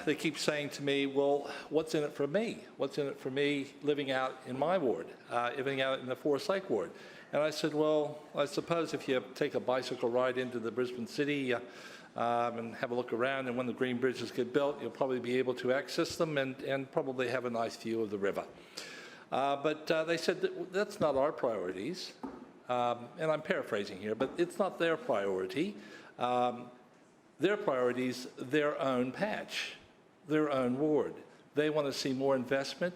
they keep saying to me, well, what's in it for me? What's in it for me living out in my ward, living out in the Forest Lake ward? And I said, well, I suppose if you take a bicycle ride into the Brisbane City and have a look around, and when the green bridges get built, you'll probably be able to access them and probably have a nice view of the river. But they said that's not our priorities, and I'm paraphrasing here, but it's not their priority. Their priorities, their own patch, their own ward. They want to see more investment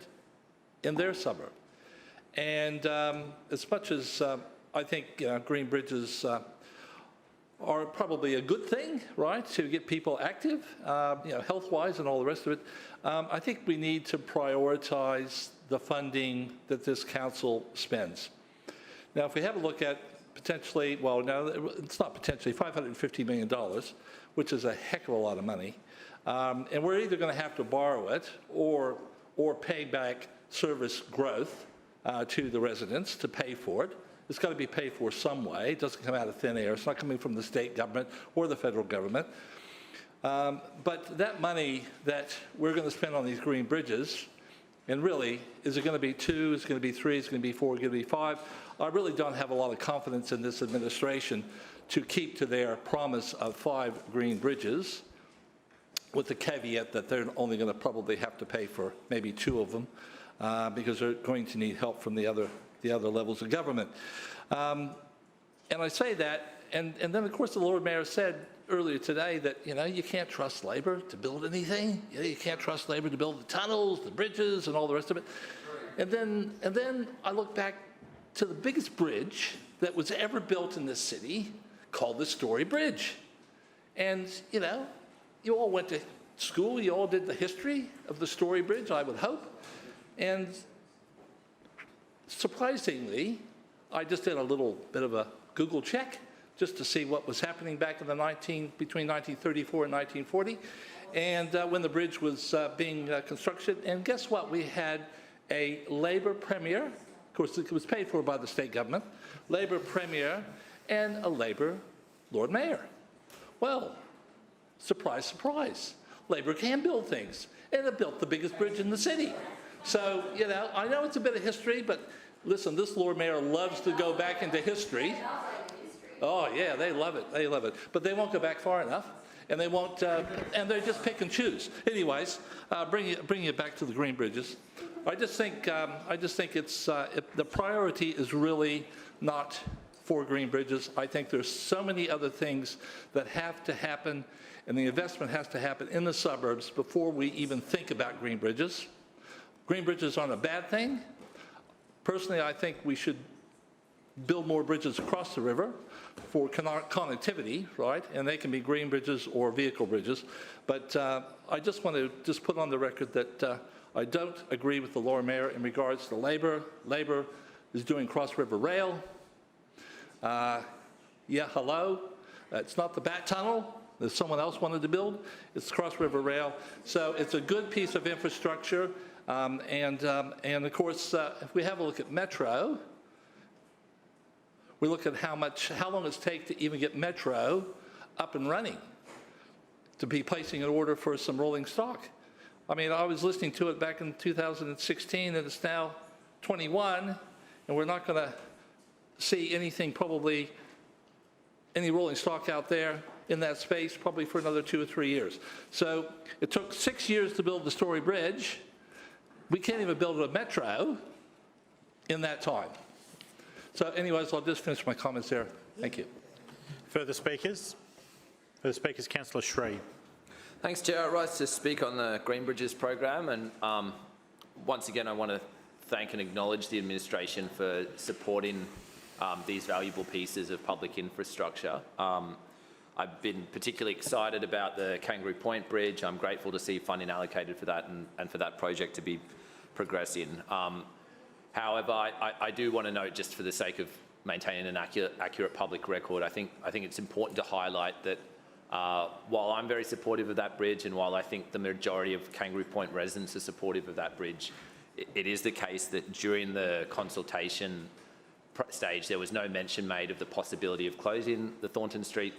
in their suburb. And as much as I think green bridges are probably a good thing, right, to get people active, health-wise and all the rest of it, I think we need to prioritise the funding that this council spends. Now, if we have a look at potentially, well, no, it's not potentially, $550 million, which is a heck of a lot of money, and we're either going to have to borrow it or pay back service growth to the residents to pay for it. It's got to be paid for some way. It doesn't come out of thin air. It's not coming from the state government or the federal government. But that money that we're going to spend on these green bridges, and really, is it going to be 2, is it going to be 3, is it going to be 4, is it going to be 5? I really don't have a lot of confidence in this administration to keep to their promise of 5 green bridges, with the caveat that they're only going to probably have to pay for maybe 2 of them, because they're going to need help from the other levels of government. And I say that, and then of course the Lord Mayor said earlier today that you can't trust Labor to build anything. You can't trust Labor to build the tunnels, the bridges, and all the rest of it. And then I look back to the biggest bridge that was ever built in this city, called the Story Bridge. And you all went to school. You all did the history of the Story Bridge, I would hope. And surprisingly, I just did a little bit of a Google check just to see what was happening back in between 1934 and 1940, and when the bridge was being constructed. And guess what? We had a Labor Premier, of course it was paid for by the state government, Labor Premier and a Labor Lord Mayor. Well, surprise, surprise, Labor can build things, and it built the biggest bridge in the city. So, I know it's a bit of history, but listen, this Lord Mayor loves to go back into history. Oh, yeah, they love it. They love it. But they won't go back far enough, and they won't, and they just pick and choose. Anyways, bring it back to the green bridges. I just think it's the priority is really not for green bridges. I think there's so many other things that have to happen, and the investment has to happen in the suburbs before we even think about green bridges. Green bridges aren't a bad thing. Personally, I think we should build more bridges across the river for connectivity, right? And they can be green bridges or vehicle bridges. But I just want to put on the record that I don't agree with the Lord Mayor in regards to Labor. Labor is doing cross-river rail. Yeah, hello. It's not the Bat Tunnel that someone else wanted to build. It's cross-river rail. So it's a good piece of infrastructure. And of course, if we have a look at Metro, We look at how long it's take to even get Metro up and running, to be placing an order for some rolling stock. I mean, I was listening to it back in 2016, and it's now 21, and we're not going to see anything, probably any rolling stock out there in that space, probably for another 2 or 3 years. So it took 6 years to build the Story Bridge. We can't even build a Metro in that time. So anyways, I'll just finish my comments there. Thank you. Further speakers? Further speakers, Councillor Shree. Thanks, Chair. I rise to speak on the Green Bridges program, and once again I want to thank and acknowledge the administration for supporting these valuable pieces of public infrastructure. I've been particularly excited about the Kangaroo Point Bridge. I'm grateful to see funding allocated for that and for that project to be progressing. However, I do want to note, just for the sake of maintaining an accurate public record, I think it's important to highlight that while I'm very supportive of that bridge, and while I think the majority of Kangaroo Point residents are supportive of that bridge, it is the case that during the consultation stage there was no mention made of the possibility of closing the Thornton Street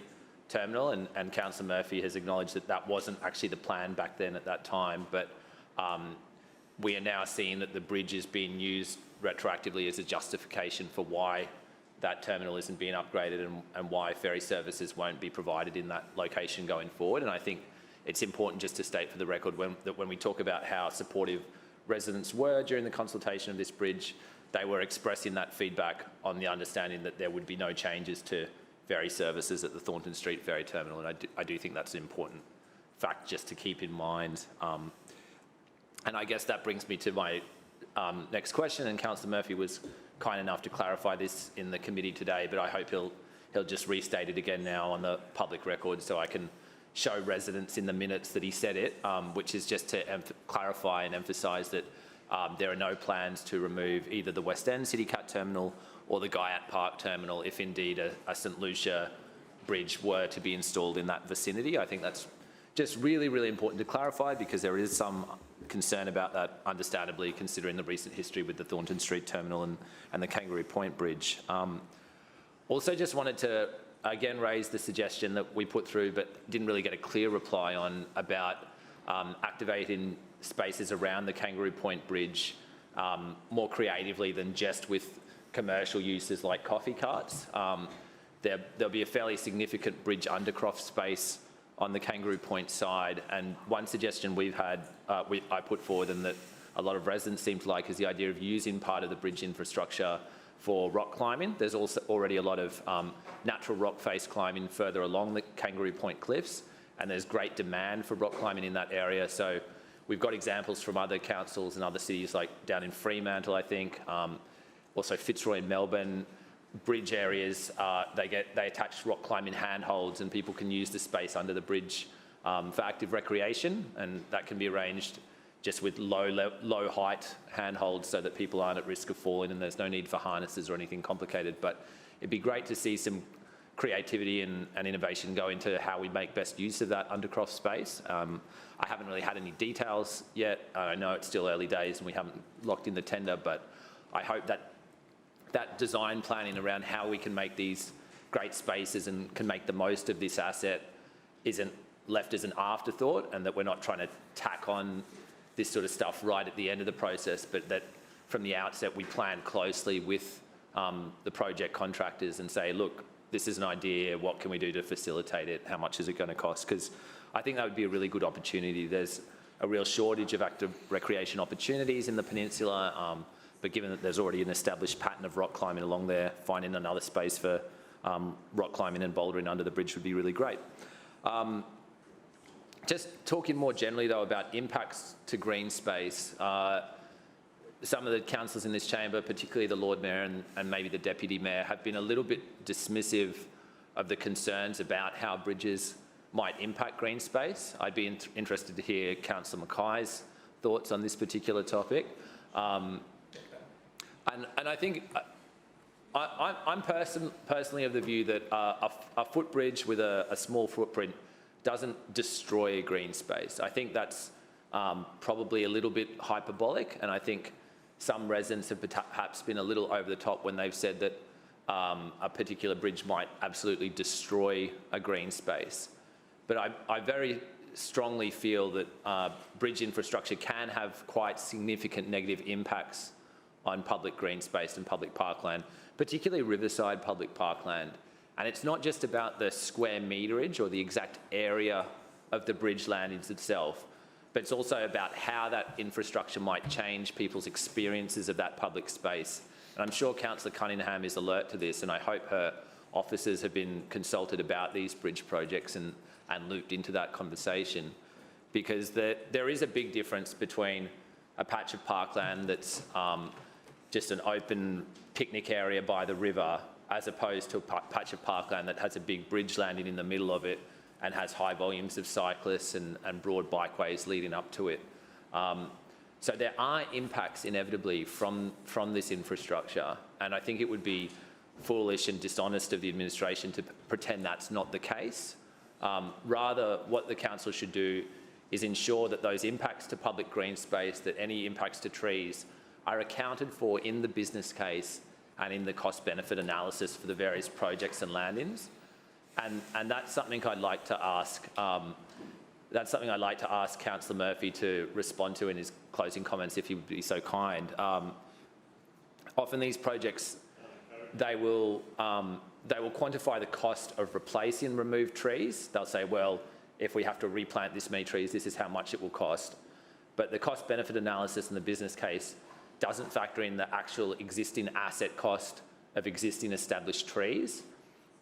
terminal, and Councillor Murphy has acknowledged that that wasn't actually the plan back then at that time, but we are now seeing that the bridge is being used retroactively as a justification for why that terminal isn't being upgraded and why ferry services won't be provided in that location going forward. And I think it's important just to state for the record that when we talk about how supportive residents were during the consultation of this bridge, they were expressing that feedback on the understanding that there would be no changes to ferry services at the Thornton Street ferry terminal. And I do think that's an important fact just to keep in mind. And I guess that brings me to my next question, and Councillor Murphy was kind enough to clarify this in the committee today, but I hope he'll just restate it again now on the public record so I can show residents in the minutes that he said it, which is just to clarify and emphasise that there are no plans to remove either the West End City Cat Terminal or the Guyat Park Terminal if indeed a St Lucia bridge were to be installed in that vicinity. I think that's just really, really important to clarify, because there is some concern about that, understandably, considering the recent history with the Thornton Street Terminal and the Kangaroo Point Bridge. Also just wanted to again raise the suggestion that we put through but didn't really get a clear reply on, about activating spaces around the Kangaroo Point Bridge more creatively than just with commercial uses like coffee carts. There'll be a fairly significant bridge undercroft space on the Kangaroo Point side, and one suggestion we've had, I put forward, and that a lot of residents seem to like, is the idea of using part of the bridge infrastructure for rock climbing. There's also already a lot of natural rock face climbing further along the Kangaroo Point cliffs, and there's great demand for rock climbing in that area. So we've got examples from other councils and other cities, like down in Fremantle, I think, also Fitzroy in Melbourne. Bridge areas, they attach rock climbing handholds, and people can use the space under the bridge for active recreation, and that can be arranged just with low height handholds so that people aren't at risk of falling, and there's no need for harnesses or anything complicated. But it'd be great to see some creativity and innovation go into how we make best use of that undercroft space. I haven't really had any details yet. I know it's still early days and we haven't locked in the tender, but I hope that design planning around how we can make these great spaces and can make the most of this asset isn't left as an afterthought, and that we're not trying to tack on this sort of stuff right at the end of the process, but that from the outset we plan closely with the project contractors and say, look, this is an idea, what can we do to facilitate it, how much is it going to cost? Because I think that would be a really good opportunity. There's a real shortage of active recreation opportunities in the peninsula, but given that there's already an established pattern of rock climbing along there, finding another space for rock climbing and bouldering under the bridge would be really great. Just talking more generally, though, about impacts to green space, some of the councillors in this chamber, particularly the Lord Mayor and maybe the Deputy Mayor, have been a little bit dismissive of the concerns about how bridges might impact green space. I'd be interested to hear Councillor Mackay's thoughts on this particular topic. And I think I'm personally of the view that a footbridge with a small footprint doesn't destroy a green space. I think that's probably a little bit hyperbolic, and I think some residents have perhaps been a little over the top when they've said that a particular bridge might absolutely destroy a green space. But I very strongly feel that bridge infrastructure can have quite significant negative impacts on public green space and public parkland, particularly riverside public parkland. And it's not just about the square meterage or the exact area of the bridge landings itself, but it's also about how that infrastructure might change people's experiences of that public space. And I'm sure Councillor Cunningham is alert to this, and I hope her officers have been consulted about these bridge projects and looped into that conversation, because there is a big difference between a patch of parkland that's just an open picnic area by the river, as opposed to a patch of parkland that has a big bridge landing in the middle of it and has high volumes of cyclists and broad bikeways leading up to it. So there are impacts inevitably from this infrastructure, and I think it would be foolish and dishonest of the administration to pretend that's not the case. Rather, what the council should do is ensure that those impacts to public green space, that any impacts to trees, are accounted for in the business case and in the cost-benefit analysis for the various projects and land-ins. And that's something I'd like to ask. That's something I'd like to ask Councillor Murphy to respond to in his closing comments, if he would be so kind. Often these projects, they will quantify the cost of replacing removed trees. They'll say, well, if we have to replant this many trees, this is how much it will cost. But the cost-benefit analysis in the business case doesn't factor in the actual existing asset cost of existing established trees.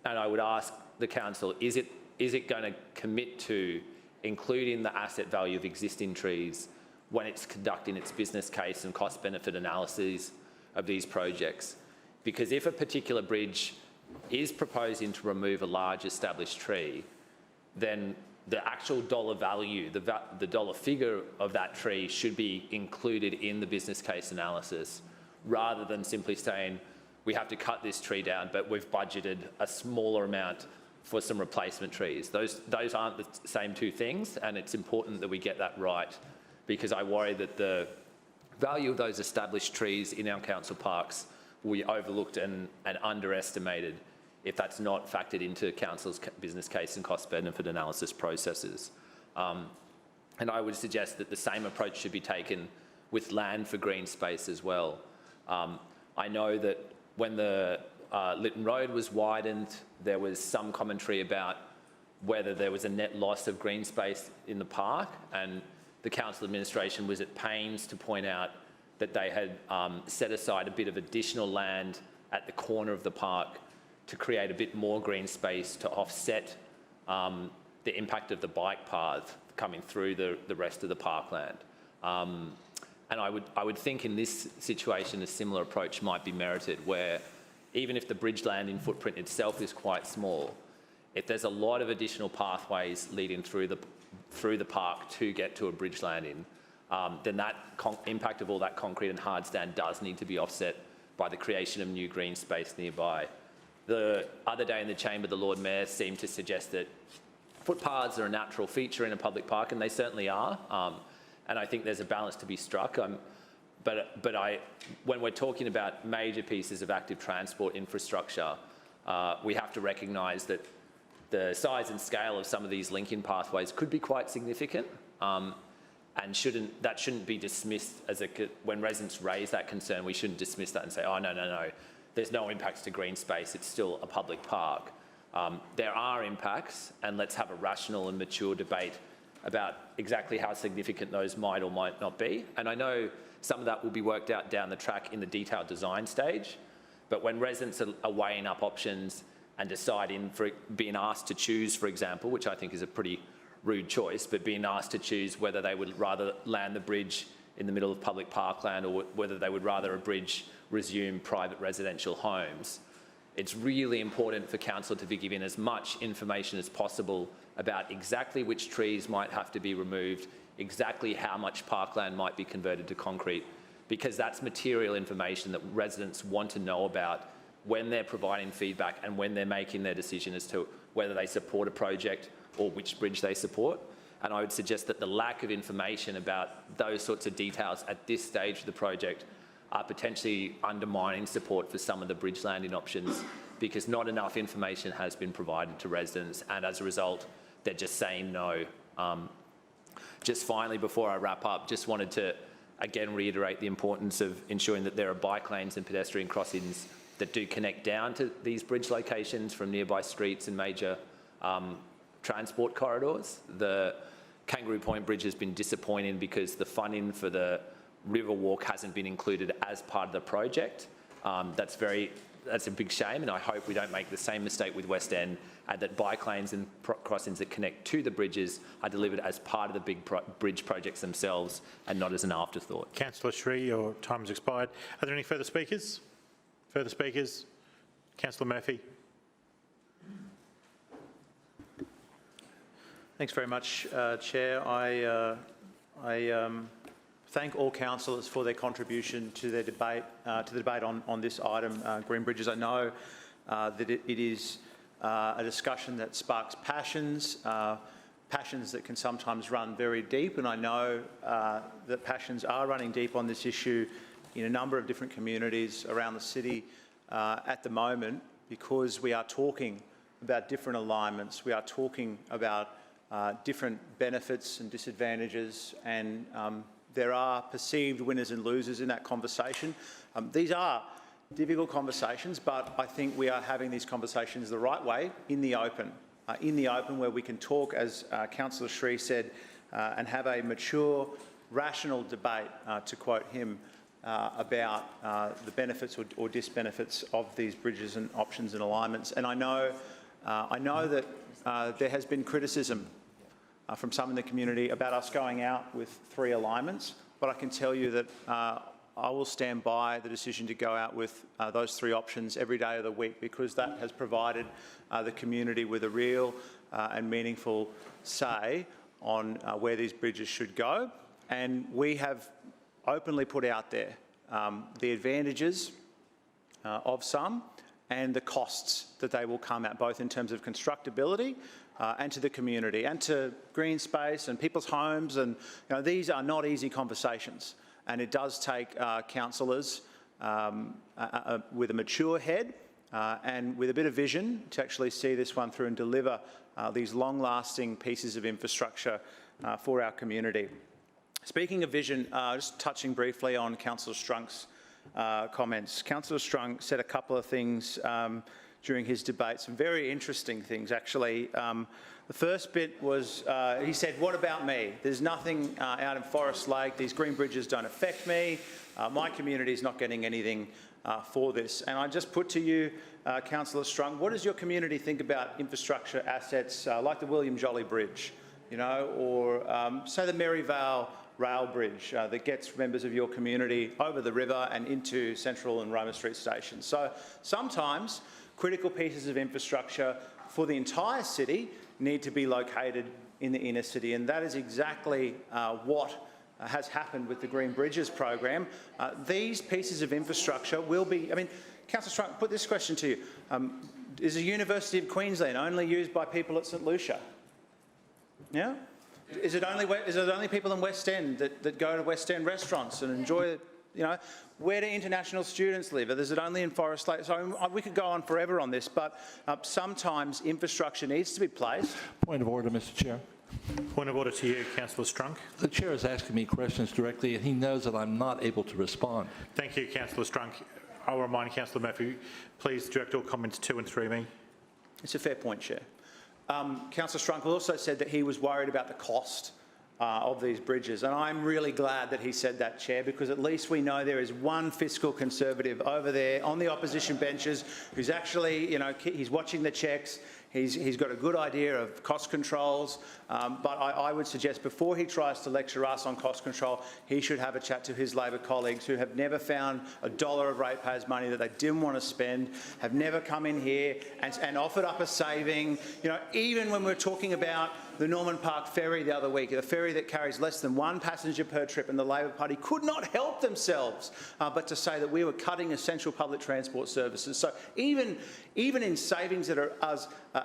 And I would ask the council, is it going to commit to including the asset value of existing trees when it's conducting its business case and cost-benefit analyses of these projects? Because if a particular bridge is proposing to remove a large established tree, then the actual dollar value, the dollar figure of that tree should be included in the business case analysis, rather than simply saying, we have to cut this tree down, but we've budgeted a smaller amount for some replacement trees. Those aren't the same two things, and it's important that we get that right, because I worry that the value of those established trees in our council parks will be overlooked and underestimated if that's not factored into council's business case and cost-benefit analysis processes. And I would suggest that the same approach should be taken with land for green space as well. I know that when the Lytton Road was widened, there was some commentary about whether there was a net loss of green space in the park, and the council administration was at pains to point out that they had set aside a bit of additional land at the corner of the park to create a bit more green space to offset the impact of the bike path coming through the rest of the parkland. And I would think in this situation a similar approach might be merited, where even if the bridge landing footprint itself is quite small, if there's a lot of additional pathways leading through the park to get to a bridge landing, then that impact of all that concrete and hard stand does need to be offset by the creation of new green space nearby. The other day in the chamber, the Lord Mayor seemed to suggest that footpaths are a natural feature in a public park, and they certainly are. And I think there's a balance to be struck. When we're talking about major pieces of active transport infrastructure, we have to recognise that the size and scale of some of these linking pathways could be quite significant, and that shouldn't be dismissed as when residents raise that concern. We shouldn't dismiss that and say, oh, no, there's no impacts to green space, it's still a public park. There are impacts, and let's have a rational and mature debate about exactly how significant those might or might not be. And I know some of that will be worked out down the track in the detailed design stage, but when residents are weighing up options and deciding, for being asked to choose, for example, which I think is a pretty rude choice, but being asked to choose whether they would rather land the bridge in the middle of public parkland or whether they would rather a bridge resume private residential homes, it's really important for council to be given as much information as possible about exactly which trees might have to be removed, exactly how much parkland might be converted to concrete, because that's material information that residents want to know about when they're providing feedback and when they're making their decision as to whether they support a project or which bridge they support. And I would suggest that the lack of information about those sorts of details at this stage of the project potentially undermining support for some of the bridge landing options because not enough information has been provided to residents, and as a result, they're just saying no. Just finally, before I wrap up, just wanted to again reiterate the importance of ensuring that there are bike lanes and pedestrian crossings that do connect down to these bridge locations from nearby streets and major transport corridors. The Kangaroo Point Bridge has been disappointing because the funding for the river walk hasn't been included as part of the project. That's a big shame, and I hope we don't make the same mistake with West End, and that bike lanes and crossings that connect to the bridges are delivered as part of the big bridge projects themselves and not as an afterthought. Councillor Sri, your time has expired. Are there any further speakers? Further speakers? Councillor Murphy. Thanks very much, Chair. I thank all councillors for their contribution to their debate, to the debate on this item, Green Bridges. I know that it is a discussion that sparks passions, passions that can sometimes run very deep, and I know that passions are running deep on this issue in a number of different communities around the city at the moment, because we are talking about different alignments, we are talking about different benefits and disadvantages, and there are perceived winners and losers in that conversation. These are difficult conversations, but I think we are having these conversations the right way, in the open where we can talk, as Councillor Sri said, and have a mature, rational debate, to quote him, about the benefits or disbenefits of these bridges and options and alignments. And I know that there has been criticism from some in the community about us going out with 3 alignments, but I can tell you that I will stand by the decision to go out with those 3 options every day of the week, because that has provided the community with a real and meaningful say on where these bridges should go. And we have openly put out there the advantages of some and the costs that they will come at, both in terms of constructability and to the community and to green space and people's homes. And these are not easy conversations, and it does take councillors with a mature head and with a bit of vision to actually see this one through and deliver these long-lasting pieces of infrastructure for our community. Speaking of vision, just touching briefly on Councillor Strunk's comments. Councillor Strunk said a couple of things during his debate, some very interesting things actually. The first bit was, he said, what about me? There's nothing out in Forest Lake, these green bridges don't affect me, my community is not getting anything for this. And I just put to you, Councillor Strunk, what does your community think about infrastructure assets like the William Jolly Bridge, or say the Maryvale Rail Bridge that gets members of your community over the river and into Central and Roma Street stations? So sometimes critical pieces of infrastructure for the entire city need to be located in the inner city, and that is exactly what has happened with the Green Bridges program. These pieces of infrastructure will be, Councillor Strunk, put this question to you. Is the University of Queensland only used by people at St Lucia? Yeah? Is it only people in West End that go to West End restaurants and enjoy, where do international students live? Is it only in Forest Lake? So we could go on forever on this, but sometimes infrastructure needs to be placed. Point of order, Mr Chair. Point of order to you, Councillor Strunk. The Chair is asking me questions directly, and he knows that I'm not able to respond. Thank you, Councillor Strunk. I'll remind Councillor Murphy, please direct all comments to and through me. It's a fair point, Chair. Councillor Strunk also said that he was worried about the cost of these bridges, and I'm really glad that he said that, Chair, because at least we know there is one fiscal conservative over there on the opposition benches who's actually, he's watching the checks. He's got a good idea of cost controls, but I would suggest before he tries to lecture us on cost control, he should have a chat to his Labor colleagues who have never found $1 of ratepayers' money that they didn't want to spend, have never come in here and offered up a saving. Even when we're talking about the Norman Park ferry the other week, a ferry that carries less than 1 passenger per trip, and the Labor Party could not help themselves but to say that we were cutting essential public transport services. So even in savings that are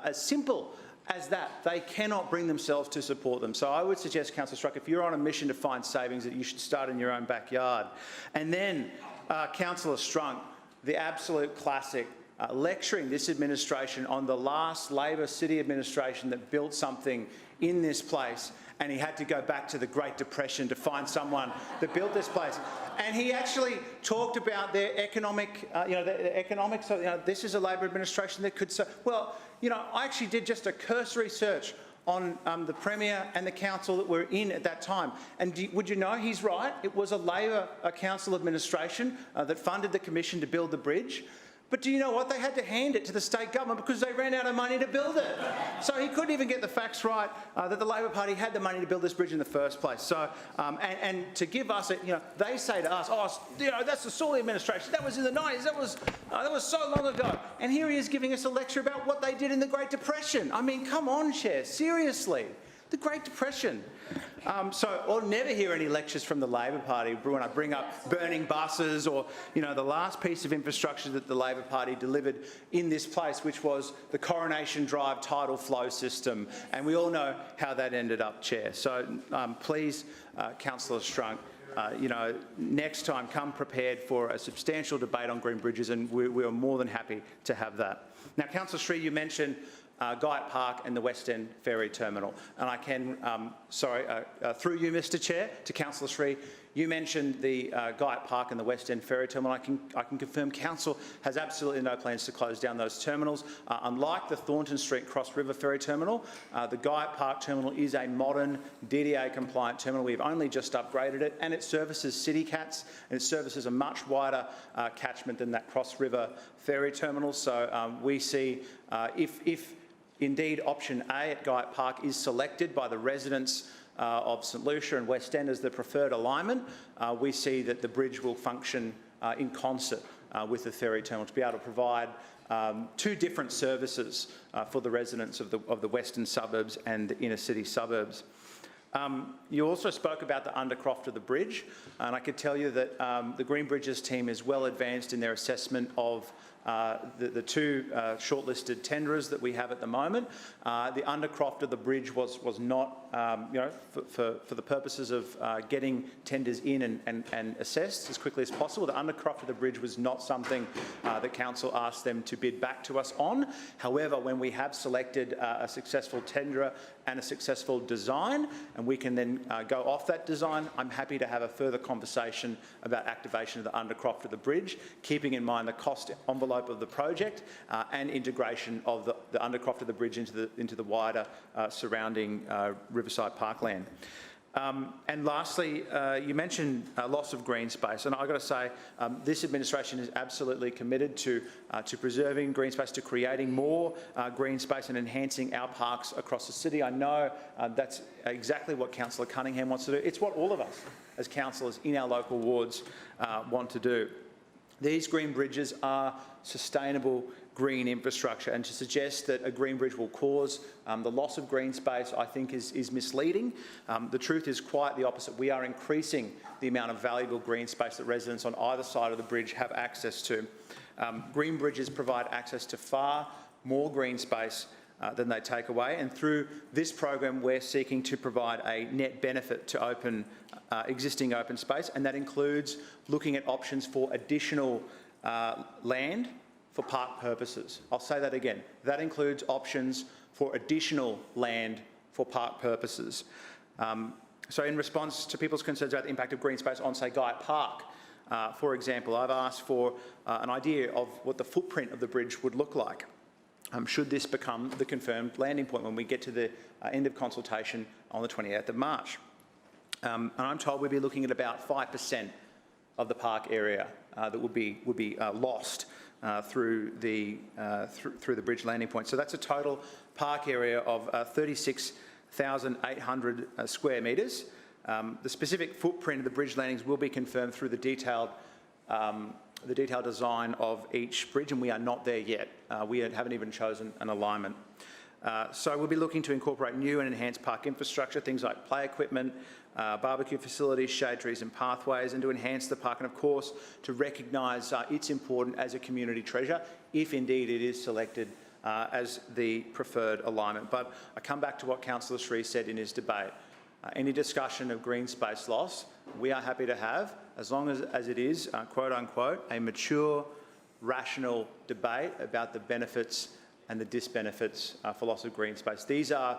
as simple as that, they cannot bring themselves to support them. So I would suggest, Councillor Strunk, if you're on a mission to find savings, that you should start in your own backyard. And then Councillor Strunk, the absolute classic, lecturing this administration on the last Labor city administration that built something in this place, and he had to go back to the Great Depression to find someone that built this place. And he actually talked about their economic, the economics of, this is a Labor administration that could, well, I actually did just a cursory search on the Premier and the Council that were in at that time. And would you know, he's right, it was a Labor Council administration that funded the commission to build the bridge. But do you know what? They had to hand it to the state government because they ran out of money to build it. So he couldn't even get the facts right that the Labor Party had the money to build this bridge in the first place. So, and to give us, they say to us, that's the Sawley administration. That was in the 90s. That was so long ago. And here he is giving us a lecture about what they did in the Great Depression. I mean, come on, Chair, seriously. The Great Depression. So I'll never hear any lectures from the Labor Party when I bring up burning buses or, the last piece of infrastructure that the Labor Party delivered in this place, which was the Coronation Drive tidal flow system. And we all know how that ended up, Chair. So please, Councillor Strunk, next time come prepared for a substantial debate on green bridges, and we are more than happy to have that. Now, Councillor Sri, you mentioned Guyot Park and the West End Ferry Terminal. And I can, through you, Mr Chair, to Councillor Sri, you mentioned the Guyot Park and the West End Ferry Terminal. I can confirm Council has absolutely no plans to close down those terminals. Unlike the Thornton Street Cross River Ferry Terminal, the Guyot Park Terminal is a modern DDA-compliant terminal. We've only just upgraded it, and it services city cats, and it services a much wider catchment than that Cross River Ferry Terminal. So we see if indeed option A at Guyot Park is selected by the residents of St Lucia and West End as the preferred alignment, we see that the bridge will function in concert with the ferry terminal to be able to provide two different services for the residents of the western suburbs and the inner city suburbs. You also spoke about the undercroft of the bridge, and I could tell you that the Green Bridges team is well advanced in their assessment of the two shortlisted tenderers that we have at the moment. The undercroft of the bridge was not, for the purposes of getting tenders in and assessed as quickly as possible. The undercroft of the bridge was not something that Council asked them to bid back to us on. However, when we have selected a successful tenderer and a successful design, and we can then go off that design, I'm happy to have a further conversation about activation of the undercroft of the bridge, keeping in mind the cost envelope of the project and integration of the undercroft of the bridge into the wider surrounding Riverside Parkland. And lastly, you mentioned loss of green space, and I've got to say this administration is absolutely committed to preserving green space, to creating more green space and enhancing our parks across the city. I know that's exactly what Councillor Cunningham wants to do. It's what all of us as councillors in our local wards want to do. These green bridges are sustainable green infrastructure, and to suggest that a green bridge will cause the loss of green space, I think is misleading. The truth is quite the opposite. We are increasing the amount of valuable green space that residents on either side of the bridge have access to. Green bridges provide access to far more green space than they take away, and through this program we're seeking to provide a net benefit to existing open space, and that includes looking at options for additional land for park purposes. I'll say that again. That includes options for additional land for park purposes. So in response to people's concerns about the impact of green space on, say, Guyot Park, for example, I've asked for an idea of what the footprint of the bridge would look like. Should this become the confirmed landing point when we get to the end of consultation on the 28th of March. And I'm told we'd be looking at about 5% of the park area that would be lost through the bridge landing point. So that's a total park area of 36,800 square metres. The specific footprint of the bridge landings will be confirmed through the detailed design of each bridge, and we are not there yet. We haven't even chosen an alignment. So we'll be looking to incorporate new and enhanced park infrastructure, things like play equipment, barbecue facilities, shade trees and pathways, and to enhance the park, and of course to recognise its importance as a community treasure, if indeed it is selected as the preferred alignment. But I come back to what Councillor Sri said in his debate. Any discussion of green space loss, we are happy to have, as long as it is, quote unquote, a mature, rational debate about the benefits and the disbenefits for loss of green space. These are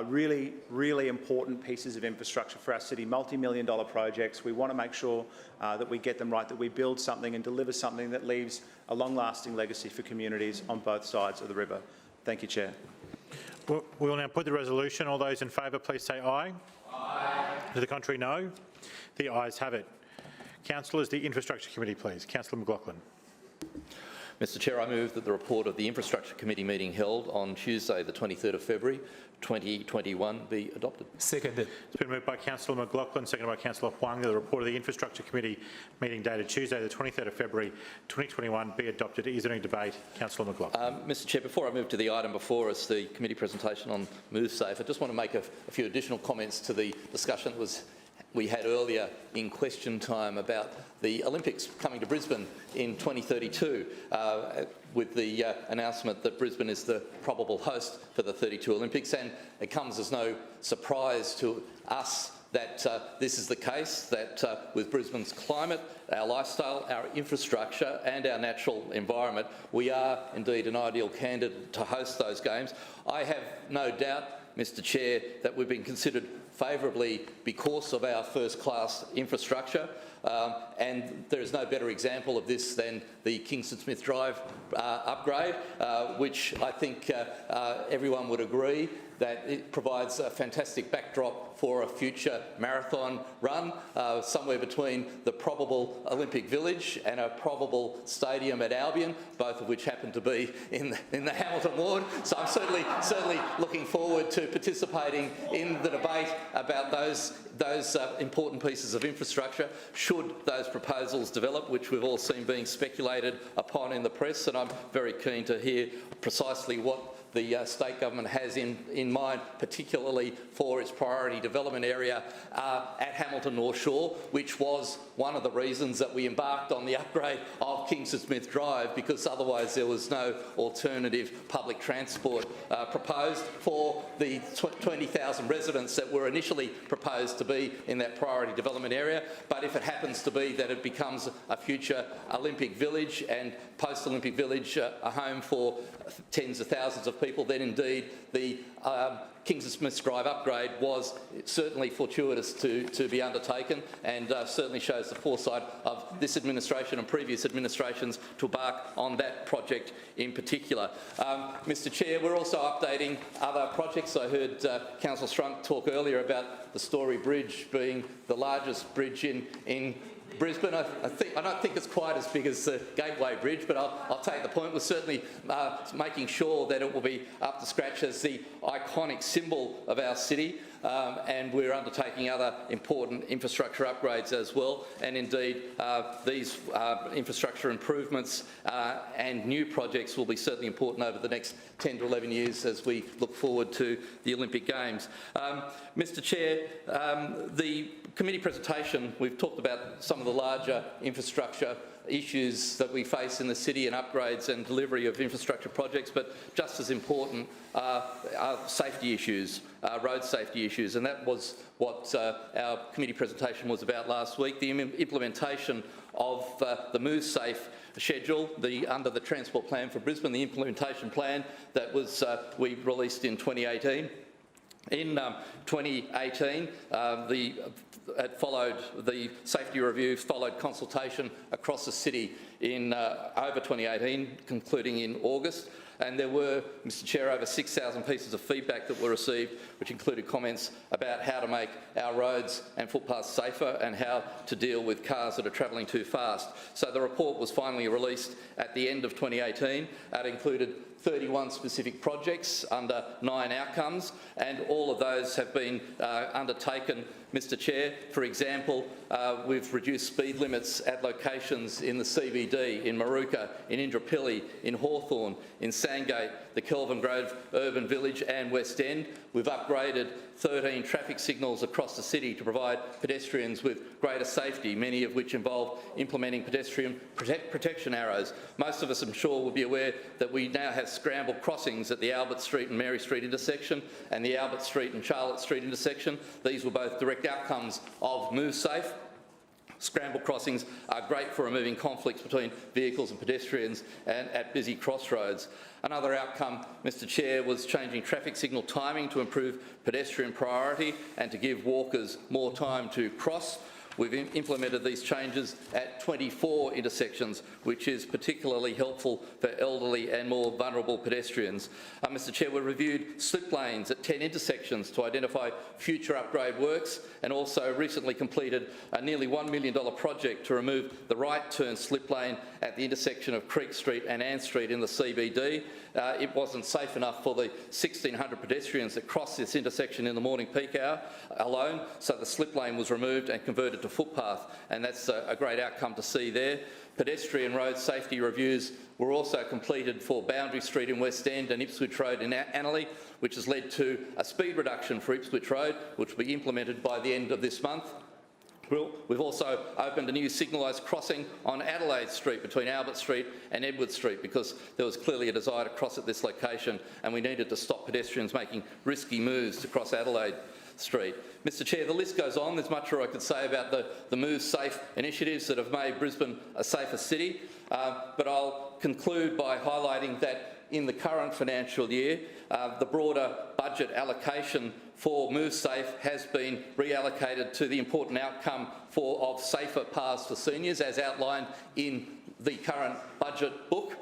really, really important pieces of infrastructure for our city, multi-million-dollar projects. We want to make sure that we get them right, that we build something and deliver something that leaves a long-lasting legacy for communities on both sides of the river. Thank you, Chair. We will now put the resolution. All those in favour, please say aye. Aye. To the contrary, no. The ayes have it. Councillors, the Infrastructure Committee, please. Councillor McLaughlin. Mr Chair, I move that the report of the Infrastructure Committee meeting held on Tuesday the 23rd of February 2021 be adopted. Seconded. It's been moved by Councillor McLaughlin, seconded by Councillor Huang, that the report of the Infrastructure Committee meeting dated Tuesday the 23rd of February 2021 be adopted. Is there any debate? Councillor McLaughlin. Mr Chair, before I move to the item before us, the committee presentation on MoveSafe, I just want to make a few additional comments to the discussion that we had earlier in question time about the Olympics coming to Brisbane in 2032, with the announcement that Brisbane is the probable host for the 32 Olympics. And it comes as no surprise to us that this is the case, that with Brisbane's climate, our lifestyle, our infrastructure and our natural environment, we are indeed an ideal candidate to host those games. I have no doubt, Mr Chair, that we've been considered favourably because of our first-class infrastructure, and there is no better example of this than the Kingston Smith Drive upgrade, which I think everyone would agree that it provides a fantastic backdrop for a future marathon run, somewhere between the probable Olympic Village and a probable stadium at Albion, both of which happen to be in the Hamilton ward. So I'm certainly looking forward to participating in the debate about those important pieces of infrastructure, should those proposals develop, which we've all seen being speculated upon in the press. And I'm very keen to hear precisely what the state government has in mind, particularly for its priority development area at Hamilton North Shore, which was one of the reasons that we embarked on the upgrade of Kingston Smith Drive, because otherwise there was no alternative public transport proposed for the 20,000 residents that were initially proposed to be in that priority development area. But if it happens to be that it becomes a future Olympic Village and post-Olympic Village, a home for tens of thousands of people, then indeed the Kingston Smith Drive upgrade was certainly fortuitous to be undertaken, and certainly shows the foresight of this administration and previous administrations to embark on that project in particular. Mr Chair, we're also updating other projects. I heard Councillor Strunk talk earlier about the Story Bridge being the largest bridge in Brisbane. I don't think it's quite as big as the Gateway Bridge, but I'll take the point. We're certainly making sure that it will be up to scratch as the iconic symbol of our city, and we're undertaking other important infrastructure upgrades as well. And indeed, these infrastructure improvements and new projects will be certainly important over the next 10 to 11 years as we look forward to the Olympic Games. Mr Chair, the committee presentation, we've talked about some of the larger infrastructure issues that we face in the city and upgrades and delivery of infrastructure projects, but just as important are safety issues, road safety issues, and that was what our committee presentation was about last week. The implementation of the MoveSafe schedule, under the Transport Plan for Brisbane, the implementation plan that was we released in 2018. In 2018, it followed the safety review, followed consultation across the city in over 2018, concluding in August. And there were, Mr Chair, over 6,000 pieces of feedback that were received, which included comments about how to make our roads and footpaths safer and how to deal with cars that are travelling too fast. So the report was finally released at the end of 2018. It included 31 specific projects under 9 outcomes, and all of those have been undertaken, Mr Chair. For example, we've reduced speed limits at locations in the CBD, in Maruka, in Indooroopilly, in Hawthorn, in Sandgate, the Kelvin Grove Urban Village and West End. We've upgraded 13 traffic signals across the city to provide pedestrians with greater safety, many of which involve implementing pedestrian protection arrows. Most of us, I'm sure, will be aware that we now have scramble crossings at the Albert Street and Mary Street intersection and the Albert Street and Charlotte Street intersection. These were both direct outcomes of Move Safe. Scramble crossings are great for removing conflicts between vehicles and pedestrians and at busy crossroads. Another outcome, Mr Chair, was changing traffic signal timing to improve pedestrian priority and to give walkers more time to cross. We've implemented these changes at 24 intersections, which is particularly helpful for elderly and more vulnerable pedestrians. Mr Chair, we reviewed slip lanes at 10 intersections to identify future upgrade works, and also recently completed a nearly $1 million project to remove the right turn slip lane at the intersection of Creek Street and Ann Street in the CBD. It wasn't safe enough for the 1,600 pedestrians that cross this intersection in the morning peak hour alone, so the slip lane was removed and converted to footpath, and that's a great outcome to see there. Pedestrian road safety reviews were also completed for Boundary Street in West End and Ipswich Road in Annerley, which has led to a speed reduction for Ipswich Road, which will be implemented by the end of this month. We've also opened a new signalised crossing on Adelaide Street between Albert Street and Edward Street, because there was clearly a desire to cross at this location and we needed to stop pedestrians making risky moves to cross Adelaide Street. Mr Chair, the list goes on. There's much more I could say about the Move Safe initiatives that have made Brisbane a safer city, but I'll conclude by highlighting that in the current financial year, the broader budget allocation for Move Safe has been reallocated to the important outcome of safer paths for seniors, as outlined in the current budget book.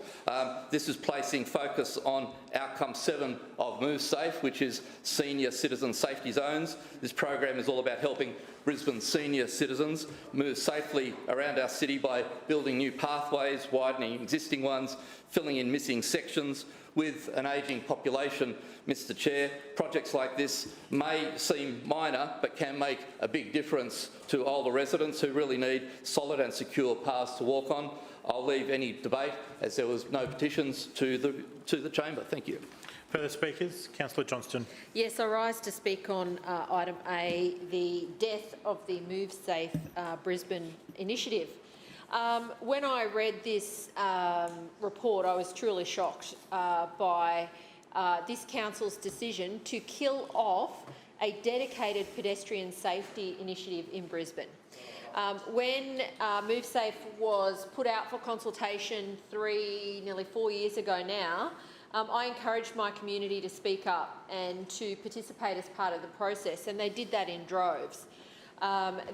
This is placing focus on outcome 7 of Move Safe, which is senior citizen safety zones. This program is all about helping Brisbane senior citizens move safely around our city by building new pathways, widening existing ones, filling in missing sections. With an ageing population, Mr Chair, projects like this may seem minor but can make a big difference to older residents who really need solid and secure paths to walk on. I'll leave any debate, as there was no petitions, to the chamber. Thank you. Further speakers? Councillor Johnston. Yes, I rise to speak on item A, the death of the Move Safe Brisbane initiative. When I read this report, I was truly shocked by this council's decision to kill off a dedicated pedestrian safety initiative in Brisbane. When Move Safe was put out for consultation nearly 4 years ago now, I encouraged my community to speak up and to participate as part of the process, and they did that in droves.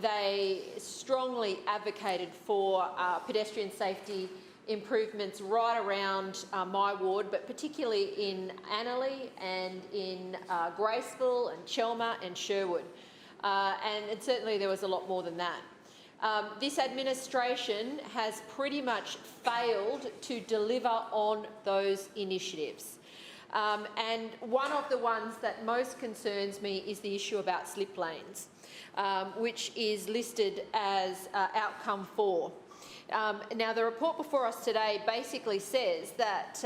They strongly advocated for pedestrian safety improvements right around my ward, but particularly in Annerley and in Graceville and Chelmer and Sherwood. And certainly there was a lot more than that. This administration has pretty much failed to deliver on those initiatives. And one of the ones that most concerns me is the issue about slip lanes, which is listed as outcome 4. Now, the report before us today basically says that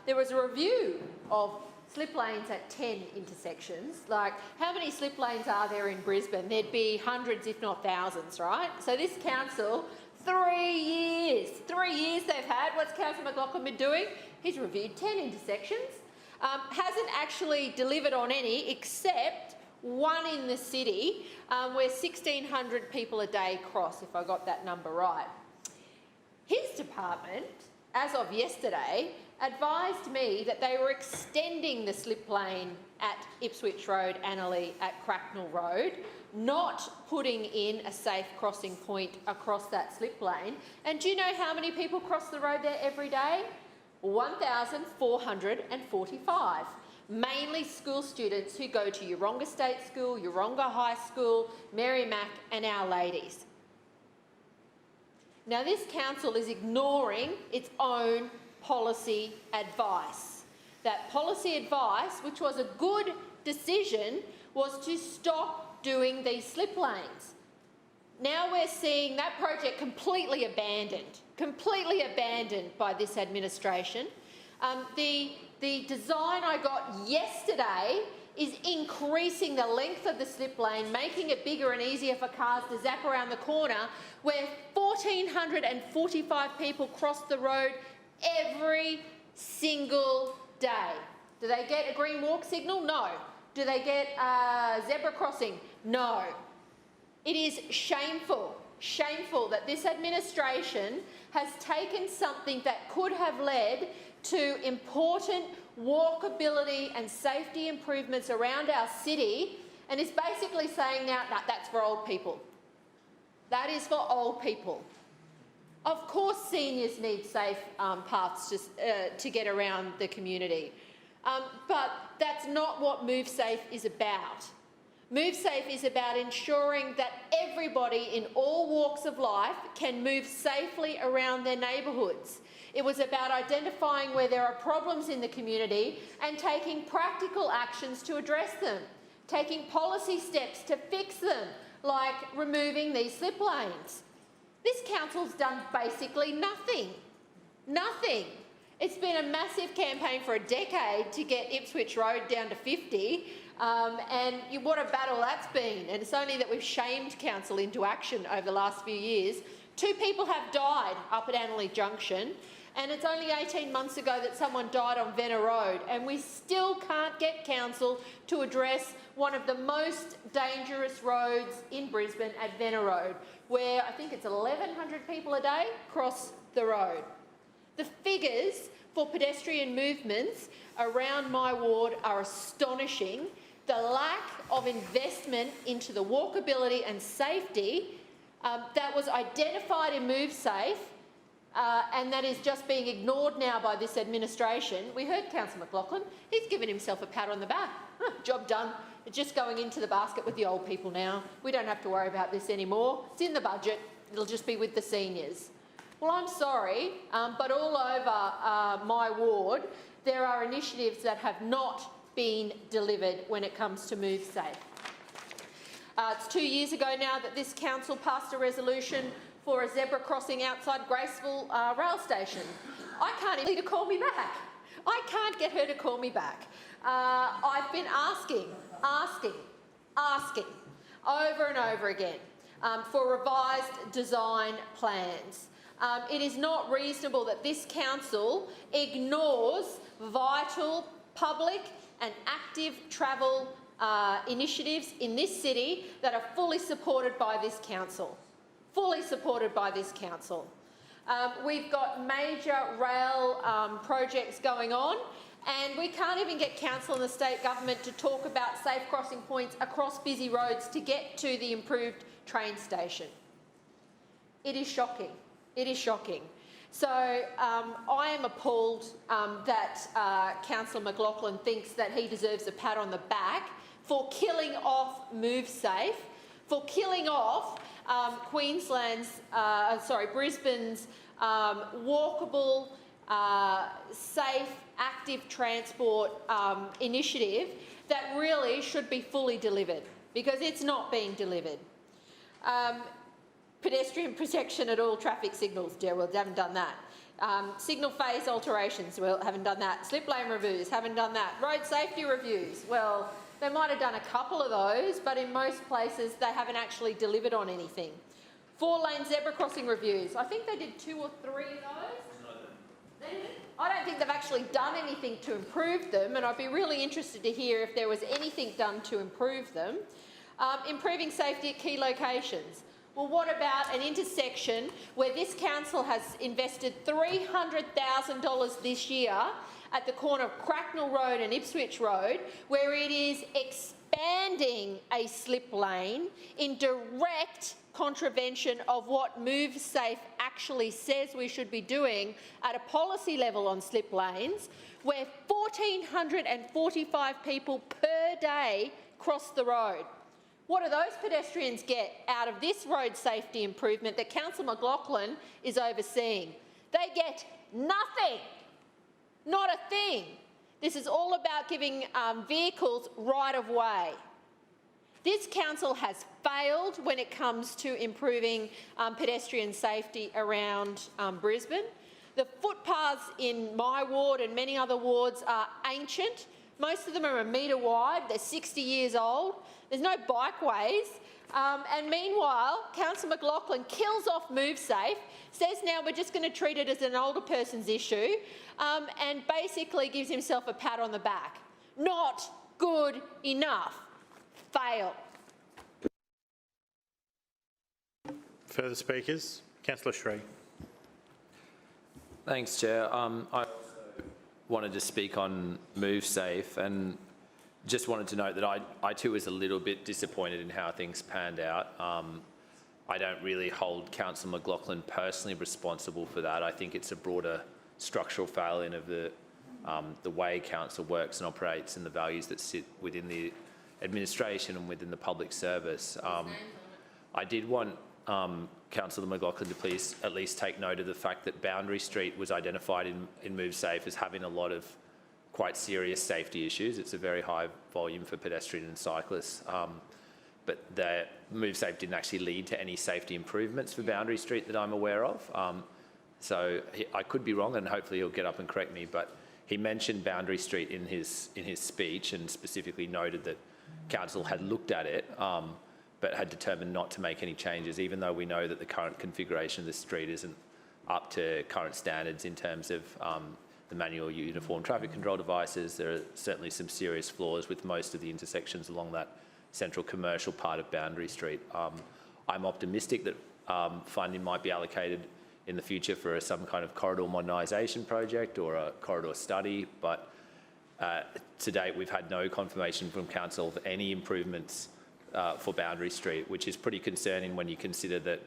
there was a review of slip lanes at 10 intersections. Like, how many slip lanes are there in Brisbane? There'd be hundreds, if not thousands, right? So this council, 3 years they've had. What's Councillor McLaughlin been doing? He's reviewed 10 intersections. Hasn't actually delivered on any, except one in the city where 1,600 people a day cross, if I got that number right. His department, as of yesterday, advised me that they were extending the slip lane at Ipswich Road, Annerley, at Cracknell Road, not putting in a safe crossing point across that slip lane. And do you know how many people cross the road there every day? 1,445. Mainly school students who go to Euronga State School, Euronga High School, Mary Mac and Our Ladies. Now, this council is ignoring its own policy advice. That policy advice, which was a good decision, was to stop doing these slip lanes. Now we're seeing that project completely abandoned by this administration. The design I got yesterday is increasing the length of the slip lane, making it bigger and easier for cars to zap around the corner, where 1,445 people cross the road every single day. Do they get a green walk signal? No. Do they get a zebra crossing? No. It is shameful, shameful that this administration has taken something that could have led to important walkability and safety improvements around our city and is basically saying now, no, that's for old people. That is for old people. Of course seniors need safe paths to get around the community. But that's not what Move Safe is about. Move Safe is about ensuring that everybody in all walks of life can move safely around their neighbourhoods. It was about identifying where there are problems in the community and taking practical actions to address them, taking policy steps to fix them, like removing these slip lanes. This council's done basically nothing. Nothing. It's been a massive campaign for a decade to get Ipswich Road down to 50, and what a battle that's been. And it's only that we've shamed council into action over the last few years. 2 people have died up at Annerley Junction, and it's only 18 months ago that someone died on Venner Road, and we still can't get council to address one of the most dangerous roads in Brisbane at Venner Road, where I think it's 1,100 people a day cross the road. The figures for pedestrian movements around my ward are astonishing. The lack of investment into the walkability and safety that was identified in Move Safe and that is just being ignored now by this administration. We heard Councillor McLaughlin. He's given himself a pat on the back. Job done. It's just going into the basket with the old people now. We don't have to worry about this anymore. It's in the budget. It'll just be with the seniors. Well, I'm sorry, but all over my ward, there are initiatives that have not been delivered when it comes to Move Safe. It's 2 years ago now that this council passed a resolution for a zebra crossing outside Graceville rail station. I can't even get her to call me back. I can't get her to call me back. I've been asking over and over again for revised design plans. It is not reasonable that this council ignores vital public and active travel initiatives in this city that are fully supported by this council. Fully supported by this council. We've got major rail projects going on, and we can't even get council and the state government to talk about safe crossing points across busy roads to get to the improved train station. It is shocking. It is shocking. So I am appalled that Councillor McLaughlin thinks that he deserves a pat on the back for killing off Move Safe, for killing off Brisbane's walkable, safe, active transport initiative that really should be fully delivered, because it's not being delivered. Pedestrian protection at all traffic signals, well, haven't done that. Signal phase alterations, well, haven't done that. Slip lane reviews, haven't done that. Road safety reviews, well, they might have done a couple of those, but in most places they haven't actually delivered on anything. 4-lane zebra crossing reviews, I think they did 2 or 3 of those. I don't think they've actually done anything to improve them, and I'd be really interested to hear if there was anything done to improve them. Improving safety at key locations. Well, what about an intersection where this council has invested $300,000 this year at the corner of Cracknell Road and Ipswich Road, where it is expanding a slip lane in direct contravention of what Move Safe actually says we should be doing at a policy level on slip lanes, where 1,445 people per day cross the road. What do those pedestrians get out of this road safety improvement that Councillor McLaughlin is overseeing? They get nothing. Not a thing. This is all about giving vehicles right of way. This council has failed when it comes to improving pedestrian safety around Brisbane. The footpaths in my ward and many other wards are ancient. Most of them are 1 metre wide. They're 60 years old. There's no bikeways. And meanwhile, Councillor McLaughlin kills off MoveSafe, says now we're just going to treat it as an older person's issue, and basically gives himself a pat on the back. Not good enough. Fail. Further speakers? Councillor Shree. Thanks, Chair. I also wanted to speak on MoveSafe and just wanted to note that I too was a little bit disappointed in how things panned out. I don't really hold Councillor McLaughlin personally responsible for that. I think it's a broader structural failing of the way council works and operates and the values that sit within the administration and within the public service. I did want Councillor McLaughlin to please at least take note of the fact that Boundary Street was identified in MoveSafe as having a lot of quite serious safety issues. It's a very high volume for pedestrian and cyclists. But the MoveSafe didn't actually lead to any safety improvements for Boundary Street that I'm aware of. So I could be wrong, and hopefully he'll get up and correct me, but he mentioned Boundary Street in his speech and specifically noted that council had looked at it, but had determined not to make any changes, even though we know that the current configuration of the street isn't up to current standards in terms of the manual uniform traffic control devices. There are certainly some serious flaws with most of the intersections along that central commercial part of Boundary Street. I'm optimistic that funding might be allocated in the future for some kind of corridor modernisation project or a corridor study, but to date we've had no confirmation from council of any improvements for Boundary Street, which is pretty concerning when you consider that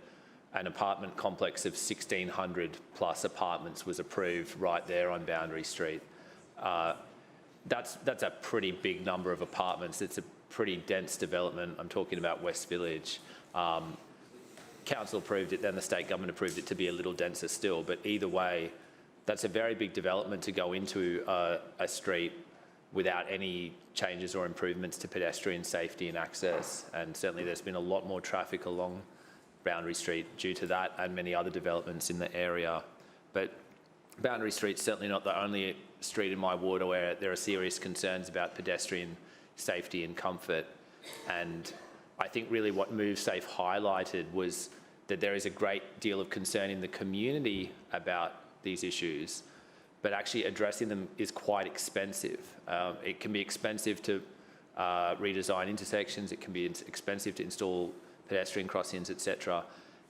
an apartment complex of 1,600 plus apartments was approved right there on Boundary Street. That's a pretty big number of apartments. It's a pretty dense development. I'm talking about West Village. Council approved it, then the state government approved it to be a little denser still, but either way, that's a very big development to go into a street without any changes or improvements to pedestrian safety and access. And certainly there's been a lot more traffic along Boundary Street due to that and many other developments in the area. But Boundary Street's certainly not the only street in my ward where there are serious concerns about pedestrian safety and comfort. And I think really what MoveSafe highlighted was that there is a great deal of concern in the community about these issues, but actually addressing them is quite expensive. It can be expensive to redesign intersections, it can be expensive to install pedestrian crossings, etc.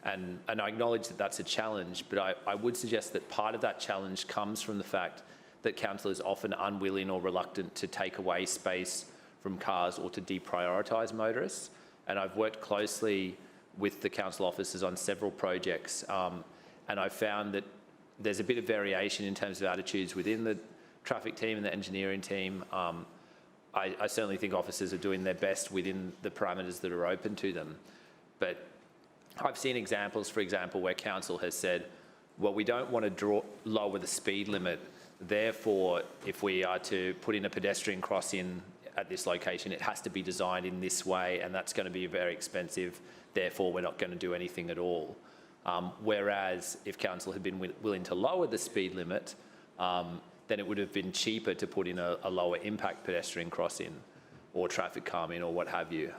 And I acknowledge that that's a challenge, but I would suggest that part of that challenge comes from the fact that council is often unwilling or reluctant to take away space from cars or to deprioritise motorists. And I've worked closely with the council officers on several projects, and I've found that there's a bit of variation in terms of attitudes within the traffic team and the engineering team. I certainly think officers are doing their best within the parameters that are open to them. But I've seen examples, for example, where council has said, well, we don't want to lower the speed limit. Therefore, if we are to put in a pedestrian crossing at this location, it has to be designed in this way, and that's going to be very expensive. Therefore, we're not going to do anything at all. Whereas if council had been willing to lower the speed limit, then it would have been cheaper to put in a lower impact pedestrian crossing or traffic calming or what have you.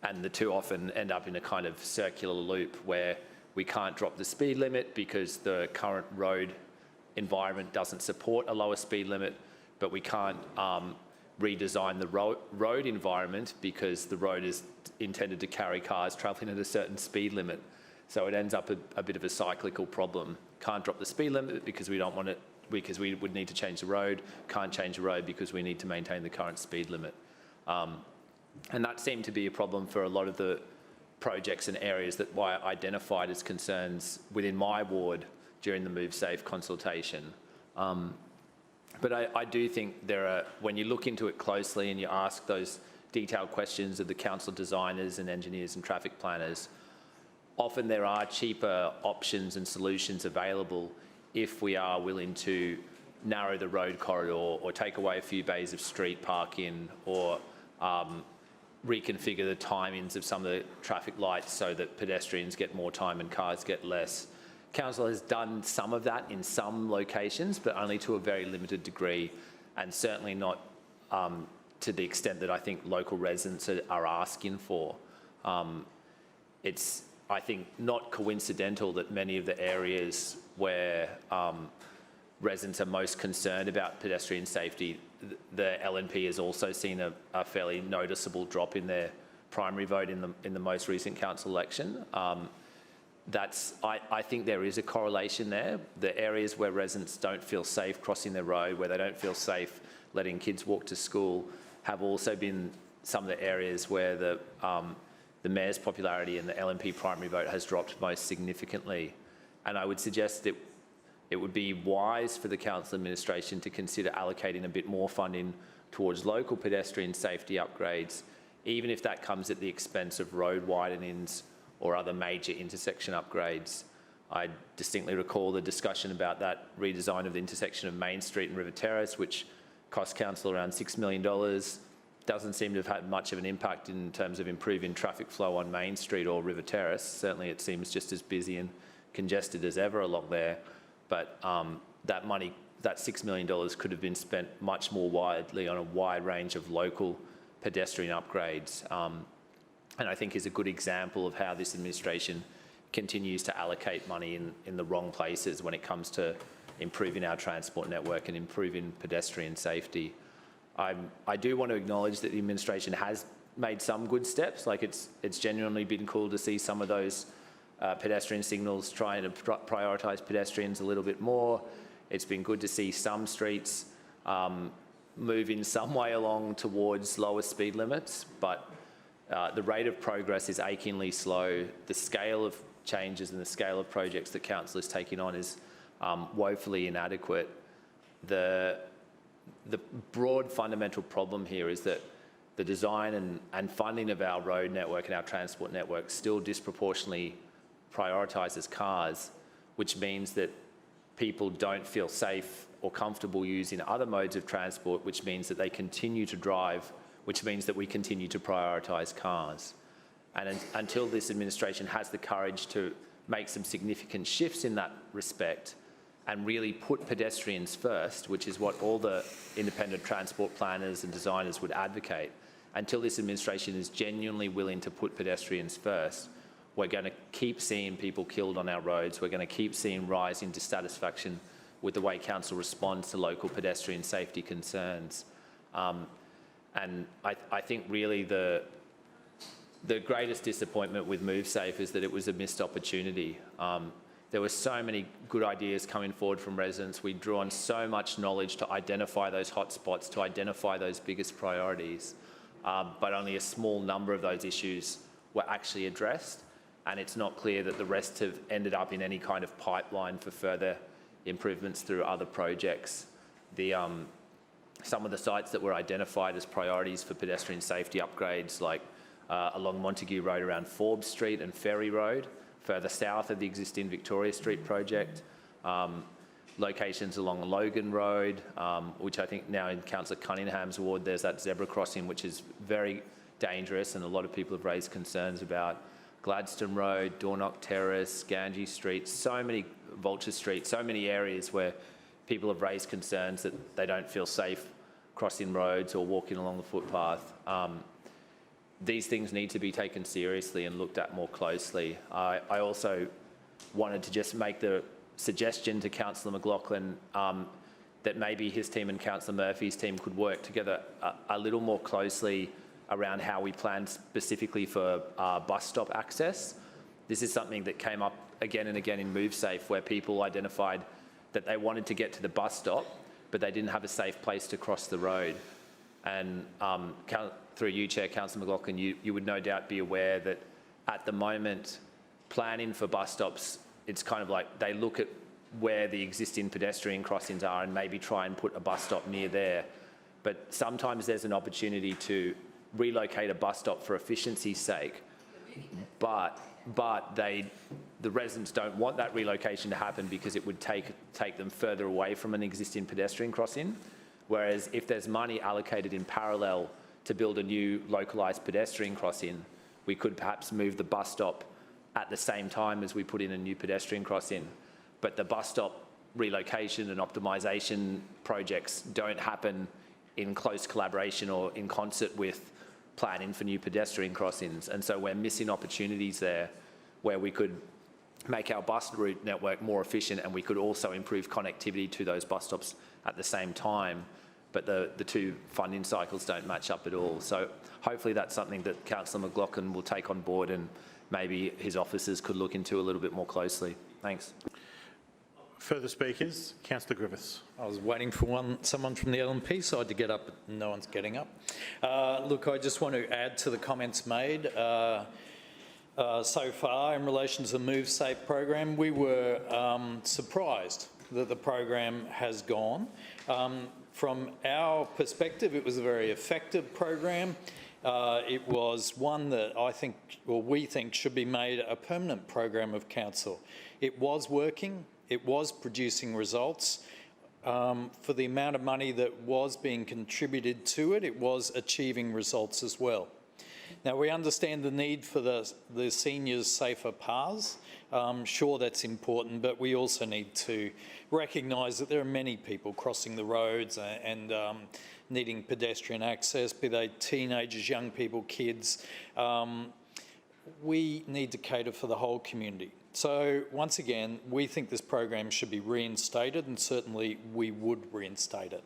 And the two often end up in a kind of circular loop where we can't drop the speed limit because the current road environment doesn't support a lower speed limit, but we can't redesign the road environment because the road is intended to carry cars travelling at a certain speed limit. So it ends up a bit of a cyclical problem. Can't drop the speed limit because we don't want it, because we would need to change the road. Can't change the road because we need to maintain the current speed limit. And that seemed to be a problem for a lot of the projects and areas that were identified as concerns within my ward during the MoveSafe consultation. But I do think there are, when you look into it closely and you ask those detailed questions of the council designers and engineers and traffic planners, often there are cheaper options and solutions available if we are willing to narrow the road corridor or take away a few bays of street parking or reconfigure the timings of some of the traffic lights so that pedestrians get more time and cars get less. Council has done some of that in some locations, but only to a very limited degree, and certainly not to the extent that I think local residents are asking for. It's, I think, not coincidental that many of the areas where residents are most concerned about pedestrian safety, the LNP has also seen a fairly noticeable drop in their primary vote in the most recent council election. I think there is a correlation there. The areas where residents don't feel safe crossing their road, where they don't feel safe letting kids walk to school, have also been some of the areas where the mayor's popularity in the LNP primary vote has dropped most significantly. And I would suggest that it would be wise for the council administration to consider allocating a bit more funding towards local pedestrian safety upgrades, even if that comes at the expense of road widenings or other major intersection upgrades. I distinctly recall the discussion about that redesign of the intersection of Main Street and River Terrace, which cost council around $6 million. Doesn't seem to have had much of an impact in terms of improving traffic flow on Main Street or River Terrace. Certainly it seems just as busy and congested as ever along there. But that money, that $6 million could have been spent much more widely on a wide range of local pedestrian upgrades. And I think is a good example of how this administration continues to allocate money in the wrong places when it comes to improving our transport network and improving pedestrian safety. I do want to acknowledge that the administration has made some good steps. Like it's genuinely been cool to see some of those pedestrian signals trying to prioritise pedestrians a little bit more. It's been good to see some streets move in some way along towards lower speed limits, but the rate of progress is achingly slow. The scale of changes and the scale of projects that council is taking on is woefully inadequate. The broad fundamental problem here is that the design and funding of our road network and our transport network still disproportionately prioritises cars, which means that people don't feel safe or comfortable using other modes of transport, which means that they continue to drive, which means that we continue to prioritise cars. And until this administration has the courage to make some significant shifts in that respect and really put pedestrians first, which is what all the independent transport planners and designers would advocate, until this administration is genuinely willing to put pedestrians first, we're going to keep seeing people killed on our roads. We're going to keep seeing rising dissatisfaction with the way council responds to local pedestrian safety concerns. And I think really the greatest disappointment with MoveSafe is that it was a missed opportunity. There were so many good ideas coming forward from residents. We drew on so much knowledge to identify those hotspots, to identify those biggest priorities, but only a small number of those issues were actually addressed, and it's not clear that the rest have ended up in any kind of pipeline for further improvements through other projects. Some of the sites that were identified as priorities for pedestrian safety upgrades, like along Montague Road around Forbes Street and Ferry Road, further south of the existing Victoria Street project, locations along Logan Road, which I think now in Councillor Cunningham's ward, there's that zebra crossing, which is very dangerous and a lot of people have raised concerns about. Gladstone Road, Dornock Terrace, Ganges Street, so many, Vulture Street, so many areas where people have raised concerns that they don't feel safe crossing roads or walking along the footpath. These things need to be taken seriously and looked at more closely. I also wanted to just make the suggestion to Councillor McLaughlin that maybe his team and Councillor Murphy's team could work together a little more closely around how we plan specifically for bus stop access. This is something that came up again and again in MoveSafe, where people identified that they wanted to get to the bus stop, but they didn't have a safe place to cross the road. And through you, Chair, Councillor McLaughlin, you would no doubt be aware that at the moment, planning for bus stops, it's kind of like they look at where the existing pedestrian crossings are and maybe try and put a bus stop near there. But sometimes there's an opportunity to relocate a bus stop for efficiency's sake, but the residents don't want that relocation to happen because it would take them further away from an existing pedestrian crossing. Whereas if there's money allocated in parallel to build a new localised pedestrian crossing, we could perhaps move the bus stop at the same time as we put in a new pedestrian crossing. But the bus stop relocation and optimisation projects don't happen in close collaboration or in concert with planning for new pedestrian crossings. And so we're missing opportunities there where we could make our bus route network more efficient, and we could also improve connectivity to those bus stops at the same time. But the two funding cycles don't match up at all. So hopefully that's something that Councillor McLaughlin will take on board, and maybe his officers could look into a little bit more closely. Thanks. Further speakers? Councillor Griffiths. I was waiting for someone from the LNP side to get up, but no one's getting up. Look, I just want to add to the comments made. So far, in relation to the Move Safe program, we were surprised that the program has gone. From our perspective, it was a very effective program. It was one that I think, or we think, should be made a permanent program of council. It was working. It was producing results. For the amount of money that was being contributed to it, it was achieving results as well. Now, we understand the need for the seniors' safer paths. Sure, that's important, but we also need to recognise that there are many people crossing the roads and needing pedestrian access, be they teenagers, young people, kids. We need to cater for the whole community. So, once again, we think this program should be reinstated, and certainly we would reinstate it.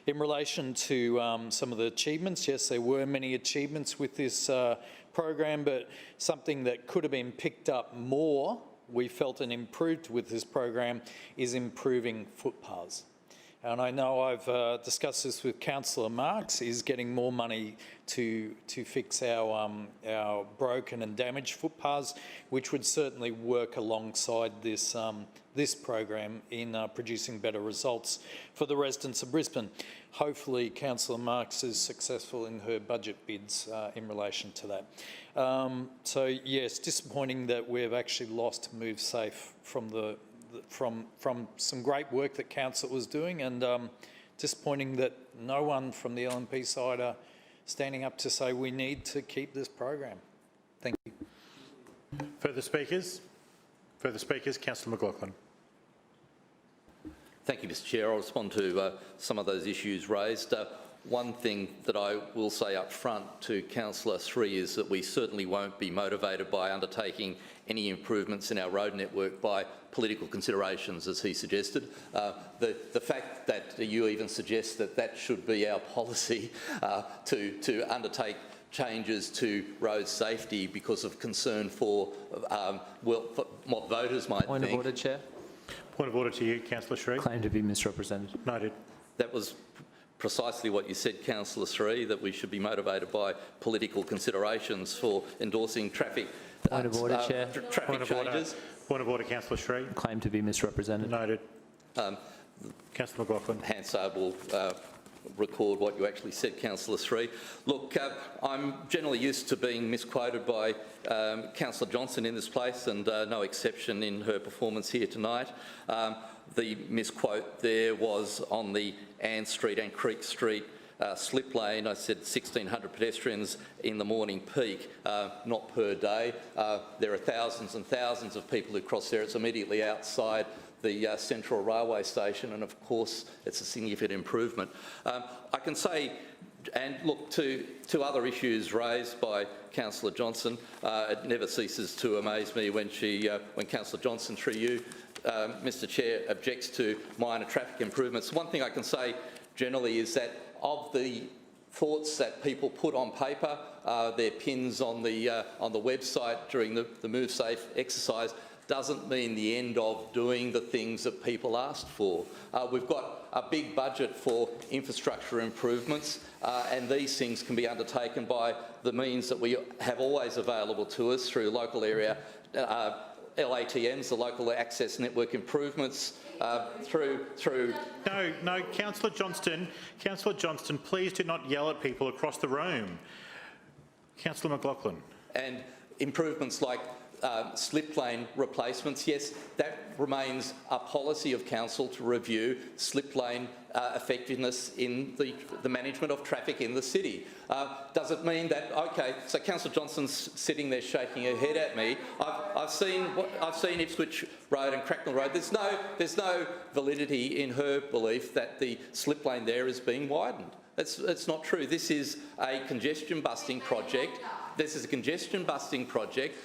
In relation to some of the achievements, yes, there were many achievements with this program, but something that could have been picked up more, we felt, and improved with this program is improving footpaths. And I know I've discussed this with Councillor Marx, is getting more money to fix our broken and damaged footpaths, which would certainly work alongside this this program in producing better results for the residents of Brisbane. Hopefully, Councillor Marx is successful in her budget bids in relation to that. So yes, disappointing that we've actually lost Move Safe from some great work that Council was doing, and disappointing that no one from the LNP side are standing up to say we need to keep this program. Thank you. Further speakers? Further speakers? Councillor McLaughlin. Thank you, Mr Chair. I'll respond to some of those issues raised. One thing that I will say up front to Councillor Sri is that we certainly won't be motivated by undertaking any improvements in our road network by political considerations, as he suggested. The fact that you even suggest that that should be our policy to undertake changes to road safety because of concern for, for what voters might think. Point of order, Chair. Point of order to you, Councillor Sri. Claim to be misrepresented. Noted. That was precisely what you said, Councillor Sri, that we should be motivated by political considerations for endorsing traffic. Point of order, Chair. Traffic changes. Point of order, Councillor Sri. Claim to be misrepresented. Noted. Councillor McLaughlin. Hansard will record what you actually said, Councillor Sri. Look, I'm generally used to being misquoted by Councillor Johnson in this place, and no exception in her performance here tonight. The misquote there was on the Ann Street and Creek Street slip lane. I said 1,600 pedestrians in the morning peak, not per day. There are thousands and thousands of people who cross there. It's immediately outside the Central Railway Station, and of course it's a significant improvement. I can say, and look, to other issues raised by Councillor Johnson, it never ceases to amaze me when Councillor Johnson, through you, Mr Chair, objects to minor traffic improvements. One thing I can say generally is that of the thoughts that people put on paper, their pins on the website during the Move Safe exercise, doesn't mean the end of doing the things that people asked for. We've got a big budget for infrastructure improvements, and these things can be undertaken by the means that we have always available to us through local area LATMs, the local access network improvements, through... No, Councillor Johnston. Councillor Johnston, please do not yell at people across the room. Councillor McLaughlin. And improvements like slip lane replacements, yes, that remains a policy of council to review slip lane effectiveness in the management of traffic in the city. Does it mean that, okay, so Councillor Johnson's sitting there shaking her head at me. I've seen Ipswich Road and Cracknell Road. There's no validity in her belief that the slip lane there is being widened. It's not true. This is a congestion busting project. This is a congestion busting project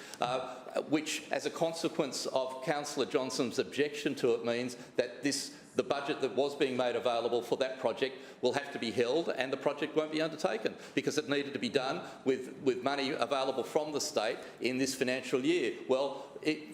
which, as a consequence of Councillor Johnston's objection to it, means that the budget that was being made available for that project will have to be held and the project won't be undertaken because it needed to be done with money available from the state in this financial year. Well,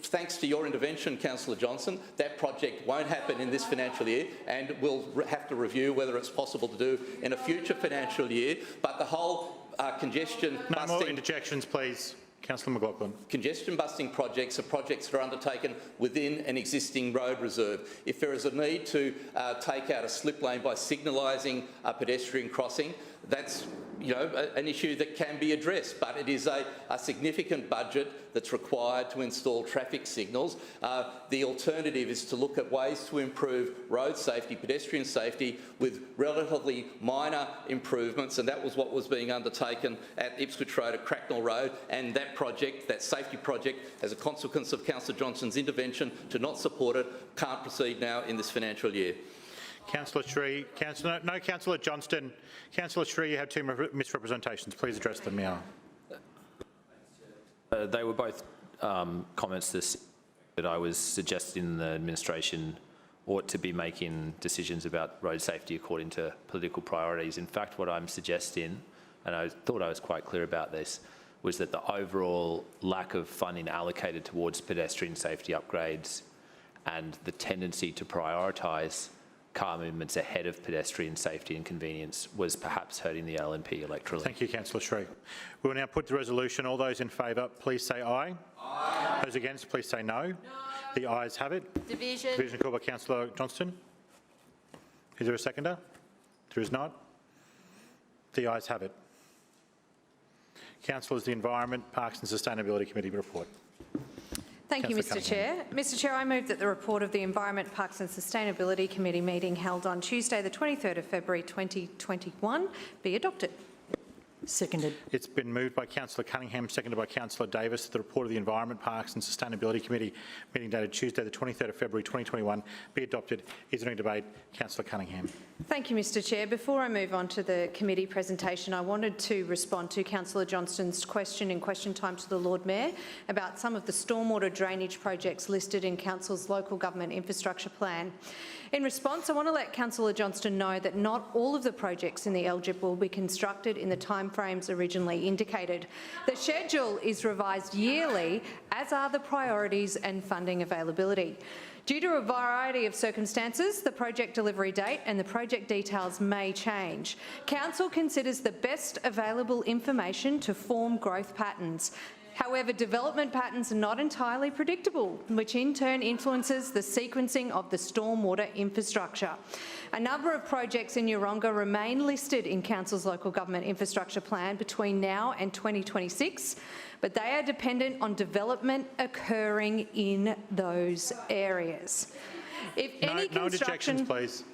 thanks to your intervention, Councillor Johnston, that project won't happen in this financial year and we'll have to review whether it's possible to do in a future financial year. But the whole congestion busting... No more interjections, please. Councillor McLaughlin. Congestion busting projects are projects that are undertaken within an existing road reserve. If there is a need to take out a slip lane by signalising a pedestrian crossing, that's an issue that can be addressed, but it is a significant budget that's required to install traffic signals. The alternative is to look at ways to improve road safety, pedestrian safety, with relatively minor improvements, and that was what was being undertaken at Ipswich Road at Cracknell Road, and that project, that safety project, as a consequence of Councillor Johnston's intervention to not support it, can't proceed now in this financial year. Councillor Sri, Councillor Johnston. Councillor Sri, you have two misrepresentations. Please address them now. They were both comments that I was suggesting the administration ought to be making decisions about road safety according to political priorities. In fact, what I'm suggesting, and I thought I was quite clear about this, was that the overall lack of funding allocated towards pedestrian safety upgrades and the tendency to prioritise car movements ahead of pedestrian safety and convenience was perhaps hurting the LNP electorally. Thank you, Councillor Sri. We will now put the resolution. All those in favour, please say aye. Aye. Those against, please say no. No. The ayes have it. Division. Division called by Councillor Johnston. Is there a seconder? There is not. The ayes have it. Councillors, the Environment, Parks and Sustainability Committee report. Thank you, Mr Chair. Mr Chair, I move that the report of the Environment, Parks and Sustainability Committee meeting held on Tuesday the 23rd of February 2021 be adopted. Seconded. It's been moved by Councillor Cunningham, seconded by Councillor Davis, that the report of the Environment, Parks and Sustainability Committee meeting dated Tuesday the 23rd of February 2021 be adopted. Is there any debate? Councillor Cunningham. Thank you, Mr Chair. Before I move on to the committee presentation, I wanted to respond to Councillor Johnston's question in question time to the Lord Mayor about some of the stormwater drainage projects listed in Council's local government infrastructure plan. In response, I want to let Councillor Johnston know that not all of the projects in the LGIP will be constructed in the timeframes originally indicated. The schedule is revised yearly, as are the priorities and funding availability. Due to a variety of circumstances, the project delivery date and the project details may change. Council considers the best available information to form growth patterns. However, development patterns are not entirely predictable, which in turn influences the sequencing of the stormwater infrastructure. A number of projects in Euronga remain listed in Council's local government infrastructure plan between now and 2026, but they are dependent on development occurring in those areas. No interjections, please.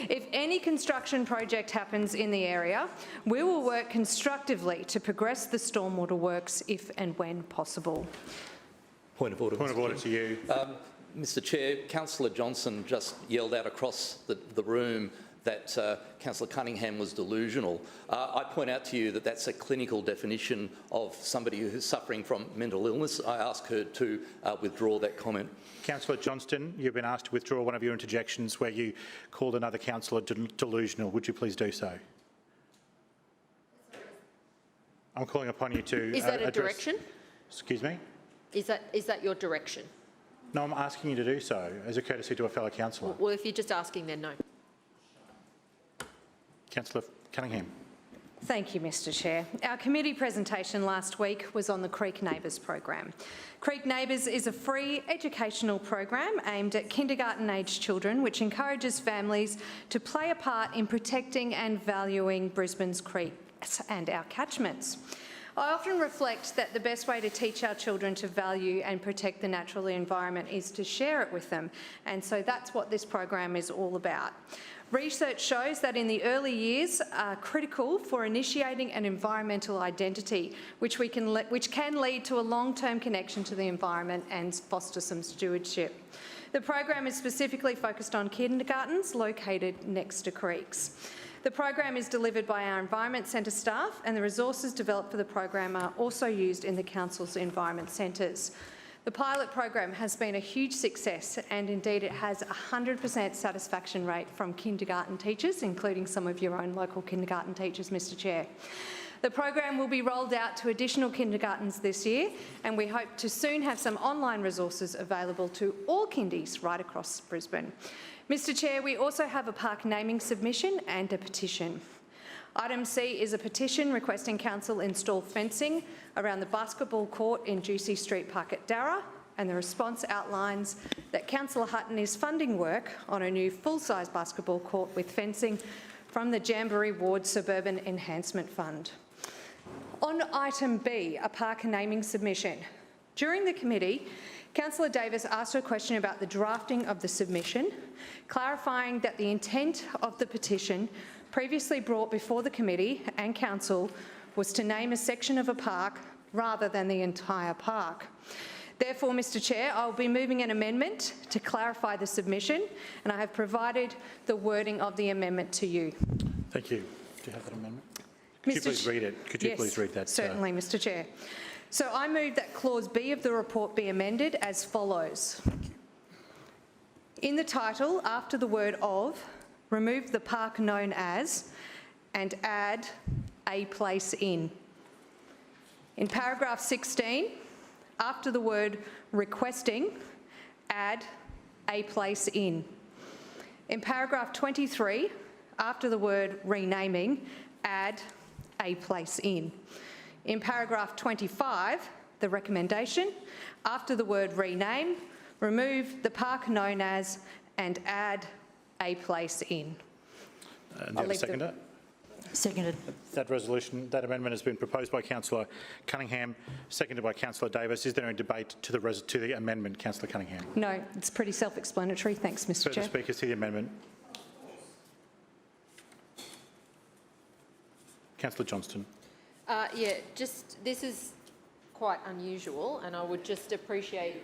If any construction project happens in the area, we will work constructively to progress the stormwater works if and when possible. Point of order. Point of order to you. Mr Chair, Councillor Johnston just yelled out across the room that Councillor Cunningham was delusional. I point out to you that that's a clinical definition of somebody who's suffering from mental illness. I ask her to withdraw that comment. Councillor Johnston, you've been asked to withdraw one of your interjections where you called another councillor delusional. Would you please do so? I'm calling upon you to Is that a direction? Excuse me? Is that your direction? No, I'm asking you to do so as a courtesy to a fellow councillor. Well, if you're just asking, then no. Councillor Cunningham. Thank you, Mr Chair. Our committee presentation last week was on the Creek Neighbours program. Creek Neighbours is a free educational program aimed at kindergarten-aged children which encourages families to play a part in protecting and valuing Brisbane's creeks and our catchments. I often reflect that the best way to teach our children to value and protect the natural environment is to share it with them, and so that's what this program is all about. Research shows that in the early years are critical for initiating an environmental identity, which can lead to a long-term connection to the environment and foster some stewardship. The program is specifically focused on kindergartens located next to creeks. The program is delivered by our Environment Centre staff, and the resources developed for the program are also used in the Council's Environment Centres. The pilot program has been a huge success, and indeed it has a 100% satisfaction rate from kindergarten teachers, including some of your own local kindergarten teachers, Mr Chair. The program will be rolled out to additional kindergartens this year, and we hope to soon have some online resources available to all kindies right across Brisbane. Mr Chair, we also have a park naming submission and a petition. Item C is a petition requesting Council install fencing around the basketball court in Juicy Street Park at Darra, and the response outlines that Councillor Hutton is funding work on a new full-size basketball court with fencing from the Jamboree Ward Suburban Enhancement Fund. On item B, a park naming submission. During the committee, Councillor Davis asked a question about the drafting of the submission, clarifying that the intent of the petition previously brought before the committee and council was to name a section of a park rather than the entire park. Therefore, Mr Chair, I will be moving an amendment to clarify the submission, and I have provided the wording of the amendment to you. Thank you. Do you have that amendment? Could you please read it? Could you please read that? Certainly, Mr Chair. So I move that clause B of the report be amended as follows. In the title, after the word of, remove the park known as and add a place in. In paragraph 16, after the word requesting, add a place in. In paragraph 23, after the word renaming, add a place in. In paragraph 25, the recommendation, after the word rename, remove the park known as and add a place in. Do you have a seconder? Seconded. That that amendment has been proposed by Councillor Cunningham, seconded by Councillor Davis. Is there any debate to the amendment, Councillor Cunningham? No, it's pretty self-explanatory. Thanks, Mr Chair. Further speakers to the amendment? Councillor Johnston. This is quite unusual, and I would just appreciate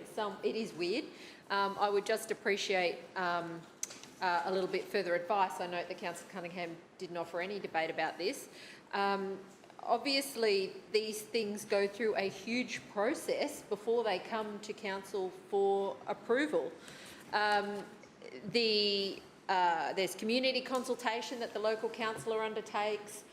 it is weird. I would just appreciate a little bit further advice. I note that Councillor Cunningham didn't offer any debate about this. Obviously, these things go through a huge process before they come to Council for approval. There's community consultation that the local councillor undertakes.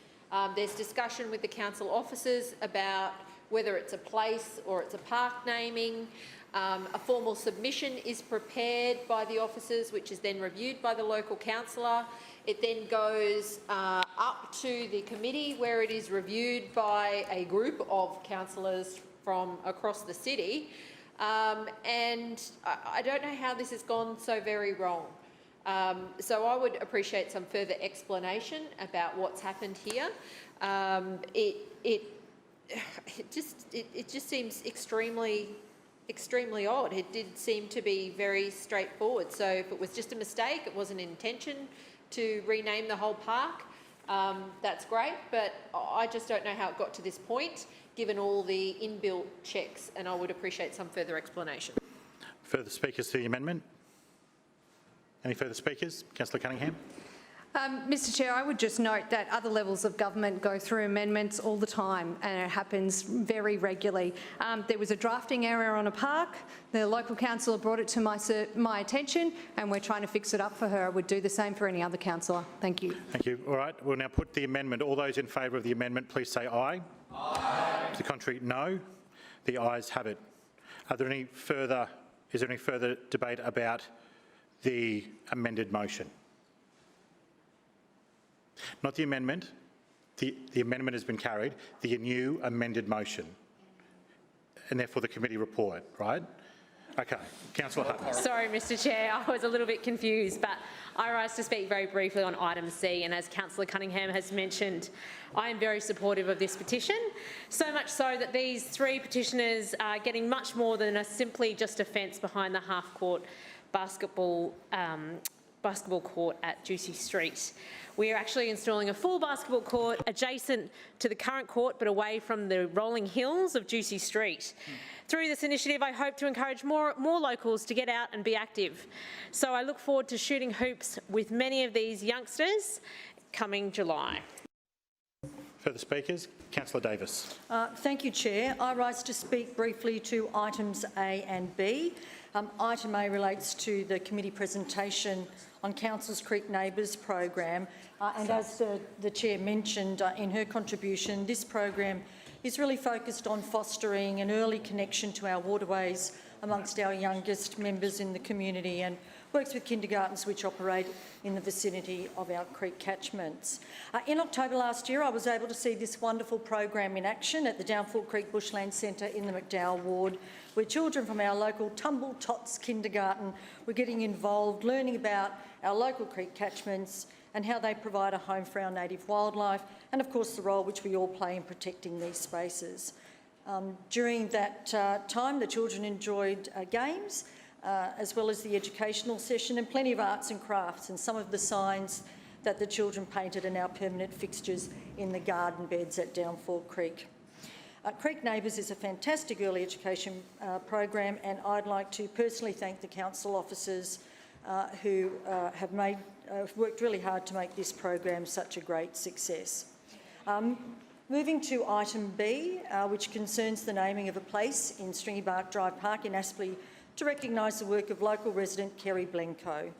There's discussion with the council officers about whether it's a place or it's a park naming. A formal submission is prepared by the officers, which is then reviewed by the local councillor. It then goes up to the committee, where it is reviewed by a group of councillors from across the city. And I don't know how this has gone so very wrong. So I would appreciate some further explanation about what's happened here. It just seems extremely odd. It did seem to be very straightforward. So if it was just a mistake, it wasn't an intention to rename the whole park, that's great. But I just don't know how it got to this point, given all the inbuilt checks, and I would appreciate some further explanation. Further speakers to the amendment? Any further speakers? Councillor Cunningham. Mr Chair, I would just note that other levels of government go through amendments all the time, and it happens very regularly. There was a drafting error on a park. The local councillor brought it to my attention, and we're trying to fix it up for her. I would do the same for any other councillor. Thank you. Thank you. All right, we'll now put the amendment. All those in favour of the amendment, please say aye. Aye. To the contrary, no. The ayes have it. Is there any further debate about the amended motion? Not the amendment. The amendment has been carried. The new amended motion, and therefore the committee report, right? Okay. Councillor Hutton. Sorry, Mr Chair, I was a little bit confused, but I rise to speak very briefly on item C, and as Councillor Cunningham has mentioned, I am very supportive of this petition, so much so that these three petitioners are getting much more than simply just a fence behind the half-court basketball court at Juicy Street. We are actually installing a full basketball court adjacent to the current court, but away from the rolling hills of Juicy Street. Through this initiative, I hope to encourage more locals to get out and be active. So I look forward to shooting hoops with many of these youngsters coming July. Further speakers? Councillor Davis. Thank you, Chair. I rise to speak briefly to items A and B. Item A relates to the committee presentation on Councils Creek Neighbours program. And as the Chair mentioned in her contribution, this program is really focused on fostering an early connection to our waterways amongst our youngest members in the community and works with kindergartens which operate in the vicinity of our creek catchments. In October last year, I was able to see this wonderful program in action at the Downfall Creek Bushland Centre in the McDowell ward, where children from our local Tumble Tots kindergarten were getting involved, learning about our local creek catchments and how they provide a home for our native wildlife, and of course the role which we all play in protecting these spaces. During that time, the children enjoyed games, as well as the educational session, and plenty of arts and crafts, and some of the signs that the children painted are now permanent fixtures in the garden beds at Downfall Creek. Creek Neighbours is a fantastic early education program, and I'd like to personally thank the council officers who have worked really hard to make this program such a great success. Moving to item B, which concerns the naming of a place in Stringybark Drive Park in Aspley to recognise the work of local resident Kerry Blencoe.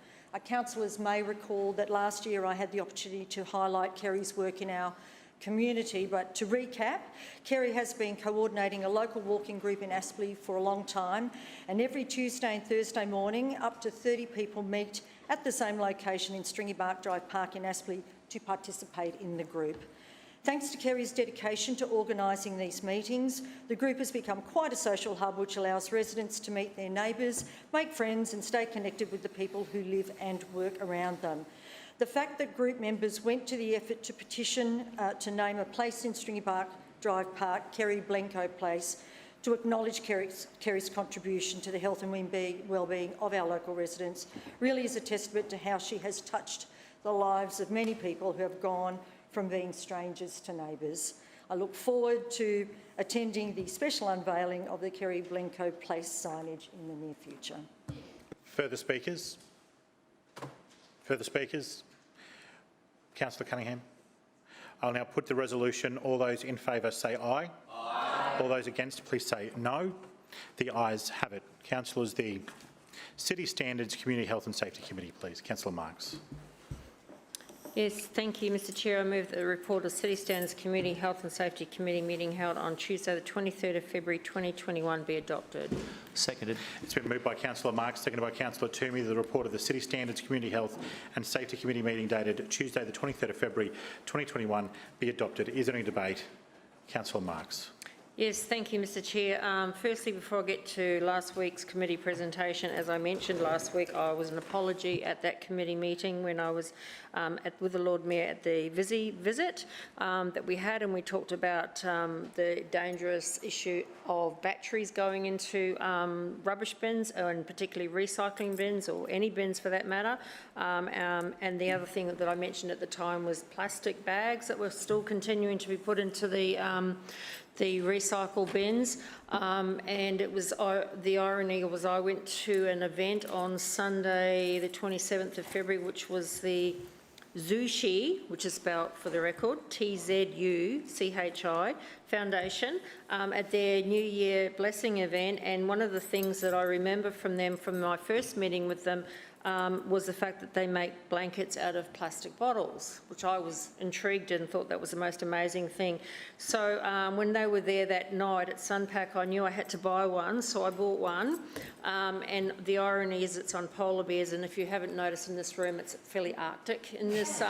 Councillors may recall that last year I had the opportunity to highlight Kerry's work in our community, but to recap, Kerry has been coordinating a local walking group in Aspley for a long time, and every Tuesday and Thursday morning up to 30 people meet at the same location in Stringybark Drive Park in Aspley to participate in the group. Thanks to Kerry's dedication to organising these meetings, the group has become quite a social hub which allows residents to meet their neighbours, make friends and stay connected with the people who live and work around them. The fact that group members went to the effort to petition to name a place in Stringybark Drive Park, Kerry Blencoe Place, to acknowledge Kerry's contribution to the health and well-being of our local residents really is a testament to how she has touched the lives of many people who have gone from being strangers to neighbours. I look forward to attending the special unveiling of the Kerry Blencoe Place signage in the near future. Further speakers? Further speakers? Councillor Cunningham. I'll now put the resolution. All those in favour say aye. Aye. All those against, please say no. The ayes have it. Councillors, the City Standards Community Health and Safety Committee, please. Councillor Marks. Yes, thank you, Mr Chair. I move that the report of City Standards Community Health and Safety Committee meeting held on Tuesday the 23rd of February 2021 be adopted. Seconded. It's been moved by Councillor Marks, seconded by Councillor Toomey, that the report of the City Standards Community Health and Safety Committee meeting dated Tuesday the 23rd of February 2021 be adopted. Is there any debate? Councillor Marks. Yes, thank you, Mr Chair. Firstly, before I get to last week's committee presentation, as I mentioned last week, I was an apology at that committee meeting when I was with the Lord Mayor at the visit that we had, and we talked about the dangerous issue of batteries going into rubbish bins, and particularly recycling bins, or any bins for that matter. And the other thing that I mentioned at the time was plastic bags that were still continuing to be put into the recycle bins, and it was the irony was I went to an event on Sunday the 27th of February, which was the Zuchi, which is spelled for the record TZUCHI Foundation, at their New Year blessing event, and one of the things that I remember from them from my first meeting with them was the fact that they make blankets out of plastic bottles, which I was intrigued and thought that was the most amazing thing. So when they were there that night at Sunpack, I knew I had to buy one, so I bought one. And the irony is it's on polar bears, and if you haven't noticed in this room, it's fairly arctic in this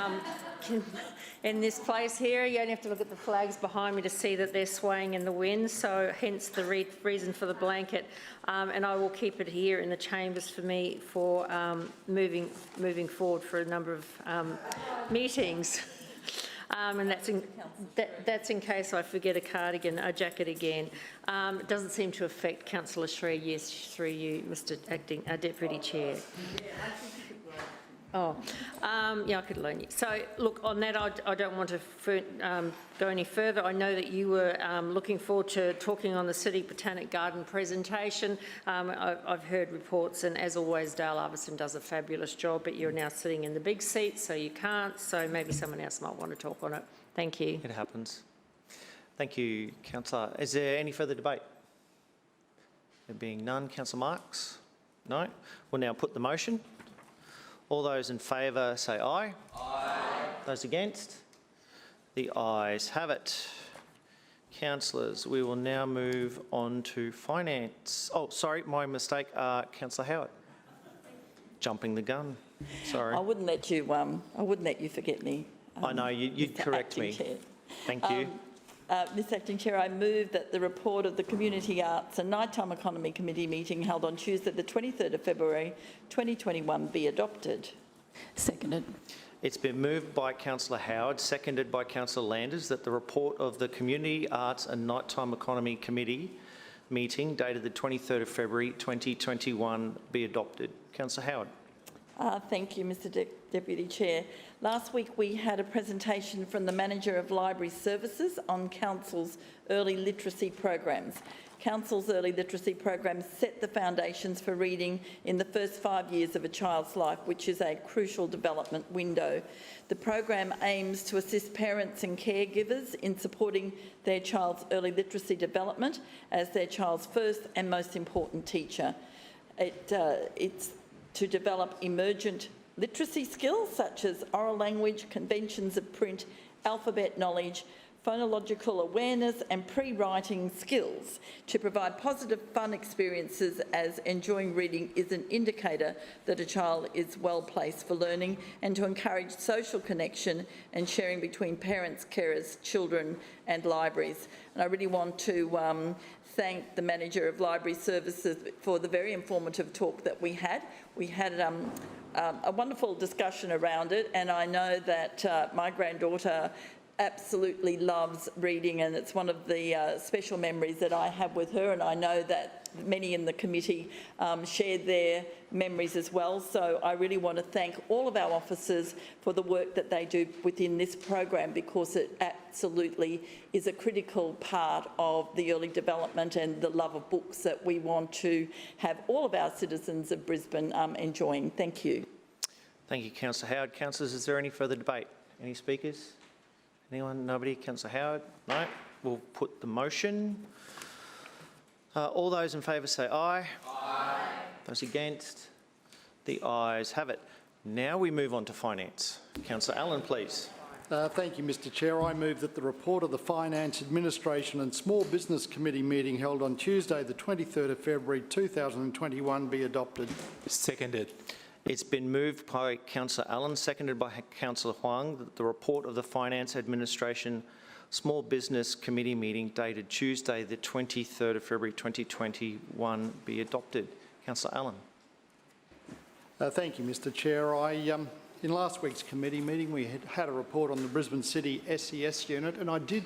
in this place here. You only have to look at the flags behind me to see that they're swaying in the wind, so hence the reason for the blanket. And I will keep it here in the chambers for me for moving forward for a number of meetings. And that's in case I forget a jacket again. It doesn't seem to affect Councillor Shree, yes, through you, Mr Deputy Chair. Yeah, I could learn you. So, look, on that, I don't want to go any further. I know that you were looking forward to talking on the City Botanic Garden presentation. I've heard reports, and as always, Dale Arvison does a fabulous job, but you're now sitting in the big seat, so you can't. So maybe someone else might want to talk on it. Thank you. It happens. Thank you, Councillor. Is there any further debate? There being none, Councillor Marks? No? We'll now put the motion. All those in favour say aye. Aye. Those against? The ayes have it. Councillors, we will now move on to finance. Oh, sorry, my mistake. Councillor Howard. Jumping the gun. Sorry. I wouldn't let you forget me. I know, you'd correct me. Chair. Thank you. Mr Acting Chair, I move that the report of the Community Arts and Nighttime Economy Committee meeting held on Tuesday the 23rd of February 2021 be adopted. Seconded. It's been moved by Councillor Howard, seconded by Councillor Landers, that the report of the Community Arts and Nighttime Economy Committee meeting dated the 23rd of February 2021 be adopted. Councillor Howard. Thank you, Mr Deputy Chair. Last week we had a presentation from the Manager of Library Services on Council's early literacy programs. Council's early literacy programs set the foundations for reading in the first 5 years of a child's life, which is a crucial development window. The program aims to assist parents and caregivers in supporting their child's early literacy development as their child's first and most important teacher. It's to develop emergent literacy skills such as oral language, conventions of print, alphabet knowledge, phonological awareness and pre-writing skills, to provide positive fun experiences, as enjoying reading is an indicator that a child is well placed for learning, and to encourage social connection and sharing between parents, carers, children and libraries. And I really want to thank the Manager of Library Services for the very informative talk that we had. We had a wonderful discussion around it, and I know that my granddaughter absolutely loves reading, and it's one of the special memories that I have with her, and I know that many in the committee shared their memories as well. So I really want to thank all of our officers for the work that they do within this program, because it absolutely is a critical part of the early development and the love of books that we want to have all of our citizens of Brisbane enjoying. Thank you. Thank you, Councillor Howard. Councillors, is there any further debate? Any speakers? Anyone? Nobody? Councillor Howard? No? We'll put the motion. All those in favour say aye. Aye. Those against? The ayes have it. Now we move on to finance. Councillor Allen, please. Thank you, Mr Chair. I move that the report of the Finance, Administration and Small Business Committee meeting held on Tuesday the 23rd of February 2021 be adopted. Seconded. It's been moved by Councillor Allen, seconded by Councillor Huang, that the report of the Finance, Administration Small Business Committee meeting dated Tuesday the 23rd of February 2021 be adopted. Councillor Allen. Thank you, Mr Chair. In last week's committee meeting we had a report on the Brisbane City SES unit, and I did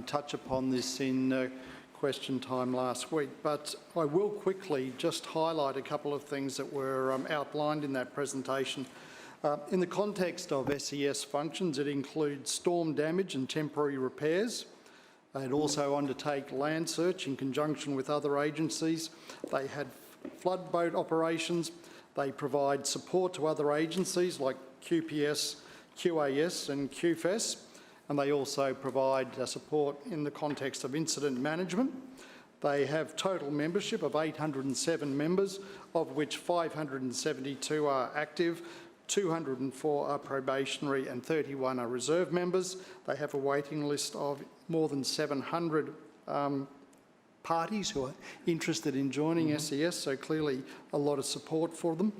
touch upon this in question time last week, but I will quickly just highlight a couple of things that were outlined in that presentation. In the context of SES functions, it includes storm damage and temporary repairs. They'd also undertake land search in conjunction with other agencies. They had flood boat operations. They provide support to other agencies like QPS, QAS and QFES. And they also provide support in the context of incident management. They have total membership of 807 members, of which 572 are active, 204 are probationary and 31 are reserve members. They have a waiting list of more than 700 parties who are interested in joining SES, so clearly a lot of support for them.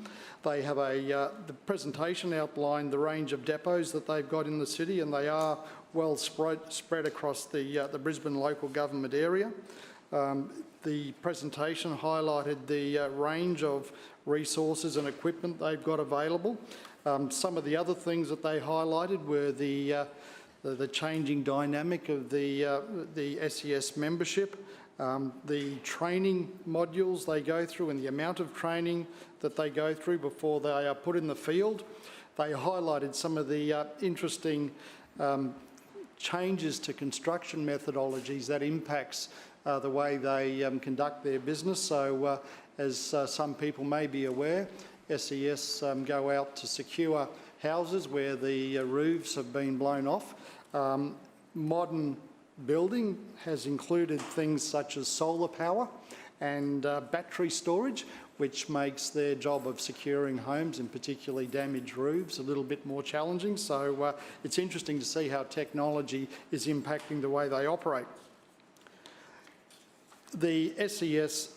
They have the presentation outlined the range of depots that they've got in the city, and they are well spread across the Brisbane local government area. The presentation highlighted the range of resources and equipment they've got available. Some of the other things that they highlighted were the changing dynamic of the SES membership, The training modules they go through and the amount of training that they go through before they are put in the field. They highlighted some of the interesting changes to construction methodologies that impacts the way they conduct their business. So as some people may be aware, SES go out to secure houses where the roofs have been blown off. Modern building has included things such as solar power and battery storage, which makes their job of securing homes and particularly damaged roofs a little bit more challenging. So it's interesting to see how technology is impacting the way they operate. The SES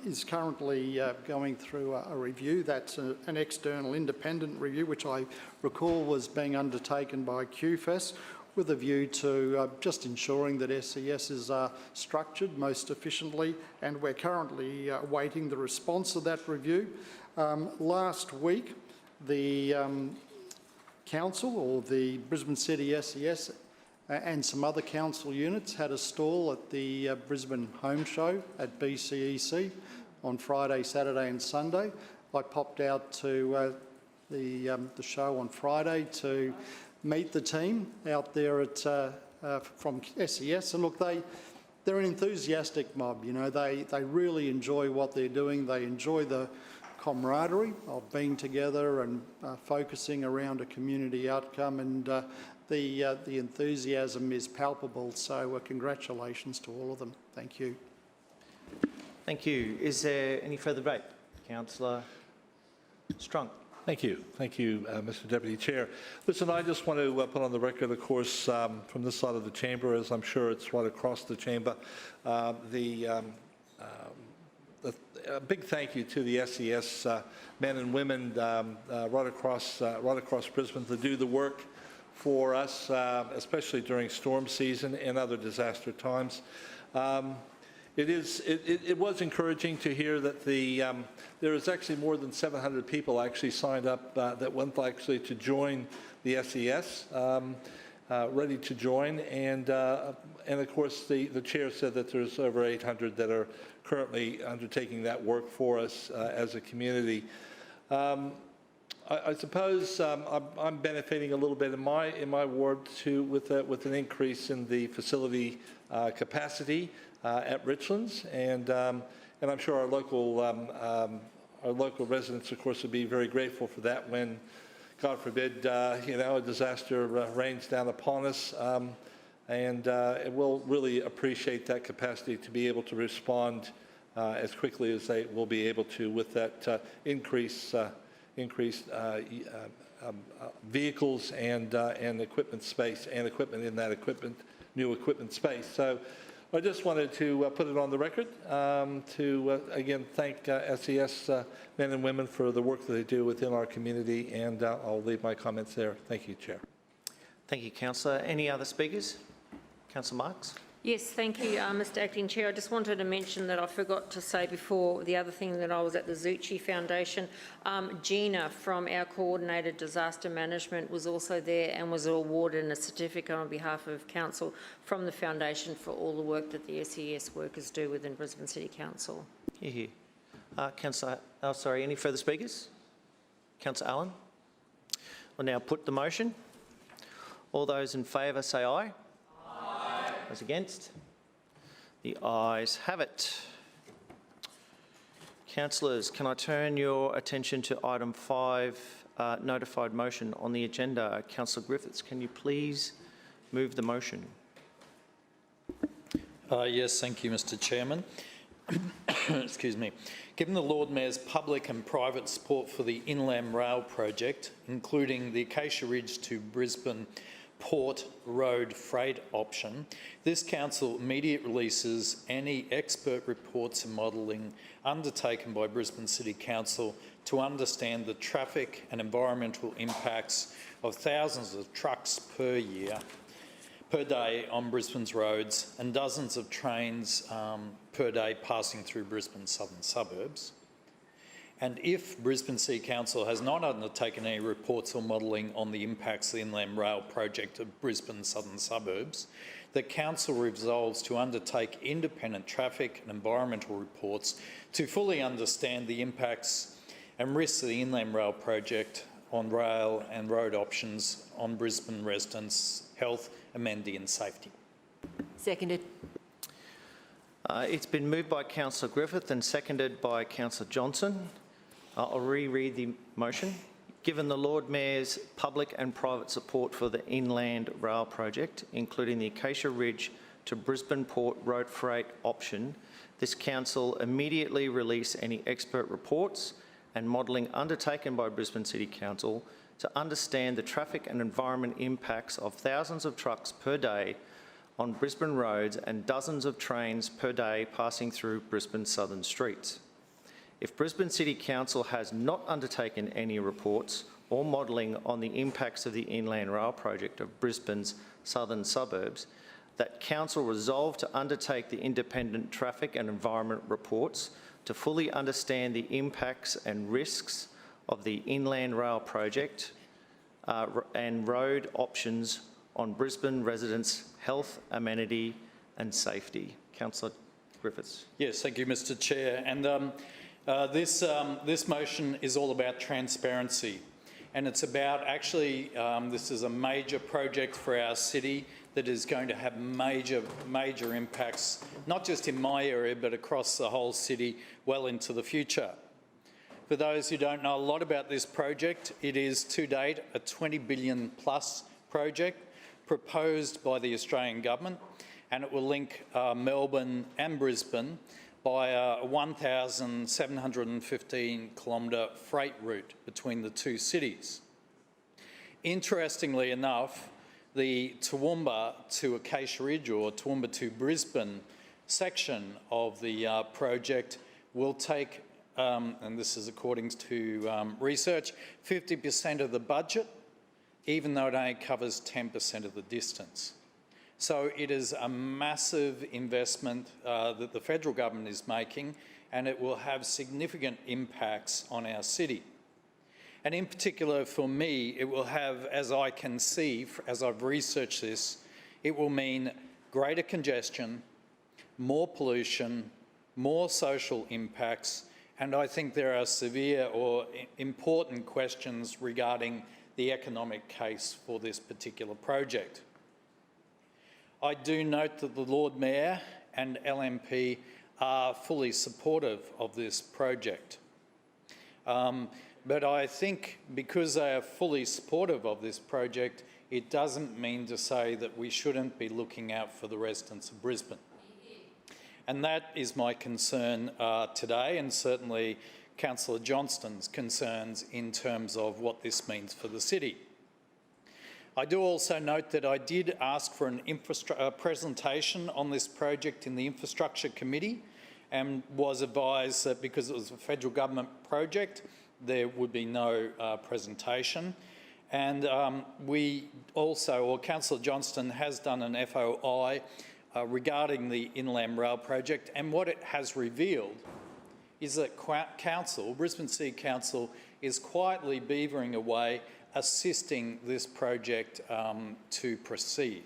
is currently going through a review. That's an external independent review, which I recall was being undertaken by QFES, with a view to just ensuring that SES are structured most efficiently, and we're currently awaiting the response of that review. Last week, the council, or the Brisbane City SES, and some other council units had a stall at the Brisbane Home Show at BCEC on Friday, Saturday and Sunday. I popped out to the show on Friday to meet the team out there at from SES, and look, they're an enthusiastic mob. You know, they really enjoy what they're doing. They enjoy the camaraderie of being together and focusing around a community outcome, and the enthusiasm is palpable. So congratulations to all of them. Thank you. Thank you. Is there any further debate? Councillor Strunk. Thank you. Thank you, Mr Deputy Chair. Listen, I just want to put on the record, of course, from this side of the chamber, as I'm sure it's right across the chamber, a big thank you to the SES men and women right across Brisbane to do the work for us, especially during storm season and other disaster times. It was encouraging to hear that there is actually more than 700 people actually signed up that went actually to join the SES, ready to join, and of course the chair said that there's over 800 that are currently undertaking that work for us as a community. I suppose I'm benefiting a little bit in my ward too with an increase in the facility capacity at Richlands, and I'm sure our local residents, of course, would be very grateful for that when, God forbid, a disaster rains down upon us, and we'll really appreciate that capacity to be able to respond as quickly as they will be able to with that increased vehicles and equipment space and equipment in that new equipment space. So I just wanted to put it on the record to again thank SES men and women for the work that they do within our community, and I'll leave my comments there. Thank you, Chair. Thank you, Councillor. Any other speakers? Councillor Marks. Yes, thank you, Mr Acting Chair. I just wanted to mention that I forgot to say before the other thing that I was at the Zucchi Foundation. Gina from our Coordinated Disaster Management was also there and was awarded a certificate on behalf of Council from the Foundation for all the work that the SES workers do within Brisbane City Council. Here. Councillor, any further speakers? Councillor Allen. We'll now put the motion. All those in favour say aye. Those against? The ayes have it. Councillors, can I turn your attention to item 5, notified motion on the agenda? Councillor Griffiths, can you please move the motion? Yes, thank you, Mr Chairman. Excuse me. Given the Lord Mayor's public and private support for the Inland Rail project, including the Acacia Ridge to Brisbane Port Road freight option, this council immediately releases any expert reports and modelling undertaken by Brisbane City Council to understand the traffic and environmental impacts of thousands of trucks per day on Brisbane's roads and dozens of trains per day passing through Brisbane's southern suburbs. And if Brisbane City Council has not undertaken any reports or modelling on the impacts of the Inland Rail project of Brisbane's southern suburbs, the Council resolves to undertake independent traffic and environmental reports to fully understand the impacts and risks of the Inland Rail project on rail and road options on Brisbane residents' health, amenity and safety. Seconded. It's been moved by Councillor Griffith and seconded by Councillor Johnson. I'll reread the motion. Given the Lord Mayor's public and private support for the Inland Rail project, including the Acacia Ridge to Brisbane Port road freight option, this Council immediately release any expert reports and modelling undertaken by Brisbane City Council to understand the traffic and environment impacts of thousands of trucks per day on Brisbane roads and dozens of trains per day passing through Brisbane's southern streets. If Brisbane City Council has not undertaken any reports or modelling on the impacts of the Inland Rail project of Brisbane's southern suburbs, that Council resolve to undertake the independent traffic and environment reports to fully understand the impacts and risks of the Inland Rail project and road options on Brisbane residents' health, amenity and safety. Councillor Griffiths. Yes, thank you, Mr Chair. And this motion is all about transparency, and it's about actually, this is a major project for our city that is going to have major impacts, not just in my area, but across the whole city well into the future. For those who don't know a lot about this project, it is to date a $20 billion plus project proposed by the Australian Government, and it will link Melbourne and Brisbane by a 1,715 kilometre freight route between the two cities. Interestingly enough, the Toowoomba to Acacia Ridge or Toowoomba to Brisbane section of the project will take, and this is according to research, 50% of the budget, even though it only covers 10% of the distance. So it is a massive investment that the federal government is making, and it will have significant impacts on our city. And in particular for me, it will have, as I can see, as I've researched this, it will mean greater congestion, more pollution, more social impacts, and I think there are severe or important questions regarding the economic case for this particular project. I do note that the Lord Mayor and LNP are fully supportive of this project. But I think because they are fully supportive of this project, it doesn't mean to say that we shouldn't be looking out for the residents of Brisbane. And that is my concern today, and certainly Councillor Johnston's concerns in terms of what this means for the city. I do also note that I did ask for an presentation on this project in the Infrastructure Committee and was advised that because it was a federal government project, there would be no presentation. And we also, or Councillor Johnston has done an FOI regarding the Inland Rail project, and what it has revealed is that Brisbane City Council is quietly beavering away assisting this project to proceed.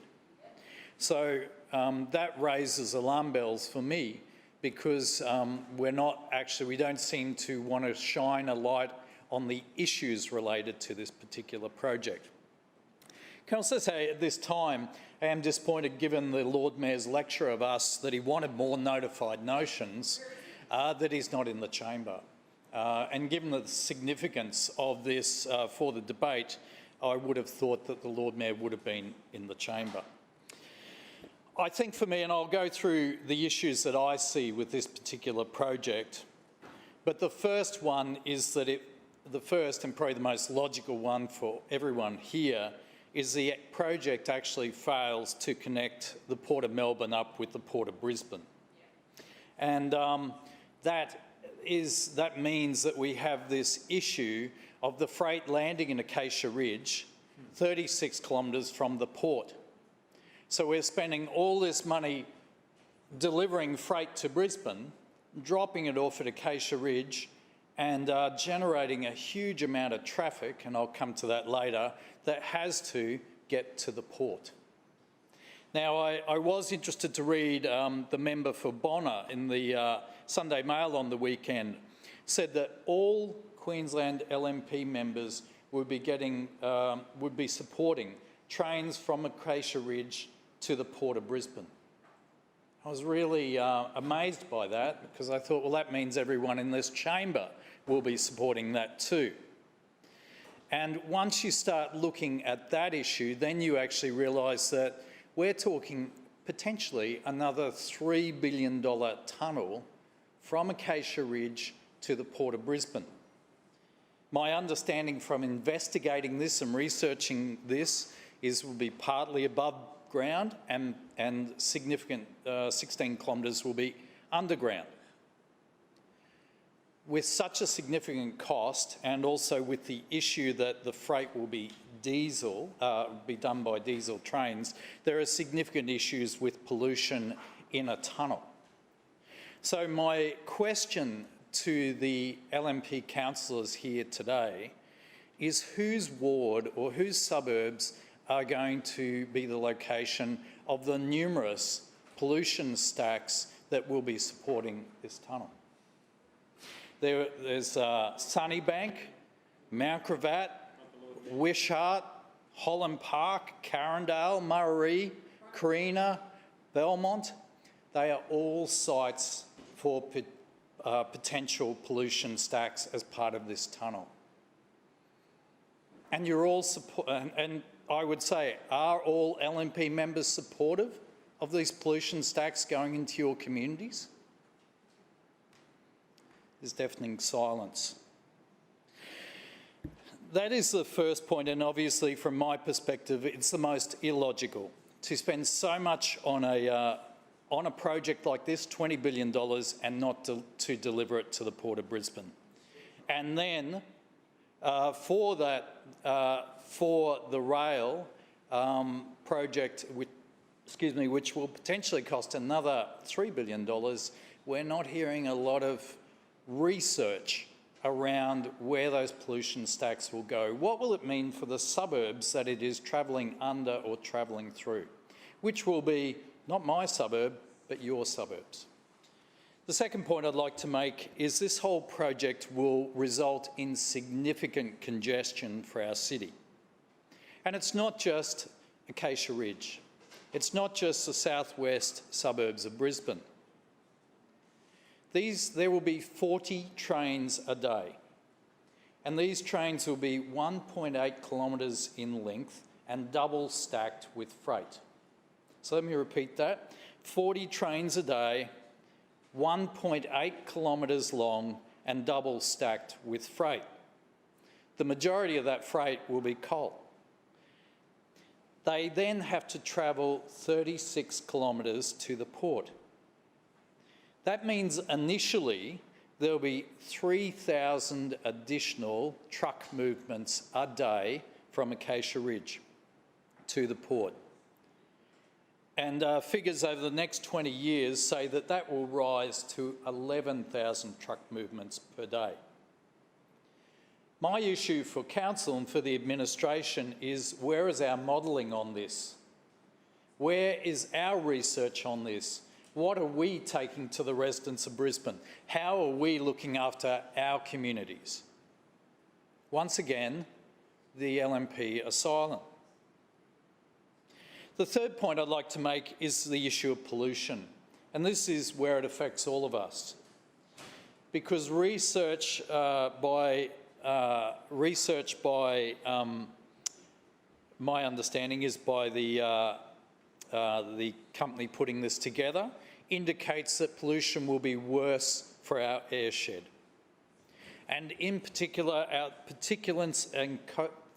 So that raises alarm bells for me, because we don't seem to want to shine a light on the issues related to this particular project. Can I also say at this time, I am disappointed, given the Lord Mayor's lecture of us that he wanted more notified notions, that he's not in the chamber. And given the significance of this for the debate, I would have thought that the Lord Mayor would have been in the chamber. I think for me, and I'll go through the issues that I see with this particular project, but the first one is that the first and probably the most logical one for everyone here is the project actually fails to connect the Port of Melbourne up with the Port of Brisbane. And that means that we have this issue of the freight landing in Acacia Ridge, 36 kilometres from the port. So we're spending all this money delivering freight to Brisbane, dropping it off at Acacia Ridge, and generating a huge amount of traffic, and I'll come to that later, that has to get to the port. Now, I was interested to read the member for Bonner in the Sunday Mail on the weekend, said that all Queensland LNP members would be supporting trains from Acacia Ridge to the Port of Brisbane. I was really amazed by that, because I thought, well, that means everyone in this chamber will be supporting that too. And once you start looking at that issue, then you actually realise that we're talking potentially another $3 billion tunnel from Acacia Ridge to the Port of Brisbane. My understanding from investigating this and researching this is it will be partly above ground and significant 16 kilometres will be underground. With such a significant cost, and also with the issue that the freight will be done by diesel trains, there are significant issues with pollution in a tunnel. So my question to the LNP councillors here today is whose ward or whose suburbs are going to be the location of the numerous pollution stacks that will be supporting this tunnel? There's Sunnybank, Mount Gravatt, Wishart, Holland Park, Carindale, Murray, Carina, Belmont. They are all sites for potential pollution stacks as part of this tunnel. And you're all and I would say, are all LNP members supportive of these pollution stacks going into your communities? There's deafening silence. That is the first point, and obviously from my perspective, it's the most illogical to spend so much on a project like this, $20 billion, and not to deliver it to the Port of Brisbane. And then for the rail project, which will potentially cost another $3 billion, we're not hearing a lot of research around where those pollution stacks will go. What will it mean for the suburbs that it is travelling under or travelling through, which will be not my suburb, but your suburbs? The second point I'd like to make is this whole project will result in significant congestion for our city. And it's not just Acacia Ridge. It's not just the southwest suburbs of Brisbane. There will be 40 trains a day, and these trains will be 1.8 kilometres in length and double stacked with freight. So let me repeat that. 40 trains a day, 1.8 kilometres long and double stacked with freight. The majority of that freight will be coal. They then have to travel 36 kilometres to the port. That means initially there'll be 3,000 additional truck movements a day from Acacia Ridge to the port. And figures over the next 20 years say that that will rise to 11,000 truck movements per day. My issue for council and for the administration is, where is our modelling on this? Where is our research on this? What are we taking to the residents of Brisbane? How are we looking after our communities? Once again, the LNP are silent. The third point I'd like to make is the issue of pollution, and this is where it affects all of us. Because research by my understanding is by the company putting this together, indicates that pollution will be worse for our airshed. And in particular, our particulates and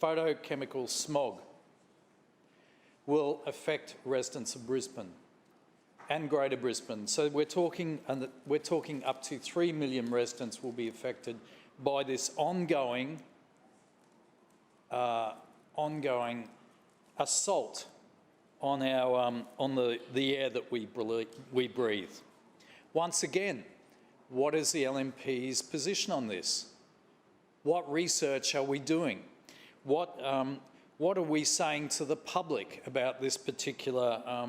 photochemical smog will affect residents of Brisbane and Greater Brisbane. So we're talking up to 3 million residents will be affected by this ongoing assault on our the air that we breathe. Once again, What is the LNP's position on this? What research are we doing? What are we saying to the public about this particular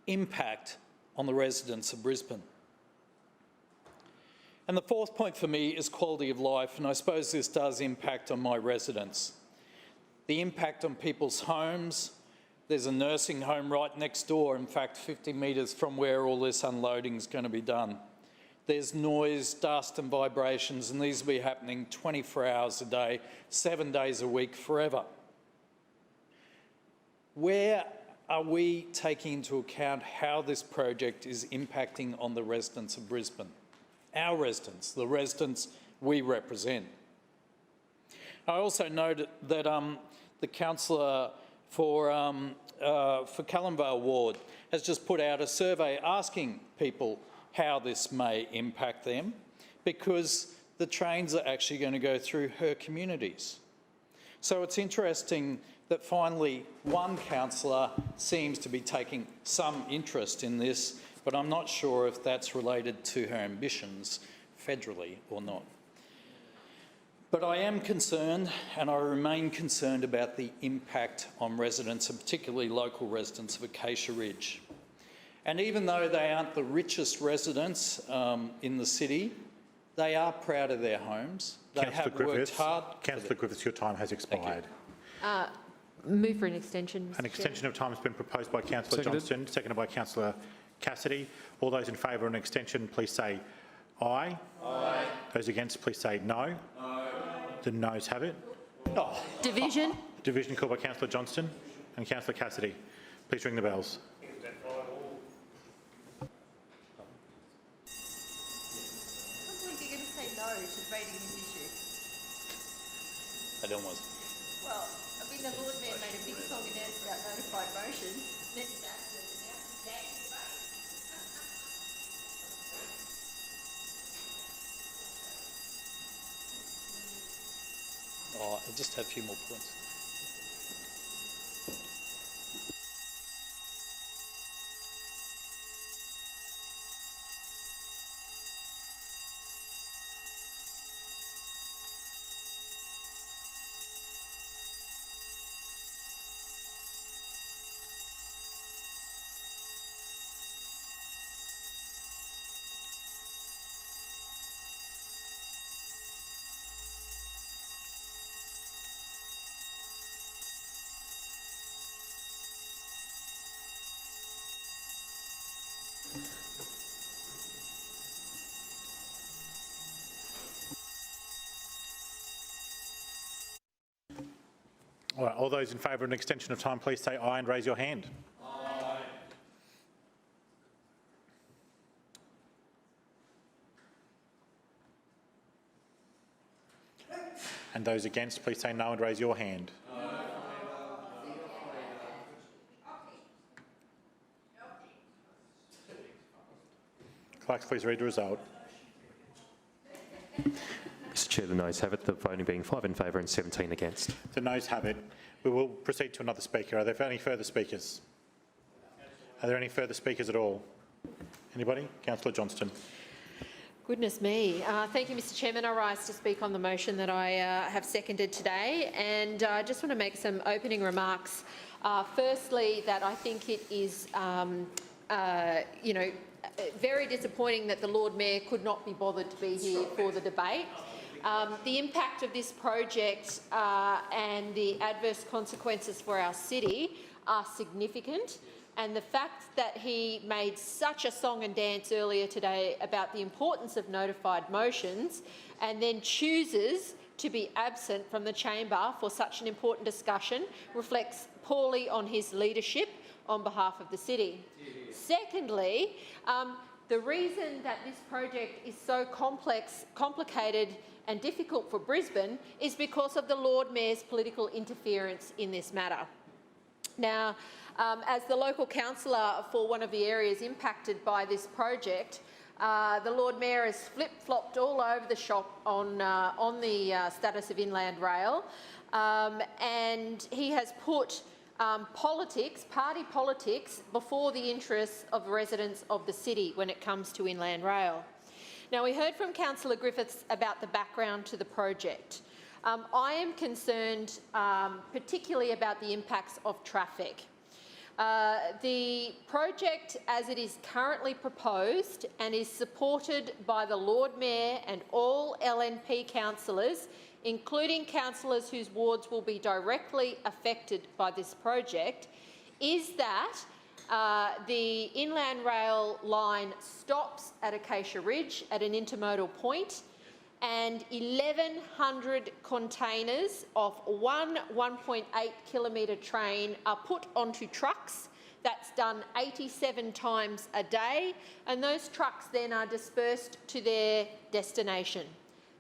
impact on the residents of Brisbane? And the fourth point for me is quality of life, and I suppose this does impact on my residents. The impact on people's homes. There's a nursing home right next door, in fact 50 metres from where all this unloading is going to be done. There's noise, dust and vibrations, and these will be happening 24 hours a day, 7 days a week, forever. Where are we taking into account how this project is impacting on the residents of Brisbane? Our residents, the residents we represent. I also noted that the councillor for Callanvale Ward has just put out a survey asking people how this may impact them, because the trains are actually going to go through her communities. So it's interesting that finally one councillor seems to be taking some interest in this, but I'm not sure if that's related to her ambitions federally or not. But I am concerned, and I remain concerned about the impact on residents, and particularly local residents of Acacia Ridge. And even though they aren't the richest residents in the city, they are proud of their homes. They have worked hard. Councillor Griffiths, your time has expired. Move for an extension, Mr. An extension of time has been proposed by Councillor Johnston, seconded by Councillor Cassidy. All those in favour of an extension, please say aye. Aye. Those against, please say no. No. The noes have it. Oh. Division. Division called by Councillor Johnston and Councillor Cassidy. Please ring the bells. I don't want. Well, I mean, the Lord Mayor made a big song and dance about notified motions. Oh, I just have a few more points. All right, all those in favour of an extension of time, please say aye and raise your hand. Aye. And those against, please say no and raise your hand. Clerks, please read the result. Mr Chair, the noes have it, the voting being 5 in favour and 17 against. The noes have it. We will proceed to another speaker. Are there any further speakers? Are there any further speakers at all? Anybody? Councillor Johnston. Goodness me. Thank you, Mr Chairman. I rise to speak on the motion that I have seconded today, and I just want to make some opening remarks. Firstly, that I think it is, very disappointing that the Lord Mayor could not be bothered to be here for the debate. The impact of this project and the adverse consequences for our city are significant, and the fact that he made such a song and dance earlier today about the importance of notified motions and then chooses to be absent from the chamber for such an important discussion reflects poorly on his leadership on behalf of the city. Secondly, the reason that this project is so complicated and difficult for Brisbane is because of the Lord Mayor's political interference in this matter. Now, as the local councillor for one of the areas impacted by this project, the Lord Mayor has flip-flopped all over the shop on the status of Inland Rail, and he has put party politics, before the interests of residents of the city when it comes to Inland Rail. Now, we heard from Councillor Griffiths about the background to the project. I am concerned particularly about the impacts of traffic. The project as it is currently proposed and is supported by the Lord Mayor and all LNP councillors, including councillors whose wards will be directly affected by this project, is that the Inland Rail line stops at Acacia Ridge at an intermodal point, and 1,100 containers of one 1.8 kilometre train are put onto trucks. That's done 87 times a day, and those trucks then are dispersed to their destination.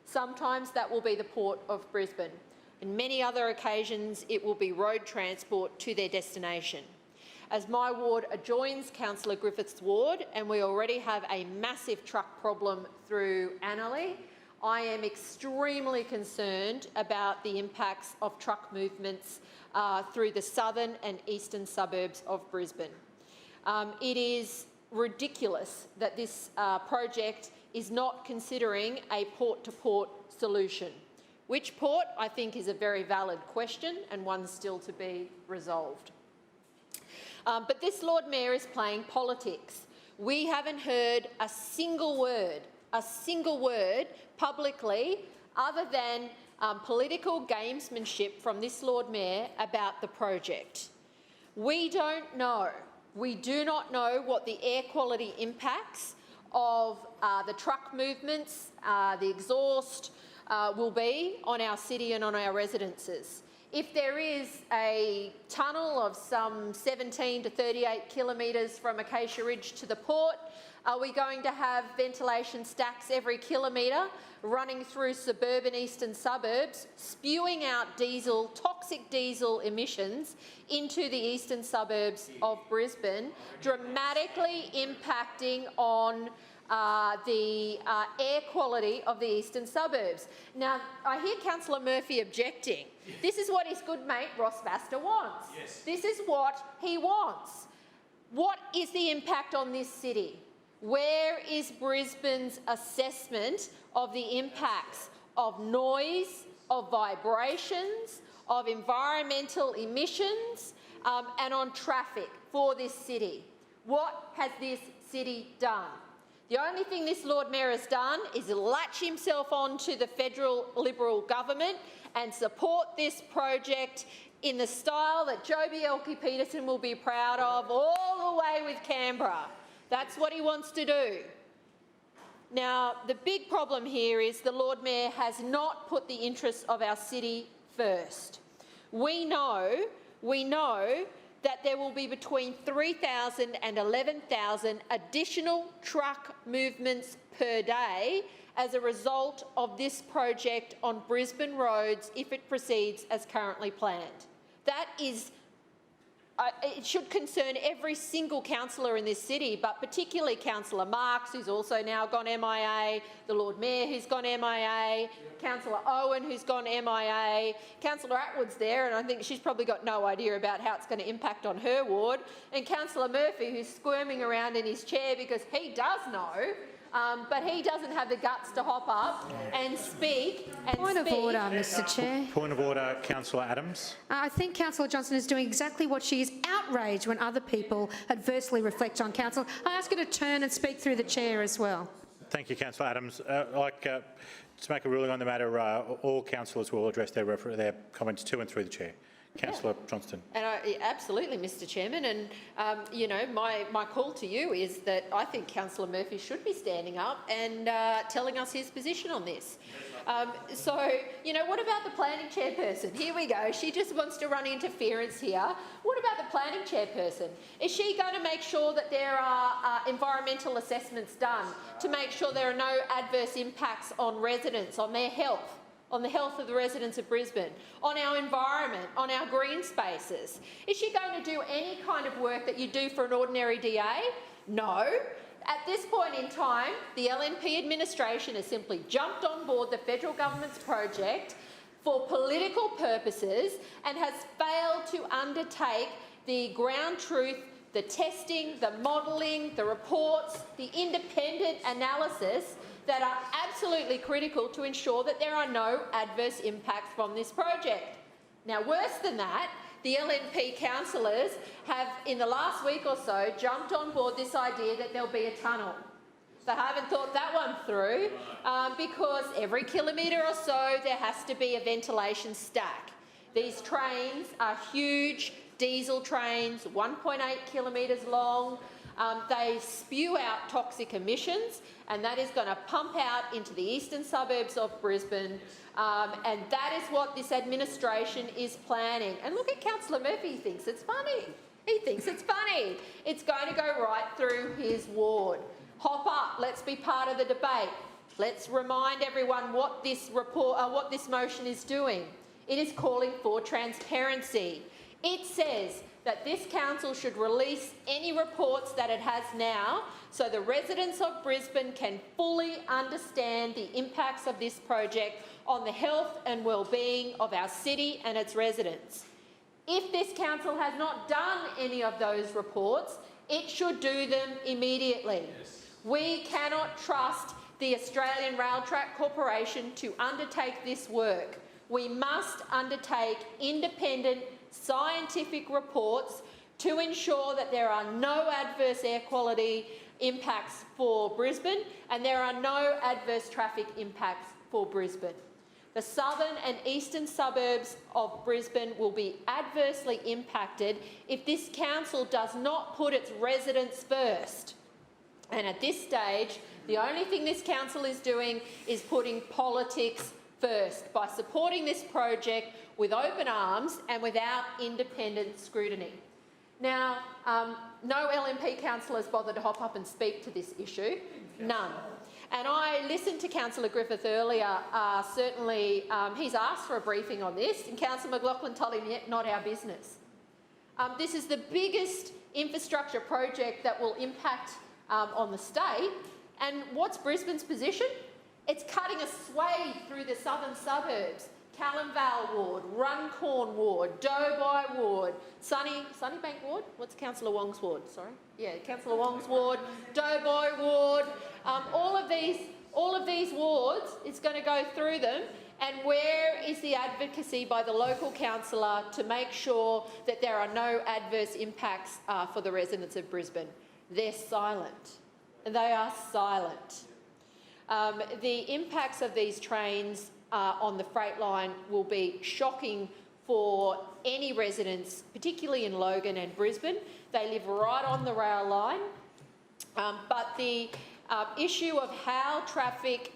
Sometimes that will be the Port of Brisbane. On many other occasions, it will be road transport to their destination. As my ward adjoins Councillor Griffith's ward, and we already have a massive truck problem through Annerley, I am extremely concerned about the impacts of truck movements through the southern and eastern suburbs of Brisbane. It is ridiculous that this project is not considering a port-to-port solution. Which port, I think, is a very valid question and one still to be resolved. But this Lord Mayor is playing politics. We haven't heard a single word publicly other than political gamesmanship from this Lord Mayor about the project. We don't know. We do not know what the air quality impacts of the truck movements, the exhaust will be on our city and on our residences. If there is a tunnel of some 17 to 38 kilometres from Acacia Ridge to the port, are we going to have ventilation stacks every kilometre running through suburban eastern suburbs, spewing out toxic diesel emissions into the eastern suburbs of Brisbane, dramatically impacting on the air quality of the eastern suburbs? Now, I hear Councillor Murphy objecting. This is what his good mate Ross Baster wants. Yes. This is what he wants. What is the impact on this city? Where is Brisbane's assessment of the impacts of noise, of vibrations, of environmental emissions, and on traffic for this city? What has this city done? The only thing this Lord Mayor has done is latch himself onto the federal Liberal government and support this project in the style that Joby Elkie-Peterson will be proud of all the way with Canberra. That's what he wants to do. Now, the big problem here is the Lord Mayor has not put the interests of our city first. We know that there will be between 3,000 and 11,000 additional truck movements per day as a result of this project on Brisbane roads if it proceeds as currently planned. That is it should concern every single councillor in this city, but particularly Councillor Marks, who's also now gone MIA, the Lord Mayor, who's gone MIA, Councillor Owen, who's gone MIA, Councillor Atwood's there, and I think she's probably got no idea about how it's going to impact on her ward, and Councillor Murphy, who's squirming around in his chair because he does know, but he doesn't have the guts to hop up and speak. Point of order, Mr Chair. Point of order, Councillor Adams. I think Councillor Johnston is doing exactly what she is, outraged when other people adversely reflect on council. I ask her to turn and speak through the chair as well. Thank you, Councillor Adams. To make a ruling on the matter, all councillors will address their comments to and through the chair. Councillor Johnston. And absolutely, Mr Chairman, and you know, my call to you is that I think Councillor Murphy should be standing up and telling us his position on this. So, you know, what about the planning chairperson? Here we go. She just wants to run interference here. What about the planning chairperson? Is she going to make sure that there are environmental assessments done to make sure there are no adverse impacts on residents, on their health, on the health of the residents of Brisbane, on our environment, on our green spaces? Is she going to do any kind of work that you do for an ordinary DA? No. At this point in time, the LNP administration has simply jumped on board the federal government's project for political purposes and has failed to undertake the ground truth, the testing, the modelling, the reports, the independent analysis that are absolutely critical to ensure that there are no adverse impacts from this project. Now, worse than that, the LNP councillors have, in the last week or so, jumped on board this idea that there'll be a tunnel. They haven't thought that one through because every kilometre or so there has to be a ventilation stack. These trains are huge diesel trains, 1.8 kilometres long. They spew out toxic emissions, and that is going to pump out into the eastern suburbs of Brisbane, and that is what this administration is planning. And look at Councillor Murphy, he thinks it's funny. He thinks it's funny. It's going to go right through his ward. Hop up, let's be part of the debate. Let's remind everyone what this motion is doing. It is calling for transparency. It says that this council should release any reports that it has now so the residents of Brisbane can fully understand the impacts of this project on the health and well-being of our city and its residents. If this council has not done any of those reports, it should do them immediately. Yes. We cannot trust the Australian Rail Track Corporation to undertake this work. We must undertake independent scientific reports to ensure that there are no adverse air quality impacts for Brisbane and there are no adverse traffic impacts for Brisbane. The southern and eastern suburbs of Brisbane will be adversely impacted if this council does not put its residents first. And at this stage, the only thing this council is doing is putting politics first by supporting this project with open arms and without independent scrutiny. Now, no LNP councillors bothered to hop up and speak to this issue, none. And I listened to Councillor Griffith earlier. Certainly, he's asked for a briefing on this, and Councillor McLaughlin told him, yet not our business. This is the biggest infrastructure project that will impact on the state. And what's Brisbane's position? It's cutting a swathe through the southern suburbs. Callum Vale Ward, Runcorn Ward, Doughby Ward, Sunnybank Ward? What's Councillor Wong's ward? Sorry. Yeah, Councillor Wong's ward, Doughby Ward. All of these wards, it's going to go through them. And where is the advocacy by the local councillor to make sure that there are no adverse impacts for the residents of Brisbane? They're silent. They are silent. The impacts of these trains on the freight line will be shocking for any residents, particularly in Logan and Brisbane. They live right on the rail line. But the issue of how traffic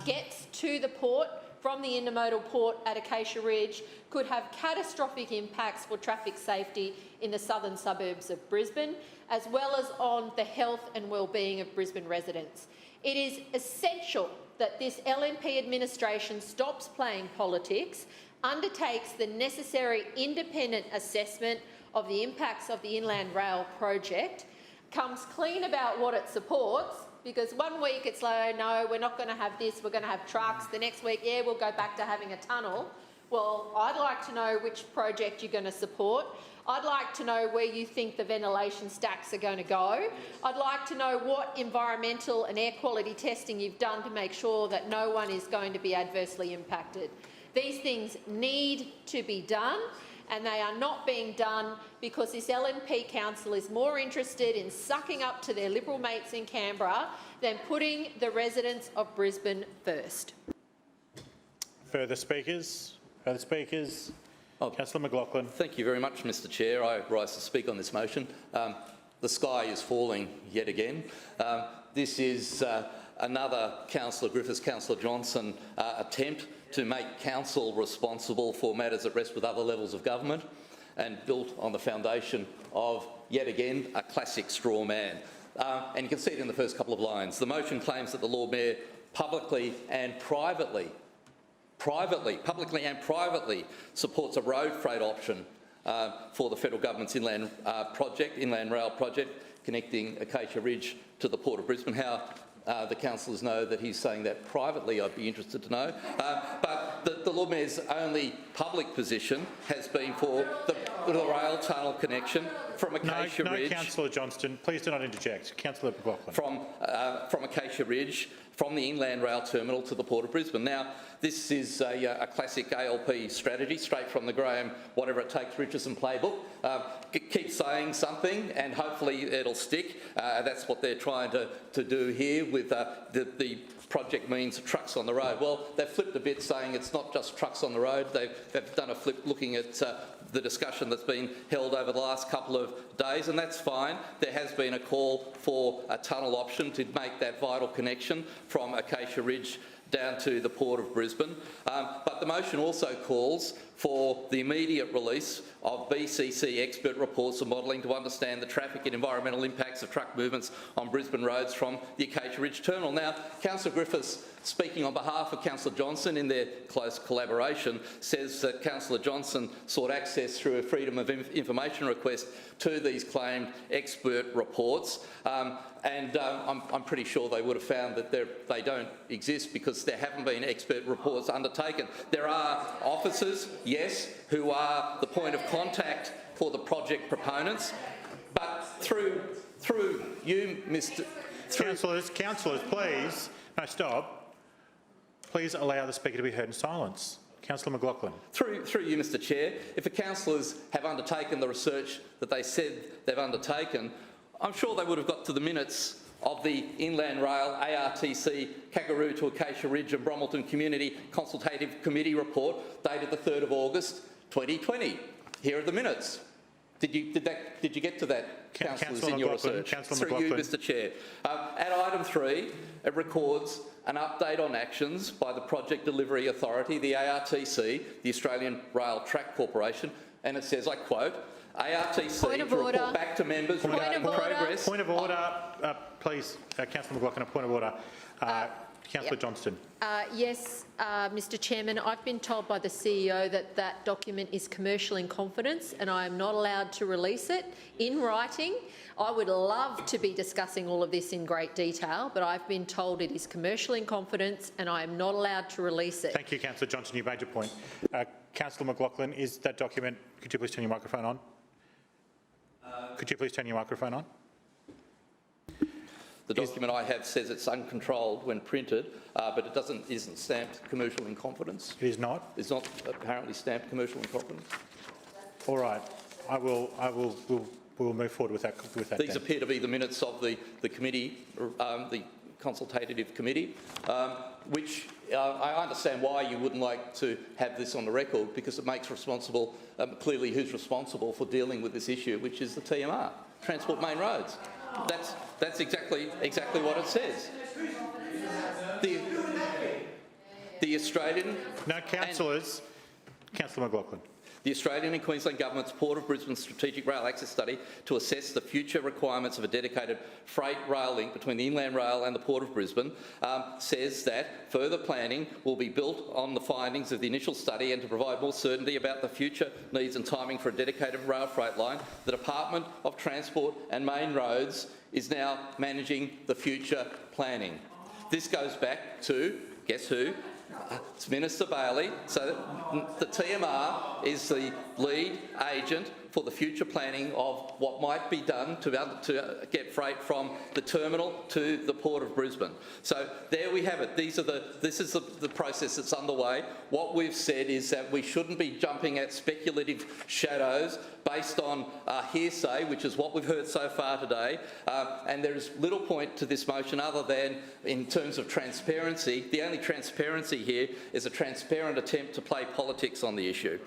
gets to the port from the intermodal port at Acacia Ridge could have catastrophic impacts for traffic safety in the southern suburbs of Brisbane, as well as on the health and well-being of Brisbane residents. It is essential that this LNP administration stops playing politics, undertakes the necessary independent assessment of the impacts of the Inland Rail project, comes clean about what it supports, because one week it's like, no, we're not going to have this, we're going to have trucks. The next week, yeah, we'll go back to having a tunnel. Well, I'd like to know which project you're going to support. I'd like to know where you think the ventilation stacks are going to go. I'd like to know what environmental and air quality testing you've done to make sure that no one is going to be adversely impacted. These things need to be done, and they are not being done because this LNP council is more interested in sucking up to their Liberal mates in Canberra than putting the residents of Brisbane first. Further speakers? Further speakers? Councillor McLaughlin. Thank you very much, Mr Chair. I rise to speak on this motion. The sky is falling yet again. This is another Councillor Griffiths, Councillor Johnson attempt to make council responsible for matters that rest with other levels of government and built on the foundation of, yet again, a classic straw man. And you can see it in the first couple of lines. The motion claims that the Lord Mayor publicly and privately supports a road freight option for the federal government's inland rail project connecting Acacia Ridge to the Port of Brisbane. How the councillors know that he's saying that privately, I'd be interested to know. But the Lord Mayor's only public position has been for the rail tunnel connection from Acacia Ridge. No, Councillor Johnston, please do not interject. Councillor McLaughlin. From Acacia Ridge, from the inland rail terminal to the Port of Brisbane. Now, this is a classic ALP strategy, straight from the Graham whatever it takes Richardson playbook. Keep saying something and hopefully it'll stick. That's what they're trying to do here with the project means trucks on the road. Well, they've flipped a bit saying it's not just trucks on the road. They've done a flip looking at the discussion that's been held over the last couple of days, and that's fine. There has been a call for a tunnel option to make that vital connection from Acacia Ridge down to the Port of Brisbane. But the motion also calls for the immediate release of BCC expert reports and modelling to understand the traffic and environmental impacts of truck movements on Brisbane roads from the Acacia Ridge Terminal. Now, Councillor Griffiths, speaking on behalf of Councillor Johnson in their close collaboration, says that Councillor Johnson sought access through a Freedom of Information request to these claimed expert reports. I'm pretty sure they would have found that they don't exist because there haven't been expert reports undertaken. There are officers, yes, who are the point of contact for the project proponents, but through you, Mr. Councillors, please. No, stop. Please allow the speaker to be heard in silence. Councillor McLaughlin. Through you, Mr. Chair, if the councillors have undertaken the research that they said they've undertaken, I'm sure they would have got to the minutes of the Inland Rail ARTC Kangaroo to Acacia Ridge and Bromelton Community Consultative Committee report dated the 3rd of August 2020. Here are the minutes. Did you get to that, councillors, in your research? Through you, Mr. Chair. At item 3, it records an update on actions by the Project Delivery Authority, the ARTC, the Australian Rail Track Corporation, and it says, I quote, ARTC to report back to members regarding progress. Point of order, please, Councillor McLaughlin, a point of order. Councillor Johnston. Yes, Mr. Chairman, I've been told by the CEO that that document is commercial in confidence and I am not allowed to release it in writing. I would love to be discussing all of this in great detail, but I've been told it is commercial in confidence and I am not allowed to release it. Thank you, Councillor Johnston. You made your point. Councillor McLaughlin, is that document, could you please turn your microphone on? Could you please turn your microphone on? The document I have says it's uncontrolled when printed, but it isn't stamped commercial in confidence. It is not? It's not apparently stamped commercial in confidence. All right. We'll move forward with that. These appear to be the minutes of the committee, the consultative committee, which I understand why you wouldn't like to have this on the record, because it makes responsible, clearly who's responsible for dealing with this issue, which is the TMR, Transport Main Roads. That's exactly what it says. The Australian... No, councillors. Councillor McLaughlin. The Australian and Queensland Government's Port of Brisbane Strategic Rail Access Study to assess the future requirements of a dedicated freight rail link between the Inland Rail and the Port of Brisbane says that further planning will be built on the findings of the initial study, and to provide more certainty about the future needs and timing for a dedicated rail freight line, the Department of Transport and Main Roads is now managing the future planning. This goes back to, guess who? It's Minister Bailey. So the TMR is the lead agent for the future planning of what might be done to get freight from the terminal to the Port of Brisbane. So there we have it. This is the process that's underway. What we've said is that we shouldn't be jumping at speculative shadows based on hearsay, which is what we've heard so far today, and there is little point to this motion other than, in terms of transparency, the only transparency here is a transparent attempt to play politics on the issue.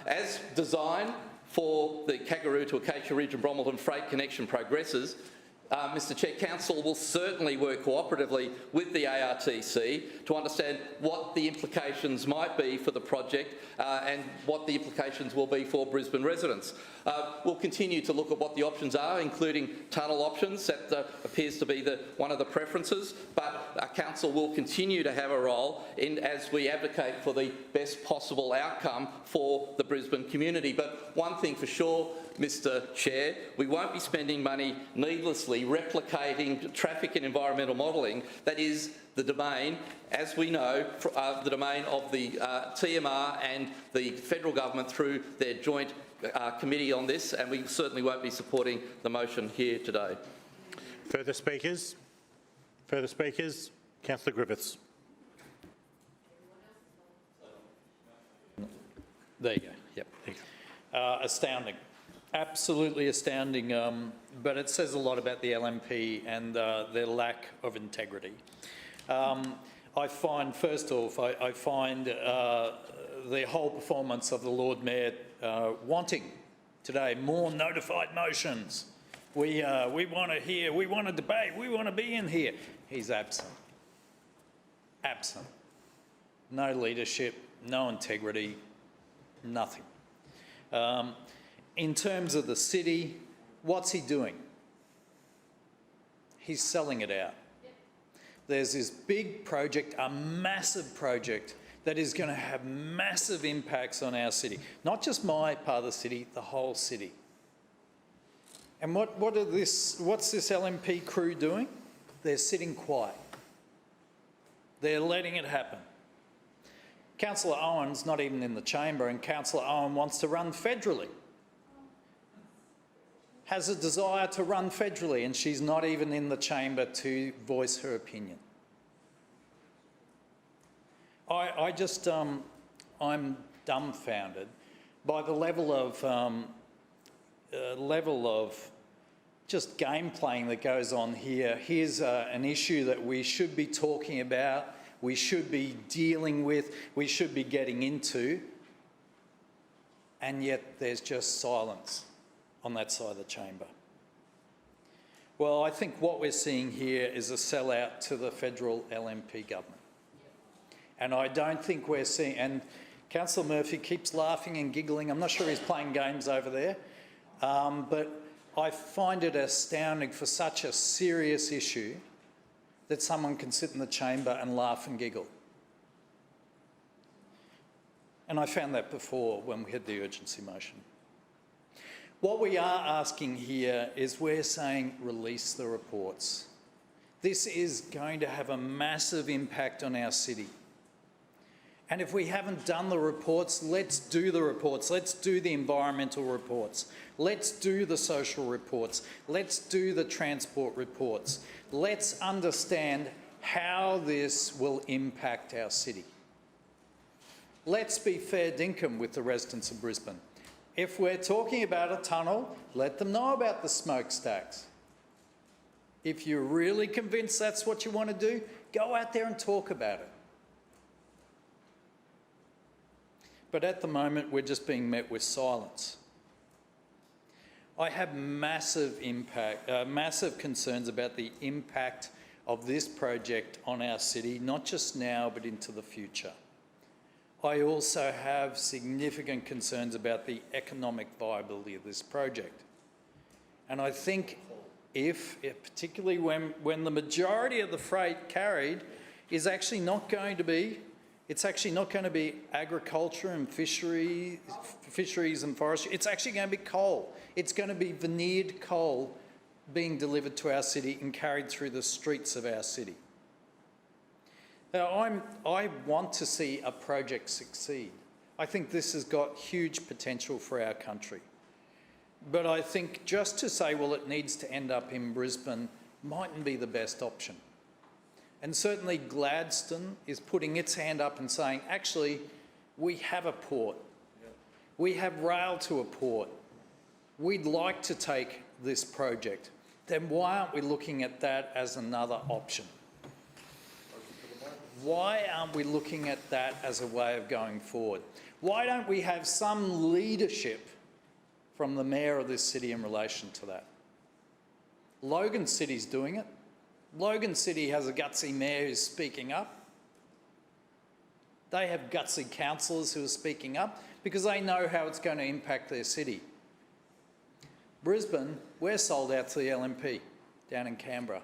As designed for the Kangaroo to Acacia Ridge and Bromelton freight connection progresses, Mr. Chair, Council will certainly work cooperatively with the ARTC to understand what the implications might be for the project and what the implications will be for Brisbane residents. We'll continue to look at what the options are, including tunnel options. That appears to be one of the preferences, but Council will continue to have a role as we advocate for the best possible outcome for the Brisbane community. But one thing for sure, Mr Chair. We won't be spending money needlessly replicating traffic and environmental modelling. That is the domain, as we know, the domain of the TMR and the federal government through their joint committee on this, and we certainly won't be supporting the motion here today. Further speakers? Further speakers? Councillor Griffiths. There you go. Yep. Astounding. Absolutely astounding, but it says a lot about the LNP and their lack of integrity. I find, first off, I find the whole performance of the Lord Mayor wanting today more notified motions. We want to hear, we want to debate, we want to be in here. He's absent. Absent. No leadership, no integrity, nothing. In terms of the city, what's he doing? He's selling it out. There's this big project, a massive project, that is going to have massive impacts on our city. Not just my part of the city, the whole city. And what's this LNP crew doing? They're sitting quiet. They're letting it happen. Councillor Owen's not even in the chamber, and Councillor Owen wants to run federally. Has a desire to run federally, and she's not even in the chamber to voice her opinion. I'm dumbfounded by the level of just game playing that goes on here. Here's an issue that we should be talking about, we should be dealing with, we should be getting into, and yet there's just silence on that side of the chamber. Well, I think what we're seeing here is a sellout to the federal LNP government. And I don't think we're seeing, and Councillor Murphy keeps laughing and giggling. I'm not sure he's playing games over there, but I find it astounding for such a serious issue that someone can sit in the chamber and laugh and giggle. And I found that before when we had the urgency motion. What we are asking here is we're saying release the reports. This is going to have a massive impact on our city. And if we haven't done the reports, let's do the reports. Let's do the environmental reports. Let's do the social reports. Let's do the transport reports. Let's understand how this will impact our city. Let's be fair dinkum with the residents of Brisbane. If we're talking about a tunnel, let them know about the smokestacks. If you're really convinced that's what you want to do, go out there and talk about it. But at the moment, we're just being met with silence. I have massive concerns about the impact of this project on our city, not just now, but into the future. I also have significant concerns about the economic viability of this project. And I think particularly when the majority of the freight carried is actually not going to be, it's actually not going to be agriculture and fisheries and forestry. It's actually going to be coal. It's going to be veneered coal being delivered to our city and carried through the streets of our city. Now, I want to see a project succeed. I think this has got huge potential for our country. But I think just to say, well, it needs to end up in Brisbane mightn't be the best option. And certainly Gladstone is putting its hand up and saying, actually, we have a port. We have rail to a port. We'd like to take this project. Then why aren't we looking at that as another option? Why aren't we looking at that as a way of going forward? Why don't we have some leadership from the mayor of this city in relation to that? Logan City's doing it. Logan City has a gutsy mayor who's speaking up. They have gutsy councillors who are speaking up because they know how it's going to impact their city. Brisbane, we're sold out to the LNP down in Canberra,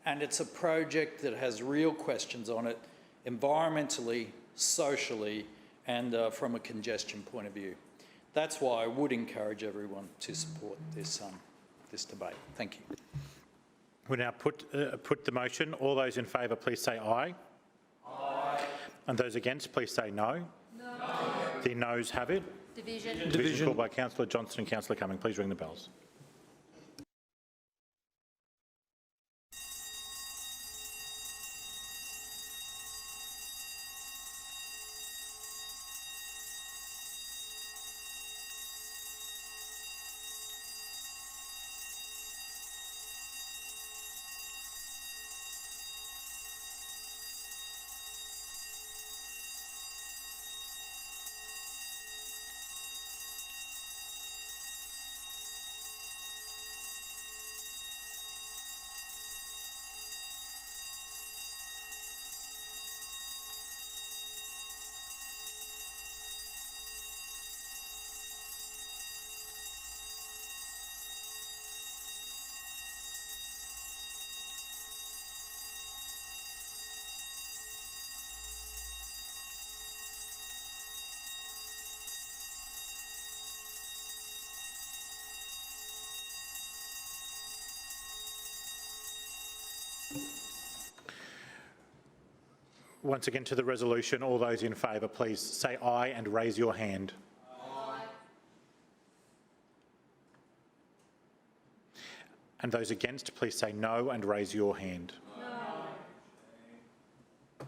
and it's a project that has real questions on it, environmentally, socially, and from a congestion point of view. That's why I would encourage everyone to support this debate. Thank you. We now put the motion. All those in favour, please say aye. Aye. And those against, please say no. No. The noes have it. Division. Division called by Councillor Johnston and Councillor Cumming. Please ring the bells. Once again to the resolution, all those in favour, please say aye and raise your hand. Aye. And those against, please say no and raise your hand. No.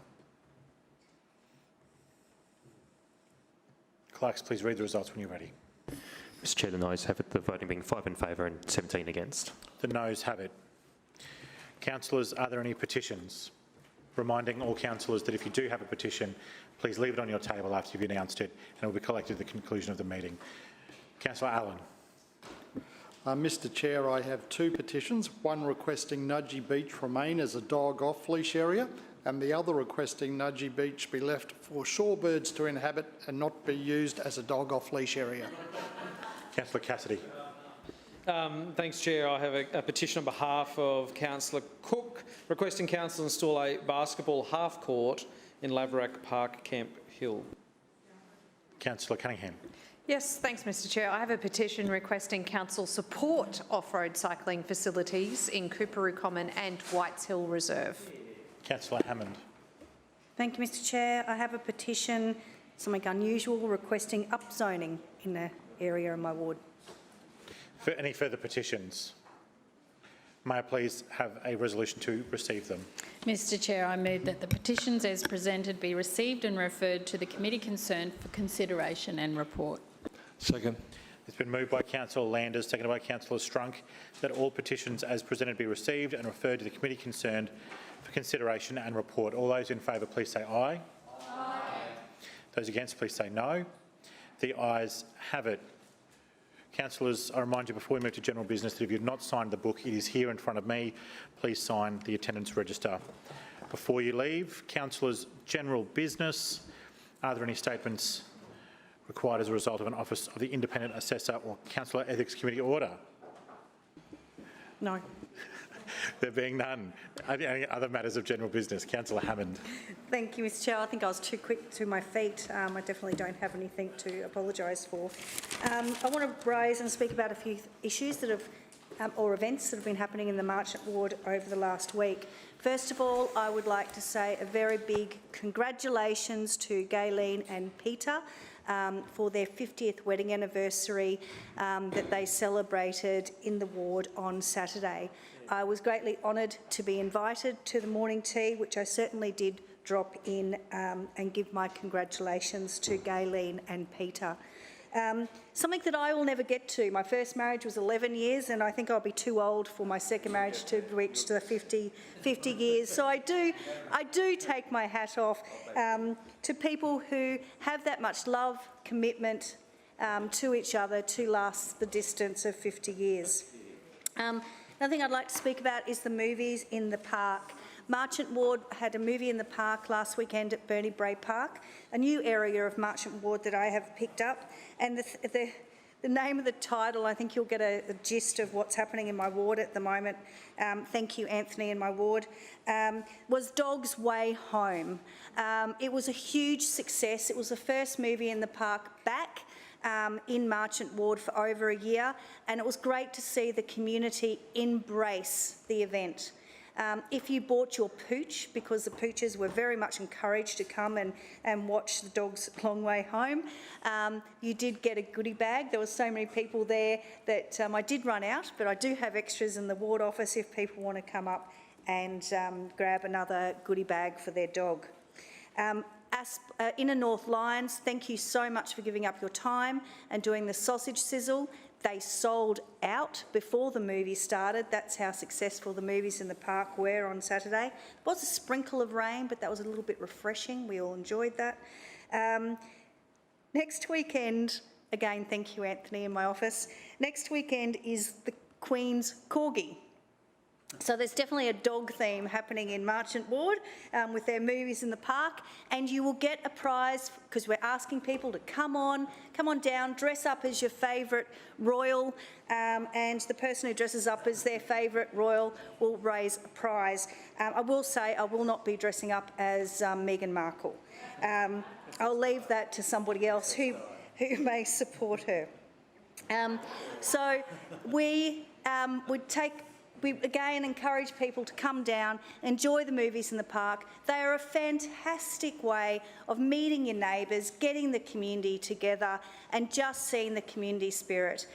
Clerks, please read the results when you're ready. Mr Chair, the noes have it, the voting being 5 in favour and 17 against. The noes have it. Councillors, are there any petitions? Reminding all councillors that if you do have a petition, please leave it on your table after you've announced it and it will be collected at the conclusion of the meeting. Councillor Allen. Mr Chair, I have two petitions, one requesting Nudgee Beach remain as a dog off-leash area and the other requesting Nudgee Beach be left for shorebirds to inhabit and not be used as a dog off-leash area. Councillor Cassidy. Thanks, Chair. I have a petition on behalf of Councillor Cook requesting Council install a basketball half-court in Laverack Park, Camp Hill. Councillor Cunningham. Yes, thanks, Mr Chair. I have a petition requesting Council support off-road cycling facilities in Cooperoo Common and Whites Hill Reserve. Councillor Hammond. Thank you, Mr Chair. I have a petition, something unusual, requesting upzoning in the area in my ward. For any further petitions? May I please have a resolution to receive them? Mr Chair, I move that the petitions as presented be received and referred to the committee concerned for consideration and report. Second. It's been moved by Councillor Landers, seconded by Councillor Strunk, that all petitions as presented be received and referred to the committee concerned for consideration and report. All those in favour, please say aye. Aye. Those against, please say no. The ayes have it. Councillors, I remind you before we move to general business that if you've not signed the book, it is here in front of me. Please sign the attendance register. Before you leave, councillors, general business. Are there any statements required as a result of an Office of the Independent Assessor or Councillor Ethics Committee order? No. There being none. Are there any other matters of general business? Councillor Hammond. Thank you, Mr Chair. I think I was too quick to my feet. I definitely don't have anything to apologise for. I want to raise and speak about a few issues that have, or events that have been happening in the Marchant Ward over the last week. First of all, I would like to say a very big congratulations to Gayleen and Peter for their 50th wedding anniversary that they celebrated in the ward on Saturday. I was greatly honoured to be invited to the morning tea, which I certainly did drop in and give my congratulations to Gayleen and Peter. Something that I will never get to. My first marriage was 11 years and I think I'll be too old for my second marriage to reach the 50 years. So I do take my hat off to people who have that much love, commitment to each other to last the distance of 50 years. Another thing I'd like to speak about is the movies in the park. Marchant Ward had a movie in the park last weekend at Burnie Bray Park, a new area of Marchant Ward that I have picked up. And the name of the title, I think you'll get a gist of what's happening in my ward at the moment. Thank you, Anthony, in my ward, was Dog's Way Home. It was a huge success. It was the first movie in the park back in Marchant Ward for over a year, and it was great to see the community embrace the event. If you bought your pooch, because the poochers were very much encouraged to come and watch the dogs a long way home, you did get a goodie bag. There were so many people there that I did run out, but I do have extras in the ward office if people want to come up and grab another goodie bag for their dog. Inner North Lions, thank you so much for giving up your time and doing the sausage sizzle. They sold out before the movie started. That's how successful the movies in the park were on Saturday. It was a sprinkle of rain, but that was a little bit refreshing. We all enjoyed that. Next weekend, again, thank you, Anthony, in my office. Next weekend is the Queen's Corgi. So there's definitely a dog theme happening in Marchant Ward with their movies in the park, and you will get a prize because we're asking people to come on down, dress up as your favourite royal, and the person who dresses up as their favourite royal will raise a prize. I will say I will not be dressing up as Meghan Markle. I'll leave that to somebody else who may support her. So we again encourage people to come down, enjoy the movies in the park. They are a fantastic way of meeting your neighbours, getting the community together and just seeing the community spirit.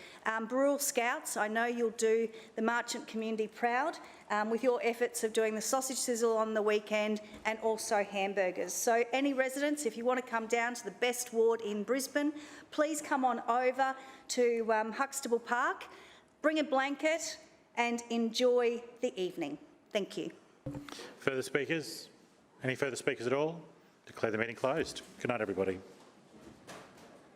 Barrule Scouts, I know you'll do the Marchant community proud with your efforts of doing the sausage sizzle on the weekend and also hamburgers. So any residents, if you want to come down to the best ward in Brisbane, please come on over to Huxtable Park, bring a blanket and enjoy the evening. Thank you. Further speakers? Any further speakers at all? Declare the meeting closed. Good night, everybody.